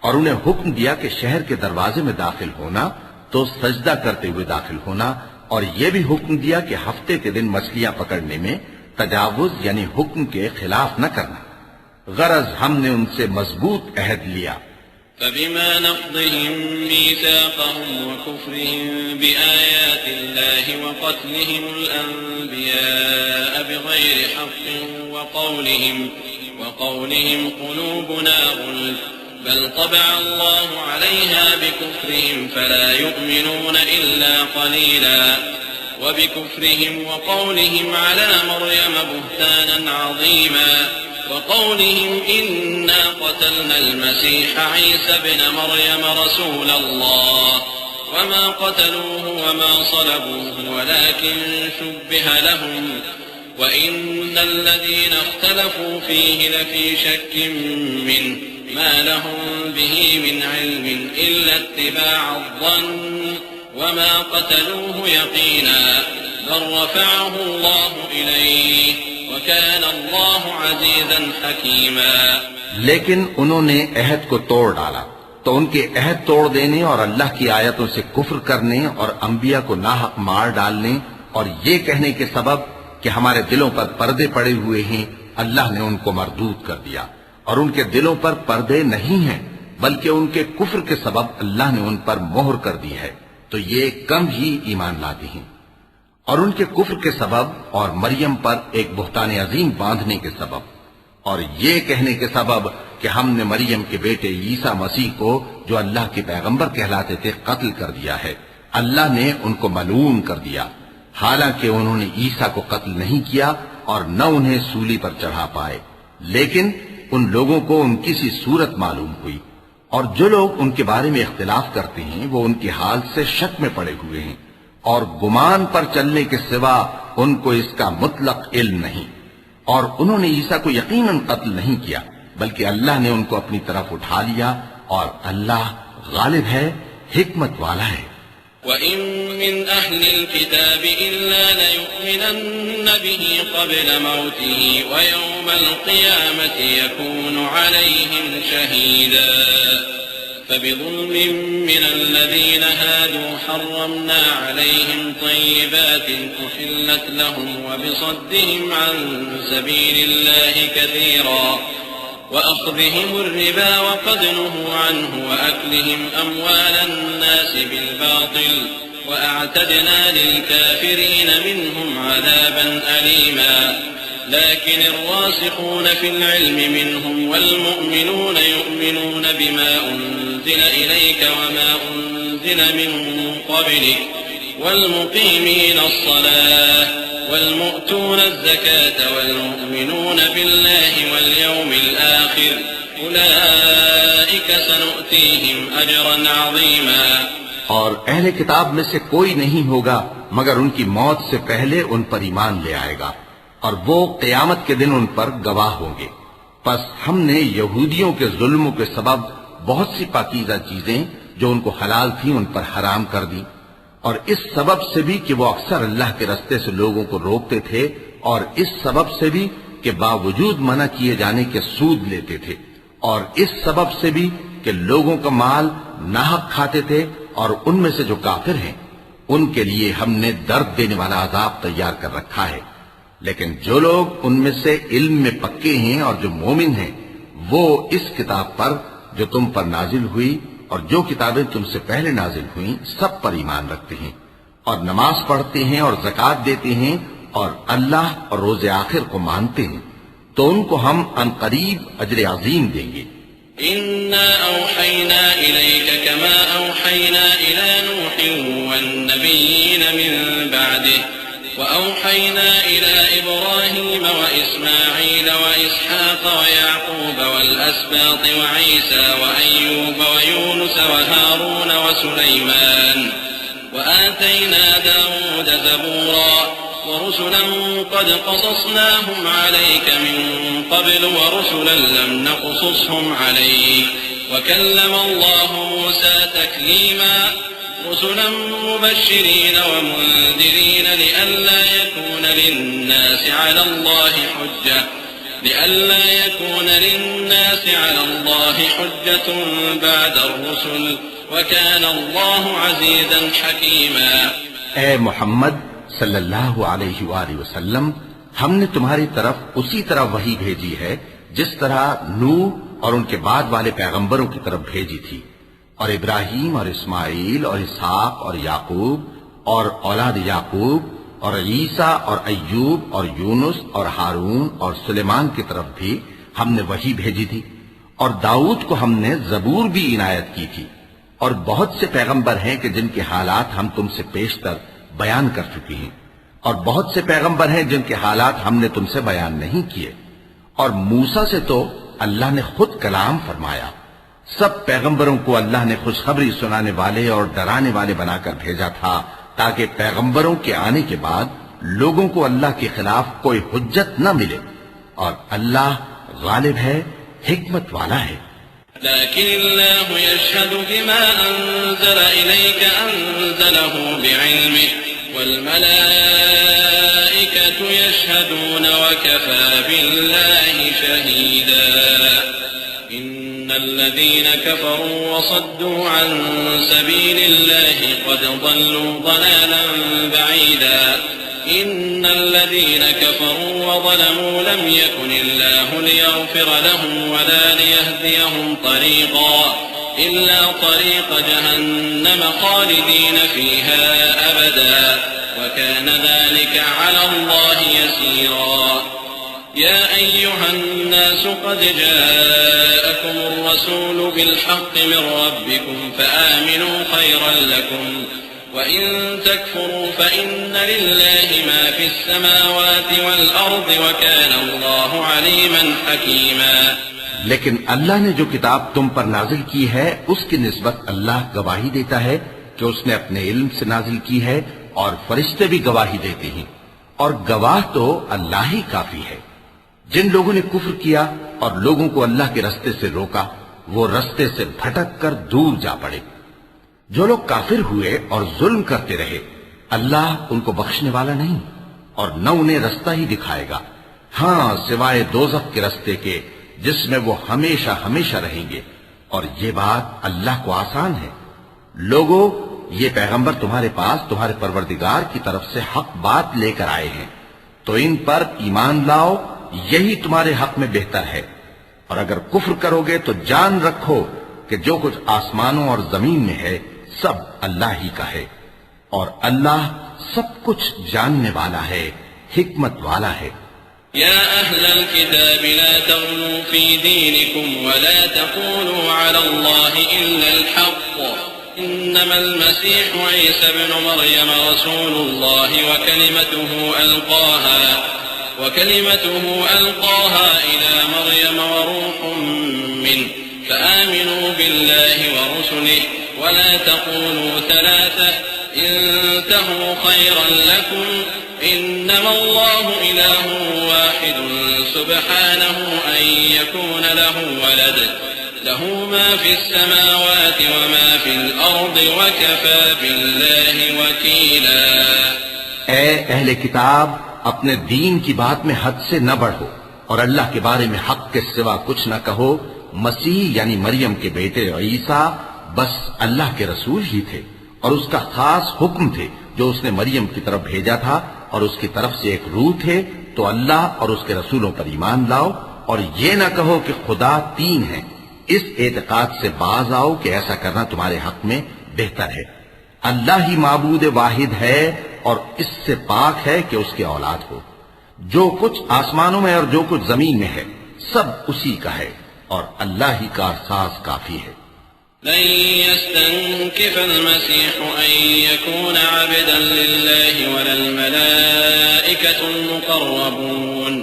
اور انہیں حکم دیا کہ شہر کے دروازے میں داخل ہونا تو سجدہ کرتے ہوئے داخل ہونا، اور یہ بھی حکم دیا کہ ہفتے کے دن مچھلیاں پکڑنے میں تجاوز یعنی حکم کے خلاف نہ کرنا. غرض ہم نے ان سے مضبوط عہد لیا. فبما نقضهم ميثاقهم وكفرهم بآيات الله وقتلهم الأنبياء بغير حق وقولهم قلوبنا غلف بل طبع الله عليها بكفرهم فلا يؤمنون إلا قليلا وبكفرهم وقولهم على مريم بهتانا عظيما وقولهم إنا قتلنا المسيح عيسى ابن مريم رسول الله وما قتلوه وما صلبوه ولكن شبه لهم وإن الذين اختلفوا فيه لفي شك منه ما لهم به من علم إلا اتباع الظن وما قتلوه يقينا بل رفعه الله إليه وكان الله عزيزا حكيما. لیکن انہوں نے عہد کو توڑ ڈالا تو ان کے عہد توڑ دینے اور اللہ کی آیتوں سے کفر کرنے اور انبیاء کو ناحق مار ڈالنے اور یہ کہنے کے سبب کہ ہمارے دلوں پر پردے پڑے ہوئے ہیں، اللہ نے ان کو مردود کر دیا. اور ان کے دلوں پر پردے نہیں ہیں بلکہ ان کے کفر کے سبب اللہ نے ان پر مہر کر دی ہے، تو یہ کم ہی ایمان لاتے ہیں. اور ان کے کفر کے سبب اور مریم پر ایک بہتان عظیم باندھنے کے سبب اور یہ کہنے کے سبب کہ ہم نے مریم کے بیٹے عیسیٰ مسیح کو جو اللہ کے پیغمبر کہلاتے تھے قتل کر دیا ہے، اللہ نے ان کو ملعون کر دیا. حالانکہ انہوں نے عیسیٰ کو قتل نہیں کیا اور نہ انہیں سولی پر چڑھا پائے، لیکن ان لوگوں کو ان کی سی صورت معلوم ہوئی، اور جو لوگ ان کے بارے میں اختلاف کرتے ہیں وہ ان کے حال سے شک میں پڑے ہوئے ہیں، اور گمان پر چلنے کے سوا ان کو اس کا مطلق علم نہیں۔ اور انہوں نے عیسیٰ کو یقیناً قتل نہیں کیا، بلکہ اللہ نے ان کو اپنی طرف اٹھا لیا، اور اللہ غالب ہے، حکمت والا ہے۔ وَإِن مِّنْ أَهْلِ الْكِتَابِ إِلَّا لَيُؤْمِنَنَّ بِهِ قَبْلَ مَوْتِهِ وَيَوْمَ الْقِيَامَةِ يَكُونُ عَلَيْهِمْ شَهِيدًا فبظلم من الذين هادوا حرمنا عليهم طيبات أحلت لهم وبصدهم عن سبيل الله كثيرا وأخذهم الربا وقد نهوا عنه وأكلهم أموال الناس بالباطل وأعتدنا للكافرين منهم عذابا أليما لكن الراسخون في العلم منهم والمؤمنون يؤمنون بما أنزل إليك وما أنزل من قبلك والمقيمين الصلاة والمؤتون الزكاة والمؤمنون بالله واليوم الآخر أولئك سنؤتيهم أجرا عظيما۔ اور اہل کتاب میں سے کوئی نہیں ہوگا مگر ان کی موت سے پہلے ان پر ایمان لے آئے گا، اور وہ قیامت کے دن ان پر گواہ ہوں گے۔ پس ہم نے یہودیوں کے ظلموں کے سبب بہت سی پاکیزہ چیزیں جو ان کو حلال تھیں ان پر حرام کر دی، اور اس سبب سے بھی کہ وہ اکثر اللہ کے رستے سے لوگوں کو روکتے تھے، اور اس سبب سے بھی کہ باوجود منع کیے جانے کے سود لیتے تھے، اور اس سبب سے بھی کہ لوگوں کا مال ناحق کھاتے تھے، اور ان میں سے جو کافر ہیں ان کے لیے ہم نے درد دینے والا عذاب تیار کر رکھا ہے۔ لیکن جو لوگ ان میں سے علم میں پکے ہیں اور جو مومن ہیں وہ اس کتاب پر جو تم پر نازل ہوئی اور جو کتابیں تم سے پہلے نازل ہوئیں سب پر ایمان رکھتے ہیں، اور نماز پڑھتے ہیں اور زکوٰۃ دیتے ہیں اور اللہ اور روز آخر کو مانتے ہیں، تو ان کو ہم عنقریب اجر عظیم دیں گے۔ إنا أوحينا إليك كما أوحينا إلى نوح والنبيين من بعده وأوحينا إلى إبراهيم وإسماعيل وإسحاق ويعقوب والأسباط وعيسى وأيوب ويونس وهارون وسليمان وآتينا داود زبورا ورسلا قد قصصناهم عليك من قبل ورسلا لم نقصصهم عليك وكلم الله موسى تكليما رسلا مبشرين ومنذرين لئلا يكون للناس على الله حجة بعد الرسل وكان الله عزيزا حكيما۔ اے محمد صلی اللہ علیہ وآلہ وسلم، ہم نے تمہاری طرف اسی طرح وحی بھیجی ہے جس طرح نوح اور ان کے بعد والے پیغمبروں کی طرف بھیجی تھی، اور ابراہیم اور اسماعیل اور اسحاق اور یعقوب اور اولاد یعقوب اور عیسیٰ اور ایوب اور یونس اور ہارون اور سلیمان کی طرف بھی ہم نے وحی بھیجی تھی، اور داؤد کو ہم نے زبور بھی عنایت کی تھی، اور بہت سے پیغمبر ہیں کہ جن کے حالات ہم تم سے پیشتر بیان کر چکی ہیں، اور بہت سے پیغمبر ہیں جن کے حالات ہم نے تم سے بیان نہیں کیے، اور موسیٰ سے تو اللہ نے خود کلام فرمایا۔ سب پیغمبروں کو اللہ نے خوشخبری سنانے والے اور ڈرانے والے بنا کر بھیجا تھا تاکہ پیغمبروں کے آنے کے بعد لوگوں کو اللہ کے خلاف کوئی حجت نہ ملے، اور اللہ غالب ہے، حکمت والا ہے۔ لكن الله يشهد بما أنزل إليك أنزله بعلمه والملائكة يشهدون وكفى بالله شهيدا إن الذين كفروا وصدوا عن سبيل الله قد ضلوا ضلالا بعيدا إن الذين كفروا وظلموا لم يكن الله ليغفر لهم ولا ليهديهم طريقا إلا طريق جهنم خالدين فيها أبدا وكان ذلك على الله يسيرا يا أيها الناس قد جاءكم الرسول بالحق من ربكم فآمنوا خيرا لكم وإن تكفروا فإن لله ما في السماوات والأرض وكان الله عليما حكيما. لیکن اللہ نے جو کتاب تم پر نازل کی ہے اس کی نسبت اللہ گواہی دیتا ہے کہ اس نے اپنے علم سے نازل کی ہے، اور فرشتے بھی گواہی دیتے ہیں، اور گواہ تو اللہ ہی کافی ہے. جن لوگوں نے کفر کیا اور لوگوں کو اللہ کے رستے سے روکا وہ رستے سے بھٹک کر دور جا پڑے. جو لوگ کافر ہوئے اور ظلم کرتے رہے اللہ ان کو بخشنے والا نہیں اور نہ انہیں رستہ ہی دکھائے گا، ہاں سوائے دوزخ کے رستے کے جس میں وہ ہمیشہ ہمیشہ رہیں گے، اور یہ بات اللہ کو آسان ہے. لوگوں، یہ پیغمبر تمہارے پاس تمہارے پروردگار کی طرف سے حق بات لے کر آئے ہیں، تو ان پر ایمان لاؤ، یہی تمہارے حق میں بہتر ہے. اور اگر کفر کرو گے تو جان رکھو کہ جو کچھ آسمانوں اور زمین میں ہے سب اللہ ہی کا ہے، اور اللہ سب کچھ جاننے والا ہے، حکمت والا ہے. يا أهل الكتاب لا تغلوا في دينكم ولا تقولوا على الله إلا الحق، إنما المسيح عيسى ابن مريم رسول الله وكلمته ألقاها إلى مريم وروح منه، فآمنوا بالله ورسله ولا تقولوا ثلاثة، انتهوا خيرا لكم، إنما الله إله واحد سبحانه أن يكون له ولد، له ما في السماوات وما في الأرض وكفى بالله وكيلا. اے اہل کتاب، اپنے دین کی بات میں حد سے نہ بڑھو اور اللہ کے بارے میں حق کے سوا کچھ نہ کہو. مسیح یعنی مریم کے بیٹے عیسیٰ بس اللہ کے رسول ہی تھے اور اس کا خاص حکم تھے جو اس نے مریم کی طرف بھیجا تھا، اور اس کی طرف سے ایک روح تھے. تو اللہ اور اس کے رسولوں پر ایمان لاؤ اور یہ نہ کہو کہ خدا تین ہیں. اس اعتقاد سے باز آؤ کہ ایسا کرنا تمہارے حق میں بہتر ہے. اللہ ہی معبود واحد ہے اور اس سے پاک ہے کہ اس کے اولاد ہو. جو کچھ آسمانوں میں اور جو کچھ زمین میں ہے سب اسی کا ہے، اور اللہ ہی کا ساز کافی ہے. لن يستنكف المسيح أن يكون عبدا لله ولا الملائكة المقربون،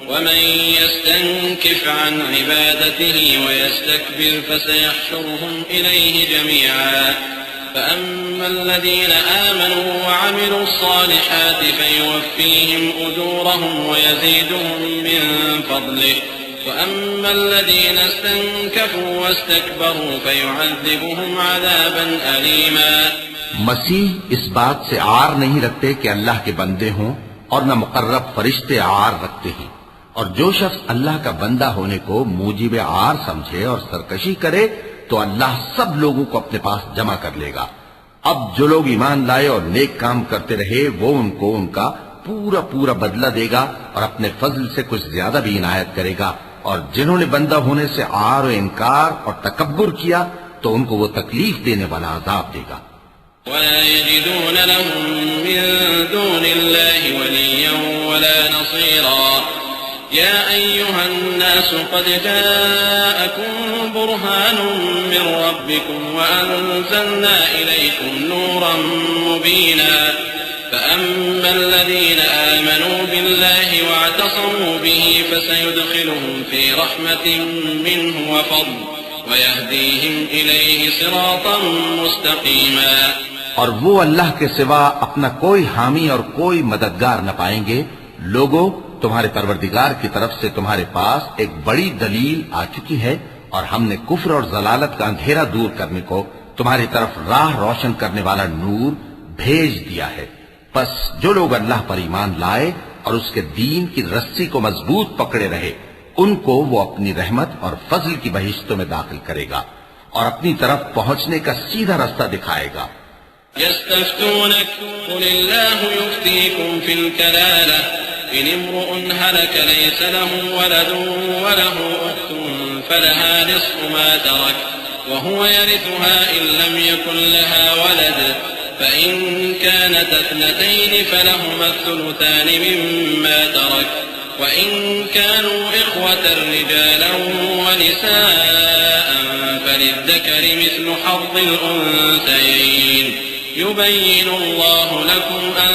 ومن يستنكف عن عبادته ويستكبر فسيحشرهم إليه جميعا. فأما الذين آمنوا وعملوا الصالحات فيوفيهم أجورهم ويزيدهم من فضله، وأما الذين استنكفوا واستكبروا فيعذبهم عذابا أليما. مسیح اس بات سے عار نہیں رکھتے کہ اللہ کے بندے ہوں، اور نہ مقرب فرشتے عار رکھتے ہیں. اور جو شخص اللہ کا بندہ ہونے کو موجب عار سمجھے اور سرکشی کرے تو اللہ سب لوگوں کو اپنے پاس جمع کر لے گا. اب جو لوگ ایمان لائے اور نیک کام کرتے رہے وہ ان کو ان کا پورا پورا بدلہ دے گا اور اپنے فضل سے کچھ زیادہ بھی عنایت کرے گا. اور جنہوں نے بندہ ہونے سے عار و انکار اور تکبر کیا تو ان کو وہ تکلیف دینے والا عذاب دے گا. ولا يجدون لهم من دون الله وليا ولا نصيرا. يا أيها الناس قد جاءكم برهان من ربكم وأنزلنا إليكم نورا مبينا. فأما الذين آمنوا بالله واعتصموا به فسيدخلهم في رحمة منه وفضل ويهديهم إليه صراطا مستقيما. اور وہ اللہ کے سوا اپنا کوئی حامی اور کوئی مددگار نہ پائیں گے. لوگوں، تمہارے پروردگار کی طرف سے تمہارے پاس ایک بڑی دلیل آ چکی ہے، اور ہم نے کفر اور ضلالت کا اندھیرا دور کرنے کو تمہاری طرف راہ روشن کرنے والا نور بھیج دیا ہے. پس جو لوگ اللہ پر ایمان لائے اور اس کے دین کی رسی کو مضبوط پکڑے رہے ان کو وہ اپنی رحمت اور فضل کی بہشتوں میں داخل کرے گا اور اپنی طرف پہنچنے کا سیدھا راستہ دکھائے گا. يستفتونك قل الله يفتيكم في الكلالة إن امرؤ هلك ليس له ولد وله أخت فلها نصف ما ترك وهو يرثها إن لم يكن لها ولد، فإن كانت اثنتين فلهما الثلثان مما ترك، وإن كانوا إخوة رجالا ونساء فللذكر مثل حظ الأنثيين، يبين الله لكم أن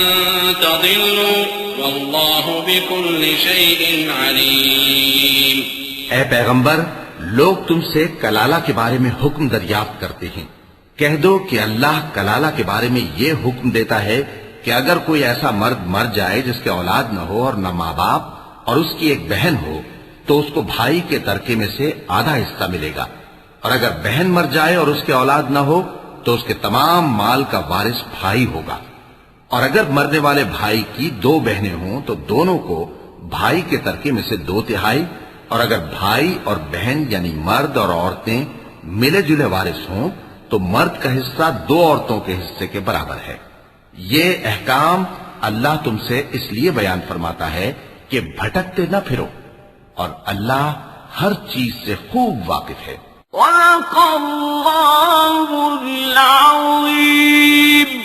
تضلوا والله بكل شيء عليم. اے پیغمبر، لوگ تم سے کلالہ کے بارے میں حکم دریافت کرتے ہیں. کہہ دو کہ اللہ کلالہ کے بارے میں یہ حکم دیتا ہے کہ اگر کوئی ایسا مرد مر جائے جس کے اولاد نہ ہو اور نہ ماں باپ اور اس کی ایک بہن ہو تو اس کو بھائی کے ترکے میں سے آدھا حصہ ملے گا، اور اگر بہن مر جائے اور اس کے اولاد نہ ہو تو اس کے تمام مال کا وارث بھائی ہوگا. اور اگر مرنے والے بھائی کی 2 بہنیں ہوں تو دونوں کو بھائی کے ترکے میں سے 2/3، اور اگر بھائی اور بہن یعنی مرد اور عورتیں ملے جلے وارث ہوں تو مرد کا حصہ 2 عورتوں کے حصے کے برابر ہے. یہ احکام اللہ تم سے اس لیے بیان فرماتا ہے کہ بھٹکتے نہ پھرو، اور اللہ ہر چیز سے خوب واقف ہے. وَلَقَ اللَّهُ الْعَظِيمُ.